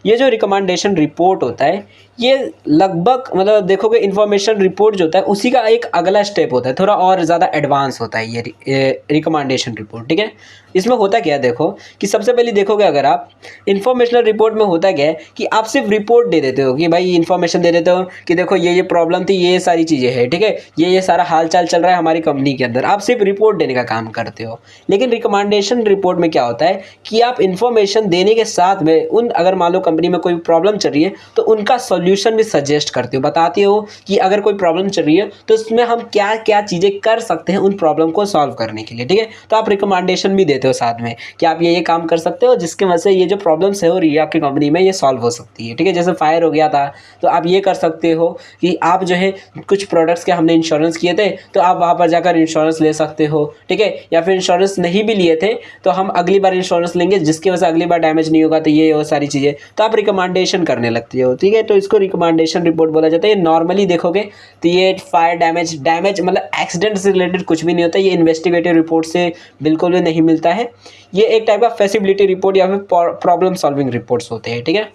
ये जो रिकमेंडेशन रिपोर्ट होता है ये लगभग मतलब देखोगे इन्फॉर्मेशन रिपोर्ट जो होता है उसी का एक अगला स्टेप होता है, थोड़ा और ज़्यादा एडवांस होता है ये रिकमेंडेशन रिपोर्ट, ठीक है। इसमें होता क्या है देखो कि सबसे पहले देखोगे अगर आप इन्फॉर्मेशनल रिपोर्ट में होता क्या है कि आप सिर्फ रिपोर्ट दे देते हो कि भाई इन्फॉर्मेशन दे देते हो कि देखो ये प्रॉब्लम थी, ये सारी चीज़ें हैं, ठीक है, ये सारा हाल चाल चल रहा है हमारी कंपनी के अंदर, आप सिर्फ रिपोर्ट देने का काम करते हो। लेकिन रिकमेंडेशन रिपोर्ट में क्या होता है कि आप इन्फॉर्मेशन देने के साथ में उन अगर मान लो कंपनी में कोई प्रॉब्लम चल रही है तो उनका सॉल्यूशन भी सजेस्ट करते हो, बताते हो कि अगर कोई प्रॉब्लम चल रही है तो उसमें हम क्या क्या चीज़ें कर सकते हैं उन प्रॉब्लम को सॉल्व करने के लिए, ठीक है। तो आप रिकमेंडेशन भी देते हो साथ में कि आप ये काम कर सकते हो जिसकी वजह से ये जो प्रॉब्लम्स है हो रही है आपकी कंपनी में ये सॉल्व हो सकती है, ठीक है। जैसे फायर हो गया था तो आप ये कर सकते हो कि आप जो है कुछ प्रोडक्ट्स के हमने इंश्योरेंस किए थे तो आप वहाँ पर जाकर इंश्योरेंस ले सकते हो, ठीक है। या फिर इंश्योरेंस नहीं भी लिए थे तो हम अगली बार इंश्योरेंस लेंगे जिसकी वजह से अगली बार डैमेज नहीं होगा, तो ये वो सारी चीज़ें तो आप रिकमेंडेशन करने लगती हो, ठीक है। तो इसको रिकमेंडेशन रिपोर्ट बोला जाता है। ये नॉर्मली देखोगे तो ये फायर डैमेज मतलब एक्सीडेंट से रिलेटेड कुछ भी नहीं होता, ये इन्वेस्टिगेटिव रिपोर्ट से बिल्कुल भी नहीं मिलता है। ये एक टाइप का फैसिबिलिटी रिपोर्ट या फिर प्रॉब्लम सॉल्विंग रिपोर्ट्स होते हैं, ठीक है।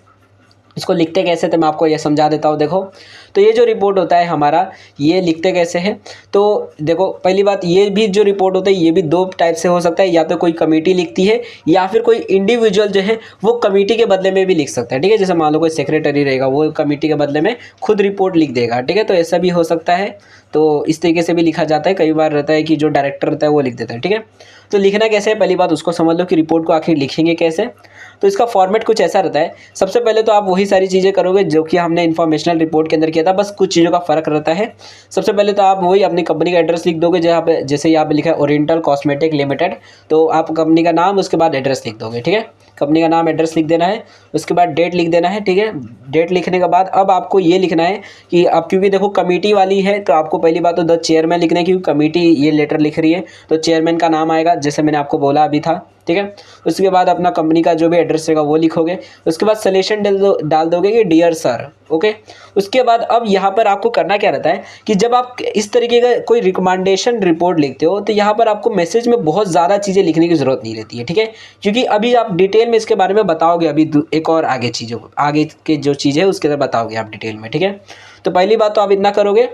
इसको लिखते कैसे तो मैं आपको ये समझा देता हूँ। देखो तो ये जो रिपोर्ट होता है हमारा ये लिखते कैसे है, तो देखो पहली बात ये भी जो रिपोर्ट होता है ये भी दो टाइप से हो सकता है, या तो कोई कमेटी लिखती है या फिर कोई इंडिविजुअल जो है वो कमेटी के बदले में भी लिख सकता है, ठीक है। जैसे मान लो कोई सेक्रेटरी रहेगा वो कमेटी के बदले में खुद रिपोर्ट लिख देगा, ठीक है। तो ऐसा भी हो सकता है, तो इस तरीके से भी लिखा जाता है। कई बार रहता है कि जो डायरेक्टर रहता है वो लिख देता है, ठीक है। तो लिखना कैसे है पहली बात उसको समझ लो कि रिपोर्ट को आखिर लिखेंगे कैसे। तो इसका फॉर्मेट कुछ ऐसा रहता है, सबसे पहले तो आप वही सारी चीज़ें करोगे जो कि हमने इन्फॉर्मेशनल रिपोर्ट के अंदर किया था, बस कुछ चीज़ों का फ़र्क रहता है। सबसे पहले तो आप वही अपनी कंपनी का एड्रेस लिख दोगे, जहाँ पे जैसे यहाँ पे लिखा है ओरिएंटल कॉस्मेटिक लिमिटेड, तो आप कंपनी का नाम उसके बाद एड्रेस लिख दोगे, ठीक है। कंपनी का नाम एड्रेस लिख देना है, उसके बाद डेट लिख देना है, ठीक है। डेट लिखने के बाद अब आपको ये लिखना है कि अब क्योंकि देखो कमेटी वाली है तो आपको पहली बात तो द चेयरमैन लिखना है, क्योंकि कमेटी ये लेटर लिख रही है तो चेयरमैन का नाम आएगा जैसे मैंने आपको बोला अभी था, ठीक है। उसके बाद अपना कंपनी का जो भी एड्रेस रहेगा वो लिखोगे, उसके बाद सलेशन डाल दोगे कि डियर सर, ओके। उसके बाद अब यहाँ पर आपको करना क्या रहता है कि जब आप इस तरीके का कोई रिकमेंडेशन रिपोर्ट लिखते हो तो यहाँ पर आपको मैसेज में बहुत ज़्यादा चीज़ें लिखने की ज़रूरत नहीं रहती है, ठीक है। क्योंकि अभी आप डिटेल में इसके बारे में बताओगे, अभी एक और आगे चीज़ों आगे के जो चीज़ है उसके अंदर बताओगे आप डिटेल में, ठीक है। तो पहली बात तो आप इतना करोगे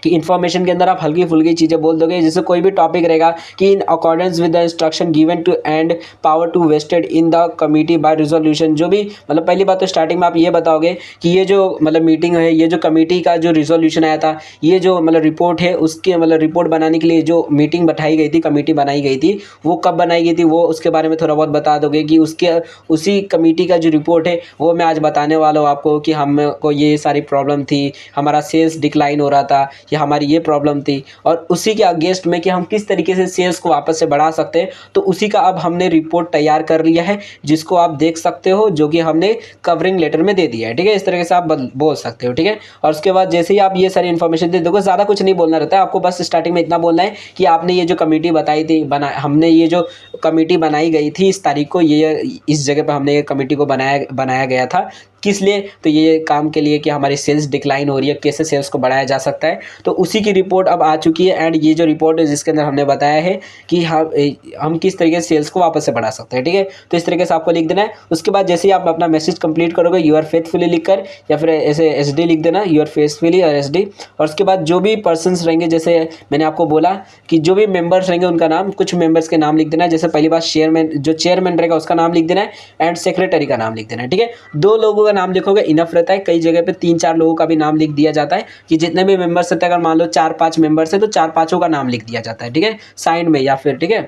कि इन्फॉर्मेशन के अंदर आप हल्की फुल्की चीज़ें बोल दोगे, जैसे कोई भी टॉपिक रहेगा कि in accordance with the instruction given to and power to vested in the committee by resolution, जो भी मतलब पहली बात तो स्टार्टिंग में आप ये बताओगे कि ये जो मतलब मीटिंग है, ये जो कमेटी का जो रिजोल्यूशन आया था, ये जो मतलब रिपोर्ट है उसके मतलब रिपोर्ट बनाने के लिए जो मीटिंग बैठाई गई थी, कमेटी बनाई गई थी, वो कब बनाई गई थी वो उसके बारे में थोड़ा बहुत बता दोगे कि उसके उसी कमेटी का जो रिपोर्ट है वो मैं आज बताने वाला हूँ आपको कि हमको ये सारी प्रॉब्लम थी, हमारा सेल्स डिक्लाइन हो रहा था, कि हमारी ये प्रॉब्लम थी, और उसी के अगेंस्ट में कि हम किस तरीके से सेल्स को वापस से बढ़ा सकते हैं, तो उसी का अब हमने रिपोर्ट तैयार कर लिया है, जिसको आप देख सकते हो, जो कि हमने कवरिंग लेटर में दे दिया है। ठीक है, इस तरीके से आप बोल सकते हो। ठीक है, और उसके बाद जैसे ही आप ये सारी इन्फॉर्मेशन दे दोगे, ज़्यादा कुछ नहीं बोलना रहता है आपको, बस स्टार्टिंग में इतना बोलना है कि आपने ये जो कमेटी बताई थी हमने ये जो कमेटी बनाई गई थी इस तारीख को, ये इस जगह पर हमने ये कमेटी को बनाया गया था, किस लिए, तो ये काम के लिए कि हमारी सेल्स डिक्लाइन हो रही है, कैसे सेल्स को बढ़ाया जा सकता है, तो उसी की रिपोर्ट अब आ चुकी है। एंड ये जो रिपोर्ट है जिसके अंदर हमने बताया है कि हम किस तरीके से सेल्स को वापस से बढ़ा सकते हैं। ठीक है, तो इस तरीके से आपको लिख देना है। उसके बाद जैसे ही आप अपना मैसेज कंप्लीट करोगे, यू आर फेथफुली लिख कर, या फिर ऐसे SD लिख देना, यू आर फेथफुली और SD। और उसके बाद जो भी पर्सन्स रहेंगे, जैसे मैंने आपको बोला कि जो भी मेंबर्स रहेंगे उनका नाम, कुछ मेंबर्स के नाम लिख देना है। जैसे पहली बात जो चेयरमैन रहेगा उसका नाम लिख देना है, एंड सेक्रेटरी का नाम लिख देना है। ठीक है, 2 लोगों का नाम लिखोगे इनफ रहता है। कई जगह पे 3-4 लोगों का भी नाम लिख दिया जाता है कि जितने भी मेंबर्स रहते हैं, अगर मान लो 4-5 मेंबर्स है तो 4-5 का नाम लिख दिया जाता है। ठीक है, साइन में या फिर, ठीक है,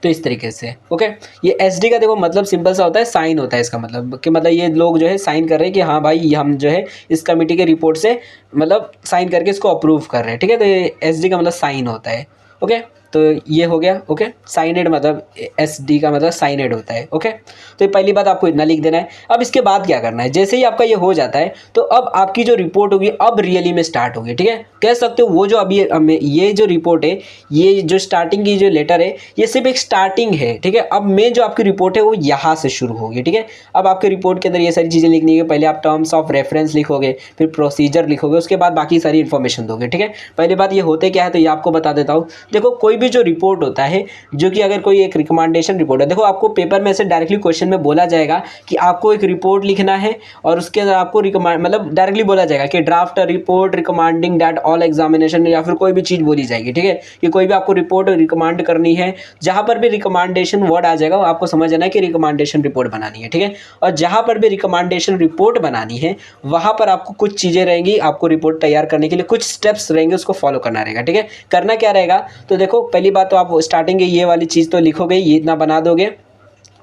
तो इस तरीके से। ओके, ये SD का देखो मतलब सिंपल सा होता है, साइन होता है इसका मतलब कि मतलब ये लोग जो है साइन कर रहे हैं कि हाँ भाई हम जो है इस कमेटी के रिपोर्ट से मतलब साइन करके इसको अप्रूव कर रहे हैं। ठीक है, तो ये SD का मतलब साइन होता है। ओके, तो ये हो गया। ओके, साइनेड मतलब SD का मतलब साइनेड होता है। ओके, तो ये पहली बात आपको इतना लिख देना है। अब इसके बाद क्या करना है, जैसे ही आपका ये हो जाता है तो अब आपकी जो रिपोर्ट होगी अब रियली में स्टार्ट होगी। ठीक है, कह सकते हो वो जो अभी ये जो रिपोर्ट है, ये जो स्टार्टिंग की जो लेटर है, ये सिर्फ एक स्टार्टिंग है। ठीक है, अब मेन जो आपकी रिपोर्ट है वो यहाँ से शुरू होगी। ठीक है, अब आपके रिपोर्ट के अंदर ये सारी चीज़ें लिखनी है। पहले आप टर्म्स ऑफ रेफरेंस लिखोगे, फिर प्रोसीजर लिखोगे, उसके बाद बाकी सारी इन्फॉर्मेशन दोगे। ठीक है, पहली बात ये होते क्या है तो ये आपको बता देता हूँ। देखो, कोई भी जो रिपोर्ट होता है, जो कि अगर कोई एक रिकमेंडेशन रिपोर्ट है, देखो आपको पेपर में से डायरेक्टली क्वेश्चन में बोला जाएगा कि आपको एक रिपोर्ट लिखना है, और उसके अंदर आपको मतलब डायरेक्टली बोला जाएगा कि draft report recommending that all examination, या फिर कोई भी चीज़ बोली जाएगी। ठीक है, कि कोई भी आपको रिपोर्ट रिकमेंड करनी है, जहाँ पर भी रिकमेंडेशन वर्ड आ जाएगा आपको समझ आना है कि रिकमेंडेशन रिपोर्ट बनानी है। ठीक है, और जहाँ पर भी रिकमेंडेशन रिपोर्ट बनानी है वहाँ पर आपको कुछ चीज़ें रहेंगी, आपको रिपोर्ट तैयार करने के लिए कुछ स्टेप्स रहेंगे, उसको फॉलो करना रहेगा। ठीक है, करना क्या रहेगा, तो देखो पहली बात तो आप स्टार्टिंग की ये वाली चीज़ तो लिखोगे, ये इतना बना दोगे।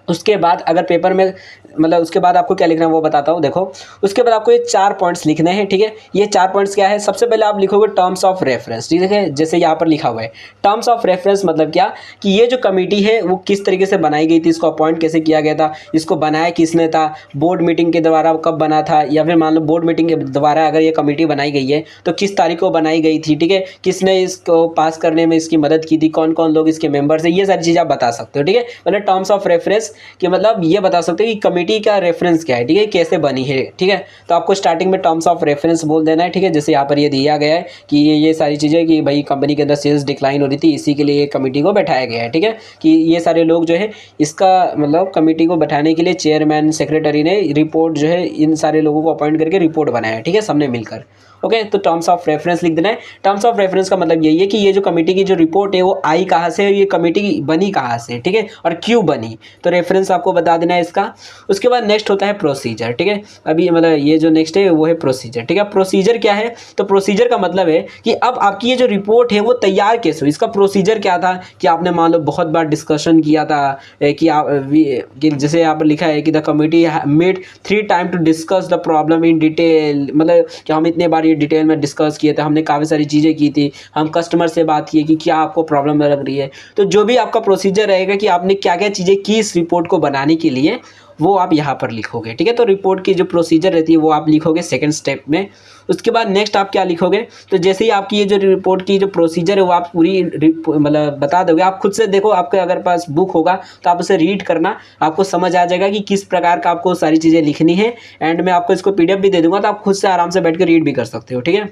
उसके बाद अगर पेपर में मतलब उसके बाद आपको क्या लिखना है वो बताता हूँ। देखो, उसके बाद आपको ये 4 पॉइंट्स लिखने हैं। ठीक है, ये 4 पॉइंट्स क्या है, सबसे पहले आप लिखोगे टर्म्स ऑफ रेफरेंस। ठीक है, जैसे यहाँ पर लिखा हुआ है टर्म्स ऑफ रेफरेंस, मतलब क्या कि ये जो कमेटी है वो किस तरीके से बनाई गई थी, इसको अपॉइंट कैसे किया गया था, इसको बनाया किसने था, बोर्ड मीटिंग के द्वारा कब बना था, या फिर मान लो बोर्ड मीटिंग के द्वारा अगर ये कमेटी बनाई गई है तो किस तारीख को बनाई गई थी। ठीक है, किसने इसको पास करने में इसकी मदद की थी, कौन कौन लोग इसके मेंबर्स हैं, ये सारी चीज़ आप बता सकते हो। ठीक है, मतलब टर्म्स ऑफ रेफरेंस कि मतलब ये बता सकते हो कि कमेटी का रेफरेंस क्या है। ठीक है, कैसे बनी है। ठीक है, तो आपको स्टार्टिंग में टर्म्स ऑफ रेफरेंस बोल देना है। ठीक है, जैसे यहाँ पर ये दिया गया है कि ये सारी चीज़ें कि भाई कंपनी के अंदर सेल्स डिक्लाइन हो रही थी, इसी के लिए कमेटी को बैठाया गया है। ठीक है, कि ये सारे लोग जो है इसका मतलब कमेटी को बैठाने के लिए चेयरमैन सेक्रेटरी ने रिपोर्ट जो है इन सारे लोगों को अपॉइंट करके रिपोर्ट बनाया है। ठीक है, सबने मिलकर। ओके, तो टर्म्स ऑफ रेफरेंस लिख देना है। टर्म्स ऑफ रेफरेंस का मतलब यही है कि ये जो कमेटी की जो रिपोर्ट है वो आई कहाँ से, ये कमेटी बनी कहाँ से, ठीक है, और क्यों बनी, तो रेफरेंस आपको बता देना है इसका। उसके बाद नेक्स्ट होता है प्रोसीजर। ठीक है, अभी मतलब ये जो नेक्स्ट है वो है प्रोसीजर। ठीक है, प्रोसीजर क्या है, तो प्रोसीजर का मतलब है कि अब आपकी ये जो रिपोर्ट है वो तैयार कैसे हुई, इसका प्रोसीजर क्या था कि आपने मान लो बहुत बार डिस्कशन किया था कि जैसे यहाँ पर लिखा है कि the committee made 3 time to discuss the problem in detail, मतलब कि हम इतने बार डिटेल में डिस्कस किए थे, हमने काफ़ी सारी चीज़ें की थी, हम कस्टमर से बात किए कि क्या आपको प्रॉब्लम लग रही है। तो जो भी आपका प्रोसीजर रहेगा कि आपने क्या क्या चीज़ें की इस रिपोर्ट को बनाने के लिए, वो आप यहाँ पर लिखोगे। ठीक है, तो रिपोर्ट की जो प्रोसीजर रहती है वो आप लिखोगे सेकंड स्टेप में। उसके बाद नेक्स्ट आप क्या लिखोगे, तो जैसे ही आपकी ये जो रिपोर्ट की जो प्रोसीजर है वो आप पूरी मतलब बता दोगे। आप खुद से देखो, आपके अगर पास बुक होगा तो आप उसे रीड करना, आपको समझ आ जाएगा कि किस प्रकार का आपको सारी चीज़ें लिखनी है। एंड मैं आपको इसको PDF भी दे दूंगा, तो आप खुद से आराम से बैठ कर रीड भी कर सकते हो। ठीक है,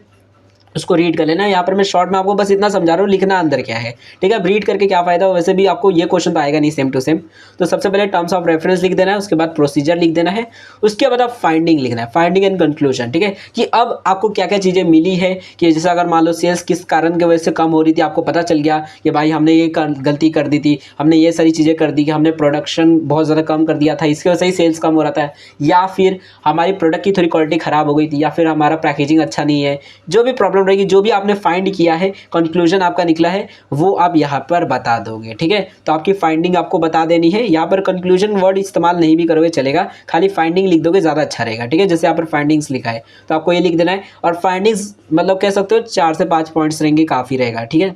उसको रीड कर लेना। यहाँ पर मैं शॉर्ट में आपको बस इतना समझा रहा हूँ, लिखना अंदर क्या है। ठीक है, रीड करके क्या फ़ायदा हो, वैसे भी आपको ये क्वेश्चन तो आएगा नहीं सेम टू सेम। तो सबसे पहले टर्म्स ऑफ रेफरेंस लिख देना है, उसके बाद प्रोसीजर लिख देना है, उसके बाद आप फाइंडिंग लिखना है, फाइंडिंग एंड कंक्लूजन। ठीक है, कि अब आपको क्या क्या चीज़ें मिली है, कि जैसे अगर मान लो सेल्स किस कारण की वजह से कम हो रही थी, आपको पता चल गया कि भाई हमने ये गलती कर दी थी, हमने ये सारी चीज़ें कर दी कि हमने प्रोडक्शन बहुत ज़्यादा कम कर दिया था, इसकी वजह से ही सेल्स कम हो रहा था, या फिर हमारी प्रोडक्ट की थोड़ी क्वालिटी ख़राब हो गई थी, या फिर हमारा पैकेजिंग अच्छा नहीं है, जो भी प्रॉब्लम प्रॉब्लम रहेगी, जो भी आपने फाइंड किया है, कंक्लूजन आपका निकला है, वो आप यहाँ पर बता दोगे, ठीक है। तो आपकी फाइंडिंग आपको बता देनी है। यहाँ पर कंक्लूजन वर्ड इस्तेमाल नहीं भी करोगे चलेगा, खाली फाइंडिंग लिख दोगे ज़्यादा अच्छा रहेगा, ठीक है। जैसे यहाँ पर फाइंडिंग्स लिखा है तो आपको ये लिख देना है। और फाइंडिंग्स मतलब कह सकते हो 4 से 5 पॉइंट्स रहेंगे, काफ़ी रहेगा, ठीक है।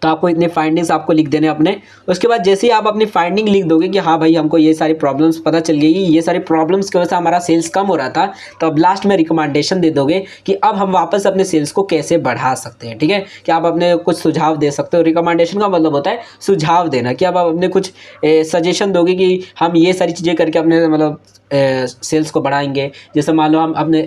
तो आपको इतने फाइंडिंग्स आपको लिख देने अपने। उसके बाद जैसे ही आप अपनी फाइंडिंग लिख दोगे कि हाँ भाई हमको ये सारी प्रॉब्लम्स पता चल गई, ये सारी प्रॉब्लम्स की वजह से हमारा सेल्स कम हो रहा था, तो अब लास्ट में रिकमेंडेशन दे दोगे कि अब हम वापस अपने सेल्स को कैसे बढ़ा सकते हैं, ठीक है। कि आप अपने कुछ सुझाव दे सकते हो। रिकमेंडेशन का मतलब होता है सुझाव देना, कि अब आप अपने कुछ सजेशन दोगे कि हम ये सारी चीज़ें करके अपने मतलब सेल्स को बढ़ाएंगे। जैसे मान लो हम अपने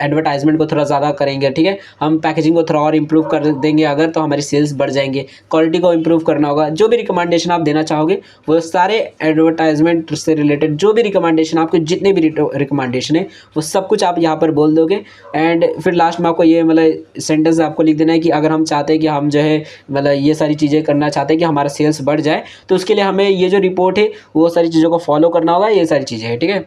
एडवर्टाइजमेंट को थोड़ा ज़्यादा करेंगे, ठीक है, हम पैकेजिंग को थोड़ा और इम्प्रूव कर देंगे अगर, तो हमारी सेल्स बढ़ जाएंगे। क्वालिटी को इम्प्रूव करना होगा। जो भी रिकमेंडेशन आप देना चाहोगे वो सारे एडवर्टाइजमेंट से रिलेटेड जो भी रिकमेंडेशन, आपके जितने भी रिकमेंडेशन है वो सब कुछ आप यहाँ पर बोल दोगे। एंड फिर लास्ट में आपको ये मतलब सेंटेंस आपको लिख देना है कि अगर हम चाहते हैं कि हम जो है मतलब ये सारी चीज़ें करना चाहते हैं कि हमारा सेल्स बढ़ जाए, तो उसके लिए हमें ये जो रिपोर्ट है वो सारी चीज़ों को फॉलो करना होगा, ये सारी चीज़ें हैं, ठीक है।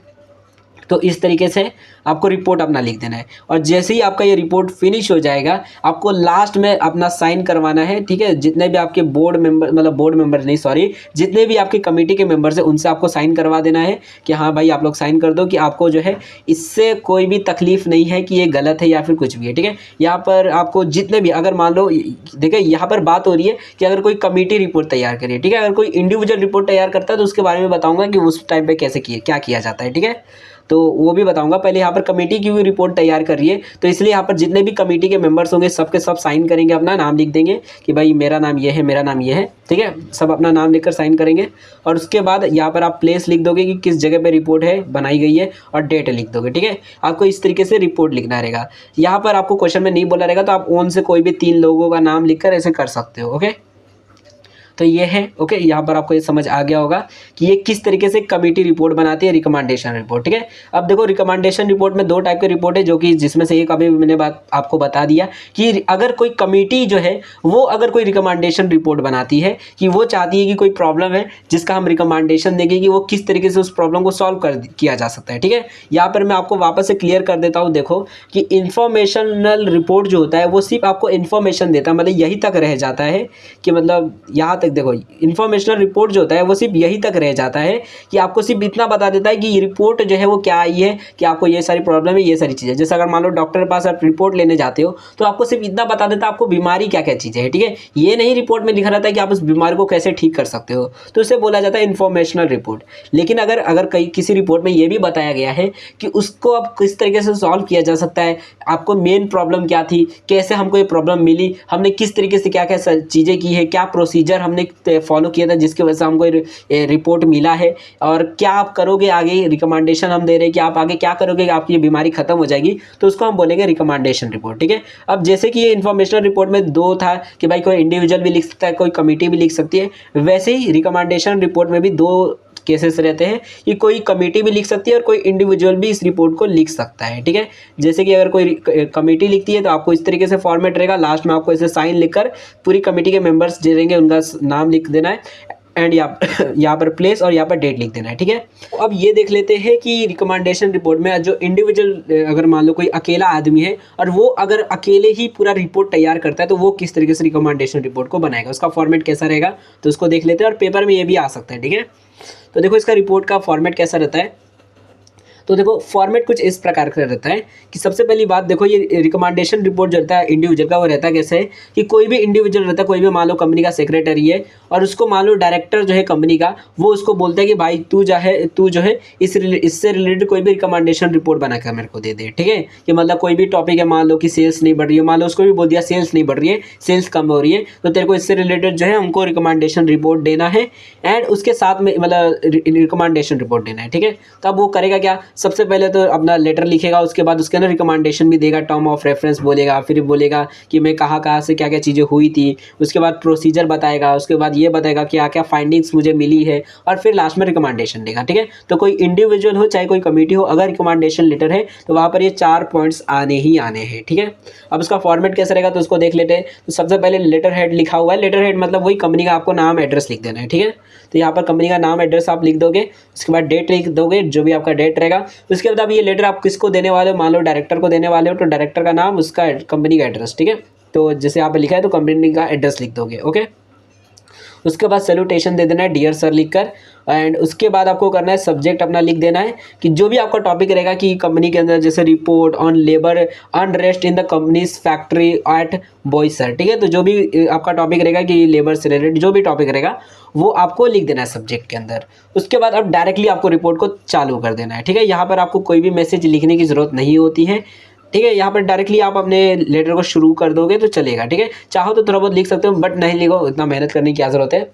तो इस तरीके से आपको रिपोर्ट अपना लिख देना है। और जैसे ही आपका ये रिपोर्ट फिनिश हो जाएगा, आपको लास्ट में अपना साइन करवाना है, ठीक है। जितने भी आपके बोर्ड मेंबर, मतलब बोर्ड मेंबर नहीं सॉरी, जितने भी आपके कमेटी के मेंबर्स हैं उनसे आपको साइन करवा देना है कि हाँ भाई आप लोग साइन कर दो कि आपको जो है इससे कोई भी तकलीफ नहीं है कि ये गलत है या फिर कुछ भी है, ठीक है। यहाँ पर आपको जितने भी, अगर मान लो देखिए यहाँ पर बात हो रही है कि अगर कोई कमेटी रिपोर्ट तैयार करिए, ठीक है। अगर कोई इंडिविजुअल रिपोर्ट तैयार करता है तो उसके बारे में बताऊँगा कि उस टाइम पर कैसे क्या किया जाता है, ठीक है। तो वो भी बताऊंगा। पहले यहाँ पर कमेटी की भी रिपोर्ट तैयार कर रही है, तो इसलिए यहाँ पर जितने भी कमेटी के मेंबर्स होंगे सब के सब साइन करेंगे, अपना नाम लिख देंगे कि भाई मेरा नाम ये है, मेरा नाम ये है, ठीक है। सब अपना नाम लिखकर साइन करेंगे। और उसके बाद यहाँ पर आप प्लेस लिख दोगे कि किस जगह पे रिपोर्ट है बनाई गई है, और डेट लिख दोगे, ठीक है। आपको इस तरीके से रिपोर्ट लिखना रहेगा। यहाँ पर आपको क्वेश्चन में नहीं बोला रहेगा तो आप ओन से कोई भी 3 लोगों का नाम लिखकर ऐसे कर सकते हो, ओके। तो ये है, ओके। यहाँ पर आपको ये समझ आ गया होगा कि ये किस तरीके से कमेटी रिपोर्ट बनाती है, रिकमेंडेशन रिपोर्ट, ठीक है। अब देखो रिकमेंडेशन रिपोर्ट में 2 टाइप के रिपोर्ट है, जो कि जिसमें से एक अभी मैंने बात आपको बता दिया कि अगर कोई कमेटी जो है वो अगर कोई रिकमेंडेशन रिपोर्ट बनाती है कि वो चाहती है कि कोई प्रॉब्लम है जिसका हम रिकमेंडेशन देंगे कि वो किस तरीके से उस प्रॉब्लम को सॉल्व किया जा सकता है, ठीक है। यहाँ पर मैं आपको वापस से क्लियर कर देता हूँ। देखो कि इंफॉर्मेशनल रिपोर्ट जो होता है वो सिर्फ आपको इन्फॉर्मेशन देता है, मतलब यही तक रह जाता है कि मतलब यहाँ तक। देखो इन्फॉर्मेशनल रिपोर्ट जो होता है वो सिर्फ यही तक रह जाता है कि आपको सिर्फ इतना बता देता है कि ये रिपोर्ट जो है वो क्या आई है, कि आपको ये सारी प्रॉब्लम है, ये सारी चीज़ें। जैसे अगर मान लो डॉक्टर के पास आप रिपोर्ट लेने जाते हो तो आपको सिर्फ इतना बता देता है आपको बीमारी क्या क्या चीज़ें है, ठीक है। ये नहीं रिपोर्ट में लिखा रहता है कि आप उस बीमारी को कैसे ठीक कर सकते हो, तो उसे बोला जाता है इन्फॉर्मेशनल रिपोर्ट। लेकिन अगर कहीं किसी रिपोर्ट में ये भी बताया गया है कि उसको अब किस तरीके से सॉल्व किया जा सकता है, आपको मेन प्रॉब्लम क्या थी, कैसे हमको ये प्रॉब्लम मिली, हमने किस तरीके से क्या क्या चीज़ें की है, क्या प्रोसीजर हमने फॉलो किया था जिसकी वजह से हमको रिपोर्ट मिला है, और क्या आप करोगे आगे, रिकमेंडेशन हम दे रहे हैं कि आप आगे क्या करोगे कि आपकी ये बीमारी खत्म हो जाएगी, तो उसको हम बोलेंगे रिकमेंडेशन रिपोर्ट, ठीक है। अब जैसे कि ये इन्फॉर्मेशनल रिपोर्ट में 2 था कि भाई कोई इंडिविजुअल भी लिख सकता है, कोई कमेटी भी लिख सकती है, वैसे ही रिकमेंडेशन रिपोर्ट में भी 2 केसेस रहते हैं कि कोई कमेटी भी लिख सकती है और कोई इंडिविजुअल भी इस रिपोर्ट को लिख सकता है, ठीक है। जैसे कि अगर कोई कमेटी लिखती है तो आपको इस तरीके से फॉर्मेट रहेगा, लास्ट में आपको ऐसे साइन लिखकर पूरी कमेटी के मेंबर्स जो रहेंगे उनका नाम लिख देना है, एंड यहाँ पर प्लेस और यहाँ पर डेट लिख देना है, ठीक है। अब ये देख लेते हैं कि रिकमेंडेशन रिपोर्ट में जो इंडिविजुअल, अगर मान लो कोई अकेला आदमी है और वो अगर अकेले ही पूरा रिपोर्ट तैयार करता है तो वो किस तरीके से रिकमेंडेशन रिपोर्ट को बनाएगा, उसका फॉर्मेट कैसा रहेगा, तो उसको देख लेते हैं। और पेपर में ये भी आ सकता है, ठीक है। तो देखो इसका रिपोर्ट का फॉर्मेट कैसा रहता है। तो देखो फॉर्मेट कुछ इस प्रकार का रहता है कि सबसे पहली बात देखो, ये रिकमेंडेशन रिपोर्ट जो रहता है इंडिविजुअल का, वो रहता है कैसे कि कोई भी इंडिविजुअल रहता है, कोई भी मान लो कंपनी का सेक्रेटरी है और उसको मान लो डायरेक्टर जो है कंपनी का, वो उसको बोलता है कि भाई तू जो है इससे रिलेटेड कोई भी रिकमेंडेशन रिपोर्ट बनाकर मेरे को दे दे, ठीक है। कि मतलब कोई भी टॉपिक है, मान लो कि सेल्स नहीं बढ़ रही है, मान लो उसको भी बोल दिया सेल्स नहीं बढ़ रही है, सेल्स कम हो रही है, तो तेरे को इससे रिलेटेड जो है हमको रिकमेंडेशन रिपोर्ट देना है, एंड उसके साथ में मतलब रिकमेंडेशन रिपोर्ट देना है, ठीक है। तो अब वो करेगा क्या, सबसे पहले तो अपना लेटर लिखेगा, उसके बाद उसके अंदर रिकमेंडेशन भी देगा, टर्म ऑफ रेफरेंस बोलेगा, फिर बोलेगा कि मैं कहाँ से क्या क्या चीज़ें हुई थी, उसके बाद प्रोसीजर बताएगा, उसके बाद ये बताएगा क्या क्या फाइंडिंग्स मुझे मिली है, और फिर लास्ट में रिकमेंडेशन देगा, ठीक है। तो कोई इंडिविजुअल हो चाहे कोई कमेटी हो, अगर रिकमेंडेशन लेटर है तो वहाँ पर ये 4 पॉइंट्स आने ही आने हैं, ठीक है। अब उसका फॉर्मेट कैसा रहेगा तो उसको देख लेते हैं। तो सबसे पहले लेटर हेड लिखा हुआ है, लेटर हेड मतलब वही कंपनी का आपको नाम एड्रेस लिख देना है, ठीक है। तो यहाँ पर कंपनी का नाम एड्रेस आप लिख दोगे, उसके बाद डेट लिख दोगे, जो भी आपका डेट रहेगा, जाएगा। उसके बाद अब ये लेटर आप किसको देने वाले हो, मान लो डायरेक्टर को देने वाले हो, तो डायरेक्टर का नाम, उसका कंपनी का एड्रेस, ठीक है। तो जैसे यहाँ पे लिखा है तो कंपनी का एड्रेस लिख दोगे, ओके। उसके बाद सैल्यूटेशन दे देना है डियर सर लिखकर, एंड उसके बाद आपको करना है सब्जेक्ट अपना लिख देना है कि जो भी आपका टॉपिक रहेगा कि कंपनी के अंदर, जैसे report on labour unrest in the company's factory at Boisar, ठीक है। तो जो भी आपका टॉपिक रहेगा कि लेबर से रिलेटेड जो भी टॉपिक रहेगा वो आपको लिख देना है सब्जेक्ट के अंदर। उसके बाद अब डायरेक्टली आपको रिपोर्ट को चालू कर देना है, ठीक है। यहाँ पर आपको कोई भी मैसेज लिखने की ज़रूरत नहीं होती है, ठीक है। यहाँ पर डायरेक्टली आप अपने लेटर को शुरू कर दोगे तो चलेगा, ठीक है। चाहो तो थोड़ा बहुत लिख सकते हो, बट नहीं लिखो, इतना मेहनत करने की क्या ज़रूरत है,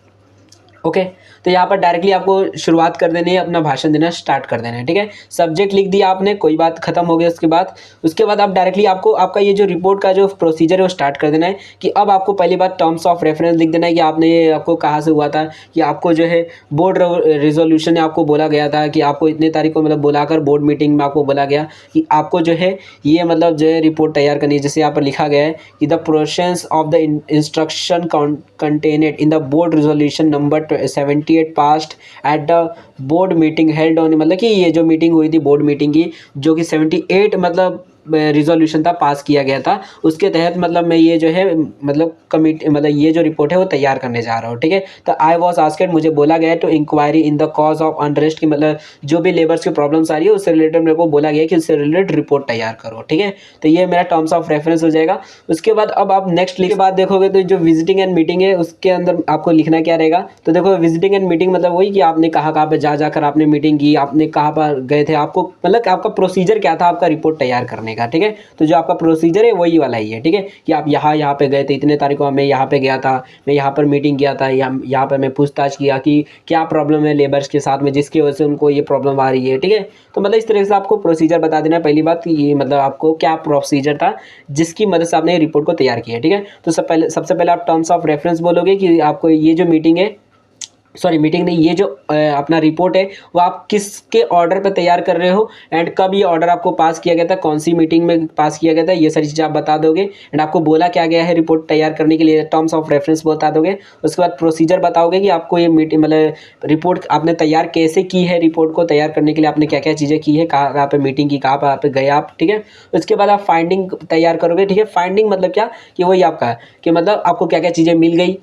ओके। तो यहाँ पर डायरेक्टली आपको शुरुआत कर देनी है, अपना भाषण देना स्टार्ट कर देना है, ठीक है। सब्जेक्ट लिख दिया आपने, कोई बात खत्म हो गया। उसके बाद आप डायरेक्टली आपको आपका ये जो रिपोर्ट का जो प्रोसीजर है वो स्टार्ट कर देना है कि अब आपको पहली बात टर्म्स ऑफ रेफरेंस लिख देना है कि आपने ये आपको कहाँ से हुआ था, कि आपको जो है बोर्ड रिजोल्यूशन में आपको बोला गया था कि आपको इतने तारीख को मतलब बुलाकर बोर्ड मीटिंग में आपको बोला गया कि आपको जो है ये मतलब जो है रिपोर्ट तैयार करनी है। जैसे यहाँ पर लिखा गया है कि the process of the instruction contained in the board resolution number 78 passed at the board meeting held on, मतलब कि ये जो मीटिंग हुई थी बोर्ड मीटिंग की, जो कि 78 मतलब रिजोल्यूशन था, पास किया गया था, उसके तहत मतलब मैं ये जो है मतलब कमिटी मतलब ये जो रिपोर्ट है वो तैयार करने जा रहा हूँ, ठीक है। तो आई वॉज आस्क्ड, मुझे बोला गया to inquiry in the cause of unrest, की मतलब जो भी लेबर्स की प्रॉब्लम्स आ रही है उससे रिलेटेड मेरे को बोला गया कि उससे रिलेटेड रिपोर्ट तैयार करो, ठीक है। तो ये मेरा टर्म्स ऑफ रेफरेंस हो जाएगा। उसके बाद अब आप नेक्स्ट के बाद देखोगे तो जो विजिटिंग एंड मीटिंग है उसके अंदर आपको लिखना क्या रहेगा। तो देखो विजिटिंग एंड मीटिंग मतलब वही कि आपने कहाँ पे जाकर आपने मीटिंग की, आपने कहाँ पर गए थे, आपको मतलब आपका प्रोसीजर क्या था आपका रिपोर्ट तैयार करने का, ठीक है। तो जो आपका प्रोसीजर है वही वाला ही है, ठीक है, कि आप यहाँ पे गए थे, इतने तारीख को मैं यहाँ पे गया था, मैं यहाँ पर मीटिंग किया था, यहाँ पर मैं पूछताछ किया कि क्या प्रॉब्लम है लेबर्स के साथ में जिसकी वजह से उनको ये प्रॉब्लम आ रही है, ठीक है। तो मतलब इस तरह से आपको प्रोसीजर बता देना है। पहली बात कि ये मतलब आपको क्या प्रोसीजर था जिसकी मदद से आपने रिपोर्ट को तैयार किया, ठीक है। तो सबसे पहले आप टर्म्स ऑफ रेफरेंस बोलोगे कि आपको ये जो मीटिंग है, सॉरी मीटिंग नहीं, ये जो अपना रिपोर्ट है वो आप किसके ऑर्डर पर तैयार कर रहे हो, एंड कब ये ऑर्डर आपको पास किया गया था, कौन सी मीटिंग में पास किया गया था, ये सारी चीज़ें आप बता दोगे। एंड आपको बोला क्या गया है रिपोर्ट तैयार करने के लिए, टर्म्स ऑफ रेफरेंस बता दोगे। उसके बाद प्रोसीजर बताओगे कि आपको ये मीटिंग मतलब रिपोर्ट आपने तैयार कैसे की है, रिपोर्ट को तैयार करने के लिए आपने क्या क्या चीज़ें की है, कहाँ कहाँ पर मीटिंग की, कहाँ पे गए आप, ठीक है। उसके बाद आप फाइंडिंग तैयार करोगे, ठीक है। फाइंडिंग मतलब क्या, कि वही आपका कि मतलब आपको क्या क्या चीज़ें मिल गई,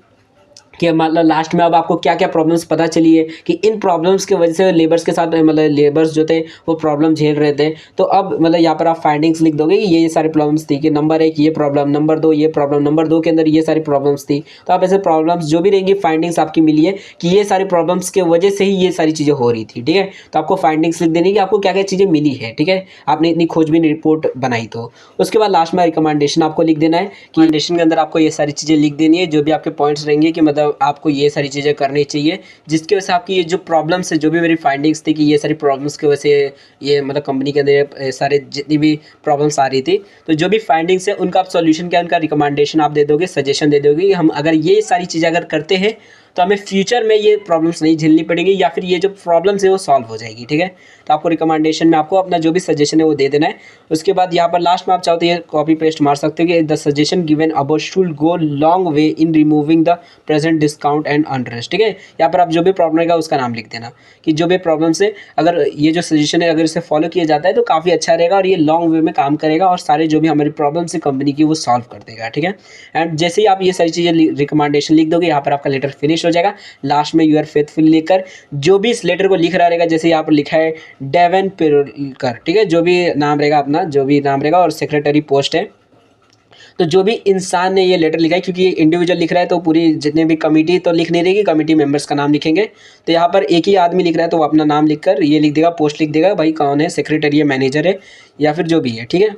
कि मतलब लास्ट में अब आपको क्या क्या प्रॉब्लम्स पता चली है कि इन प्रॉब्लम्स की वजह से लेबर्स के साथ मतलब लेबर्स जो थे वो प्रॉब्लम झेल रहे थे। तो अब मतलब यहाँ पर आप फाइंडिंग्स लिख दोगे कि ये सारी प्रॉब्लम्स थी, कि नंबर 1 ये प्रॉब्लम, नंबर 2 ये प्रॉब्लम, नंबर 2 के अंदर ये सारी प्रॉब्लम्स थी। तो आप ऐसे प्रॉब्लम्स जो भी रहेंगी फाइंडिंग्स आपकी मिली है कि ये सारी प्रॉब्लम्स के वजह से ही ये सारी चीज़ें हो रही थी, ठीक है। तो आपको फाइंडिंग्स लिख देनी कि आपको क्या क्या चीज़ें मिली है, ठीक है, आपने इतनी खोजबीन रिपोर्ट बनाई। तो उसके बाद लास्ट में रिकमेंडेशन आपको लिख देना है कि रिकमेंडेशन के अंदर आपको ये सारी चीज़ें लिख देनी है, जो भी आपके पॉइंट्स रहेंगे कि मतलब आपको ये सारी चीज़ें करनी चाहिए जिसकी वजह से आपकी ये जो प्रॉब्लम्स है, जो भी मेरी फाइंडिंग्स थी कि ये सारी प्रॉब्लम्स की वजह से ये मतलब कंपनी के अंदर सारे जितनी भी प्रॉब्लम्स आ रही थी, तो जो भी फाइंडिंग्स है उनका आप सॉल्यूशन क्या, उनका रिकमेंडेशन आप दे दोगे, सजेशन दे दोगे कि हम अगर ये सारी चीज़ें अगर करते हैं तो हमें फ्यूचर में ये प्रॉब्लम्स नहीं झेलनी पड़ेंगी, या फिर ये जो प्रॉब्लम्स है वो सॉल्व हो जाएगी, ठीक है। तो आपको रिकमेंडेशन में आपको अपना जो भी सजेशन है वो दे देना है। उसके बाद यहाँ पर लास्ट में आप चाहो तो ये कॉपी पेस्ट मार सकते हो कि the suggestion given about should go long way in removing the present discount and unrest, ठीक है। यहाँ पर आप जो भी प्रॉब्लम रहेगा उसका नाम लिख देना कि जो भी प्रॉब्लम्स है अगर ये जो सजेशन है अगर इसे फॉलो किया जाता है तो काफ़ी अच्छा रहेगा और ये लॉन्ग वे में काम करेगा और सारे जो भी हमारी प्रॉब्लम्स है कंपनी की वो सॉल्व कर देगा, ठीक है। एंड जैसे ही आप ये सारी चीज़ें रिकमेंडेशन लिख दोगे यहाँ पर आपका लेटर फिनिश हो जाएगा। लास्ट में यू आर फेथफुल लिखकर जो भी इस लेटर को लिख रहा रहेगा, जैसे यहाँ पर लिखा है डेवन पिरोलकर, ठीक है, जो भी नाम रहेगा अपना, जो भी नाम रहेगा, और सेक्रेटरी पोस्ट है। तो जो भी इंसान ने ये लेटर लिखा है, क्योंकि ये इंडिविजुअल लिख रहा है तो पूरी जितने भी कमेटी तो लिख नहीं रहेगी, कमेटी मेंबर्स का नाम लिखेंगे। तो यहाँ पर एक ही आदमी लिख रहा है तो वो अपना नाम लिखकर ये लिख देगा, पोस्ट लिख देगा, भाई कौन है, सेक्रेटरी है, मैनेजर है, या फिर जो भी है, ठीक है।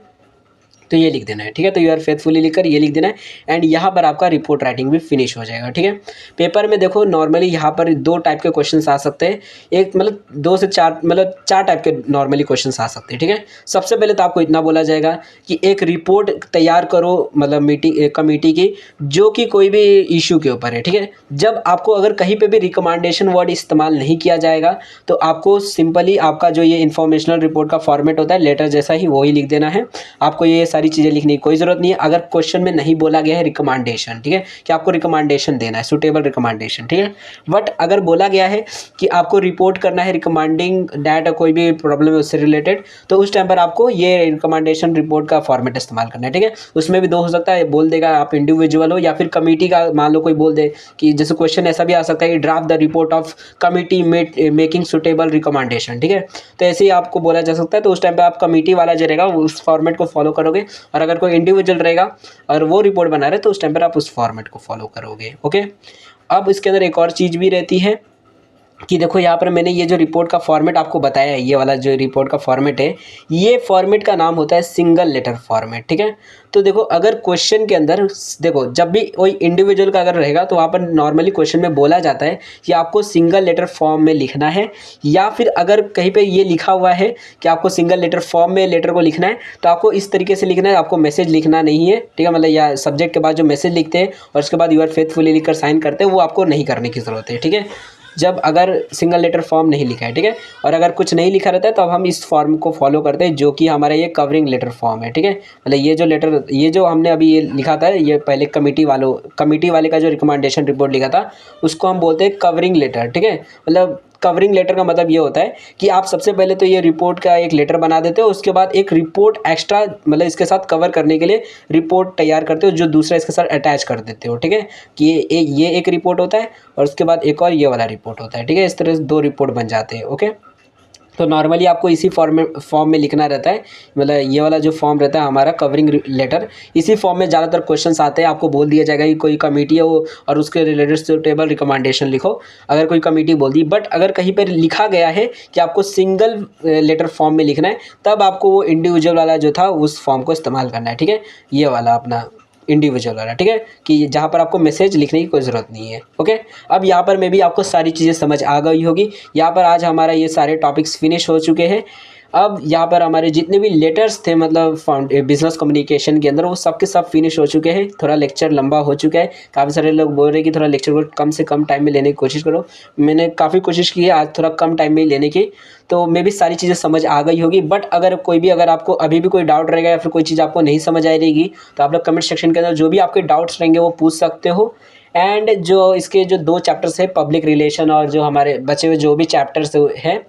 तो ये लिख देना है, ठीक है। तो यू आर फेथफुली लिखकर ये लिख देना है एंड यहाँ पर आपका रिपोर्ट राइटिंग भी फिनिश हो जाएगा, ठीक है। पेपर में देखो नॉर्मली यहाँ पर 2 टाइप के क्वेश्चंस आ सकते हैं, एक मतलब 2 से 4 मतलब 4 टाइप के नॉर्मली क्वेश्चंस आ सकते हैं, ठीक है। सबसे पहले तो आपको इतना बोला जाएगा कि एक रिपोर्ट तैयार करो मतलब मीटिंग कमेटी की जो कि कोई भी इशू के ऊपर है, ठीक है। जब आपको अगर कहीं पर भी रिकमेंडेशन वर्ड इस्तेमाल नहीं किया जाएगा तो आपको सिंपली आपका जो ये इन्फॉर्मेशनल रिपोर्ट का फॉर्मेट होता है लेटर जैसा ही, वही लिख देना है। आपको ये सारी चीज़ें लिखने की कोई ज़रूरत नहीं है अगर क्वेश्चन में नहीं बोला गया है रिकमेंडेशन, ठीक है, कि आपको रिकमेंडेशन देना है, सूटेबल रिकमेंडेशन, ठीक है। बट अगर बोला गया है कि आपको रिपोर्ट करना है रिकमेंडिंग डैट कोई भी प्रॉब्लम है उससे रिलेटेड, तो उस टाइम पर आपको ये रिकमेंडेशन रिपोर्ट का फॉर्मेट इस्तेमाल करना है, ठीक है। उसमें भी दो हो सकता है, बोल देगा आप इंडिविजुअल हो या फिर कमेटी का, मान लो कोई बोल दे कि जैसे क्वेश्चन ऐसा भी आ सकता है कि draft the report of committee making suitable recommendation, ठीक है। तो ऐसे ही आपको बोला जा सकता है, तो उस टाइम पे आप कमेटी वाला जो रहेगा उस फॉर्मेट को फॉलो करोगे, और अगर कोई इंडिविजुअल रहेगा और वो रिपोर्ट बना रहे तो उस टाइम पर आप उस फॉर्मेट को फॉलो करोगे, ओके। अब इसके अंदर एक और चीज़ भी रहती है कि देखो यहाँ पर मैंने ये जो रिपोर्ट का फॉर्मेट आपको बताया है, ये वाला जो रिपोर्ट का फॉर्मेट है, ये फॉर्मेट का नाम होता है सिंगल लेटर फॉर्मेट, ठीक है। तो देखो अगर क्वेश्चन के अंदर देखो जब भी कोई इंडिविजुअल का अगर रहेगा तो वहाँ पर नॉर्मली क्वेश्चन में बोला जाता है कि आपको सिंगल लेटर फॉर्म में लिखना है, या फिर अगर कहीं पे ये लिखा हुआ है कि आपको सिंगल लेटर फॉर्म में लेटर को लिखना है तो आपको इस तरीके से लिखना है, आपको मैसेज लिखना नहीं है, ठीक है। मतलब या सब्जेक्ट के बाद जो मैसेज लिखते हैं और उसके बाद यूर फेथफुली लिखकर साइन करते हैं, वो आपको नहीं करने की ज़रूरत है, ठीक है, जब अगर सिंगल लेटर फॉर्म नहीं लिखा है, ठीक है। और अगर कुछ नहीं लिखा रहता है तो अब हम इस फॉर्म को फॉलो करते हैं जो कि हमारा ये कवरिंग लेटर फॉर्म है, ठीक है। मतलब ये जो लेटर, ये जो हमने अभी ये लिखा था, ये पहले कमेटी वाले का जो रिकमेंडेशन रिपोर्ट लिखा था उसको हम बोलते हैं कवरिंग लेटर, ठीक है। मतलब कवरिंग लेटर का मतलब ये होता है कि आप सबसे पहले तो ये रिपोर्ट का एक लेटर बना देते हो, उसके बाद एक रिपोर्ट एक्स्ट्रा मतलब इसके साथ कवर करने के लिए रिपोर्ट तैयार करते हो जो दूसरा इसके साथ अटैच कर देते हो, ठीक है। कि ये एक रिपोर्ट होता है और उसके बाद एक और ये वाला रिपोर्ट होता है, ठीक है। इस तरह से दो रिपोर्ट बन जाते हैं, ओके। तो नॉर्मली आपको इसी फॉर्म में लिखना रहता है, मतलब ये वाला जो फॉर्म रहता है हमारा कवरिंग लेटर, इसी फॉर्म में ज़्यादातर क्वेश्चंस आते हैं। आपको बोल दिया जाएगा कि कोई कमेटी है वो और उसके रिलेटेड सुटेबल रिकमेंडेशन लिखो, अगर कोई कमेटी बोल दी। बट अगर कहीं पर लिखा गया है कि आपको सिंगल लेटर फॉर्म में लिखना है, तब आपको वो इंडिविजुअल वाला जो था उस फॉर्म को इस्तेमाल करना है, ठीक है, ये वाला अपना इंडिविजुअल वाला, ठीक है, कि जहाँ पर आपको मैसेज लिखने की कोई ज़रूरत नहीं है, ओके। अब यहाँ पर मे भी आपको सारी चीज़ें समझ आ गई होगी। यहाँ पर आज हमारा ये सारे टॉपिक्स फिनिश हो चुके हैं। अब यहाँ पर हमारे जितने भी लेटर्स थे मतलब बिजनेस कम्युनिकेशन के अंदर, वो सब के सब फिनिश हो चुके हैं। थोड़ा लेक्चर लंबा हो चुका है, काफ़ी सारे लोग बोल रहे हैं कि थोड़ा लेक्चर को कम से कम टाइम में लेने की कोशिश करो। मैंने काफ़ी कोशिश की है आज थोड़ा कम टाइम में लेने की, तो मे भी सारी चीज़ें समझ आ गई होगी। बट अगर आपको अभी भी कोई डाउट रहेगा या फिर कोई चीज़ आपको नहीं समझ आ रहेगी तो आप लोग कमेंट सेक्शन के अंदर जो भी आपके डाउट्स रहेंगे वो पूछ सकते हो। एंड जो इसके जो 2 चैप्टर्स है, पब्लिक रिलेशन और जो हमारे बचे हुए जो भी चैप्टर्स हैं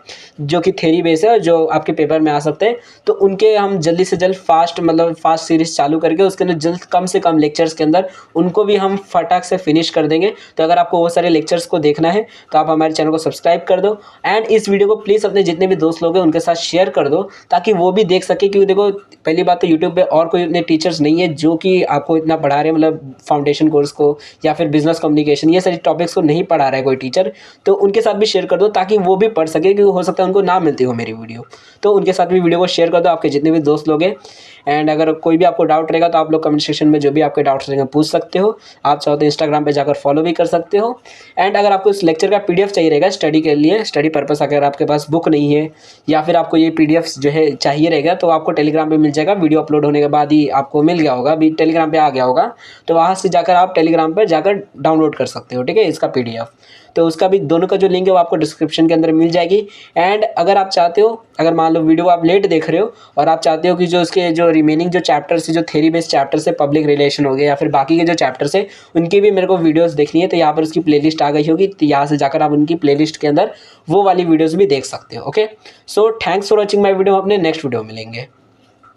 जो कि थ्योरी बेस है और जो आपके पेपर में आ सकते हैं, तो उनके हम जल्दी से जल्द फास्ट सीरीज़ चालू करके उसके अंदर जल्द कम से कम लेक्चर्स के अंदर उनको भी हम फटाक से फिनिश कर देंगे। तो अगर आपको वो सारे लेक्चर्स को देखना है तो आप हमारे चैनल को सब्सक्राइब कर दो एंड इस वीडियो को प्लीज़ अपने जितने भी दोस्त लोग हैं उनके साथ शेयर कर दो, ताकि वो भी देख सके। क्योंकि देखो पहली बात तो यूट्यूब पे और कोई इतने टीचर्स नहीं है जो कि आपको इतना पढ़ा रहे हैं, मतलब फाउंडेशन कोर्स को या फिर बिजनेस कम्युनिकेशन ये सारी टॉपिक्स को नहीं पढ़ा रहा है कोई टीचर, तो उनके साथ भी शेयर कर दो ताकि वो भी पढ़ सके, क्योंकि हो सकता है उनको ना मिलती हो मेरी वीडियो। तो उनके साथ भी वीडियो को शेयर कर दो, आपके जितने भी दोस्त लोग हैं। एंड अगर कोई भी आपको डाउट रहेगा तो आप लोग कमेंट सेक्शन में जो भी आपके डाउट्स रहेंगे पूछ सकते हो। आप चाहो तो इंस्टाग्राम पे जाकर फॉलो भी कर सकते हो। एंड अगर आपको इस लेक्चर का PDF चाहिए रहेगा स्टडी के लिए, स्टडी पर्पस, अगर आपके पास बुक नहीं है या फिर आपको ये PDF जो है चाहिए रहेगा तो आपको टेलीग्राम पे मिल जाएगा। वीडियो अपलोड होने के बाद ही आपको मिल गया होगा, अभी टेलीग्राम पे आ गया होगा, तो वहाँ से जाकर आप टेलीग्राम पर जाकर डाउनलोड कर सकते हो, ठीक है, इसका PDF। तो उसका भी दोनों का जो लिंक है वो आपको डिस्क्रिप्शन के अंदर मिल जाएगी। एंड अगर आप चाहते हो, अगर मान लो वीडियो आप लेट देख रहे हो और आप चाहते हो कि जो उसके जो रिमेनिंग जो चैप्टर्स है, जो थ्योरी बेस्ड चैप्टर्स है, पब्लिक रिलेशन हो गया या फिर बाकी के जो चैप्टर्स है उनकी भी मेरे को वीडियोस देखनी है, तो यहाँ पर उसकी प्लेलिस्ट आ गई होगी, तो यहाँ से जाकर आप उनकी प्लेलिस्ट के अंदर वो वाली वीडियोज़ भी देख सकते हो, okay. So thanks for watching my video, अपने नेक्स्ट वीडियो मिलेंगे।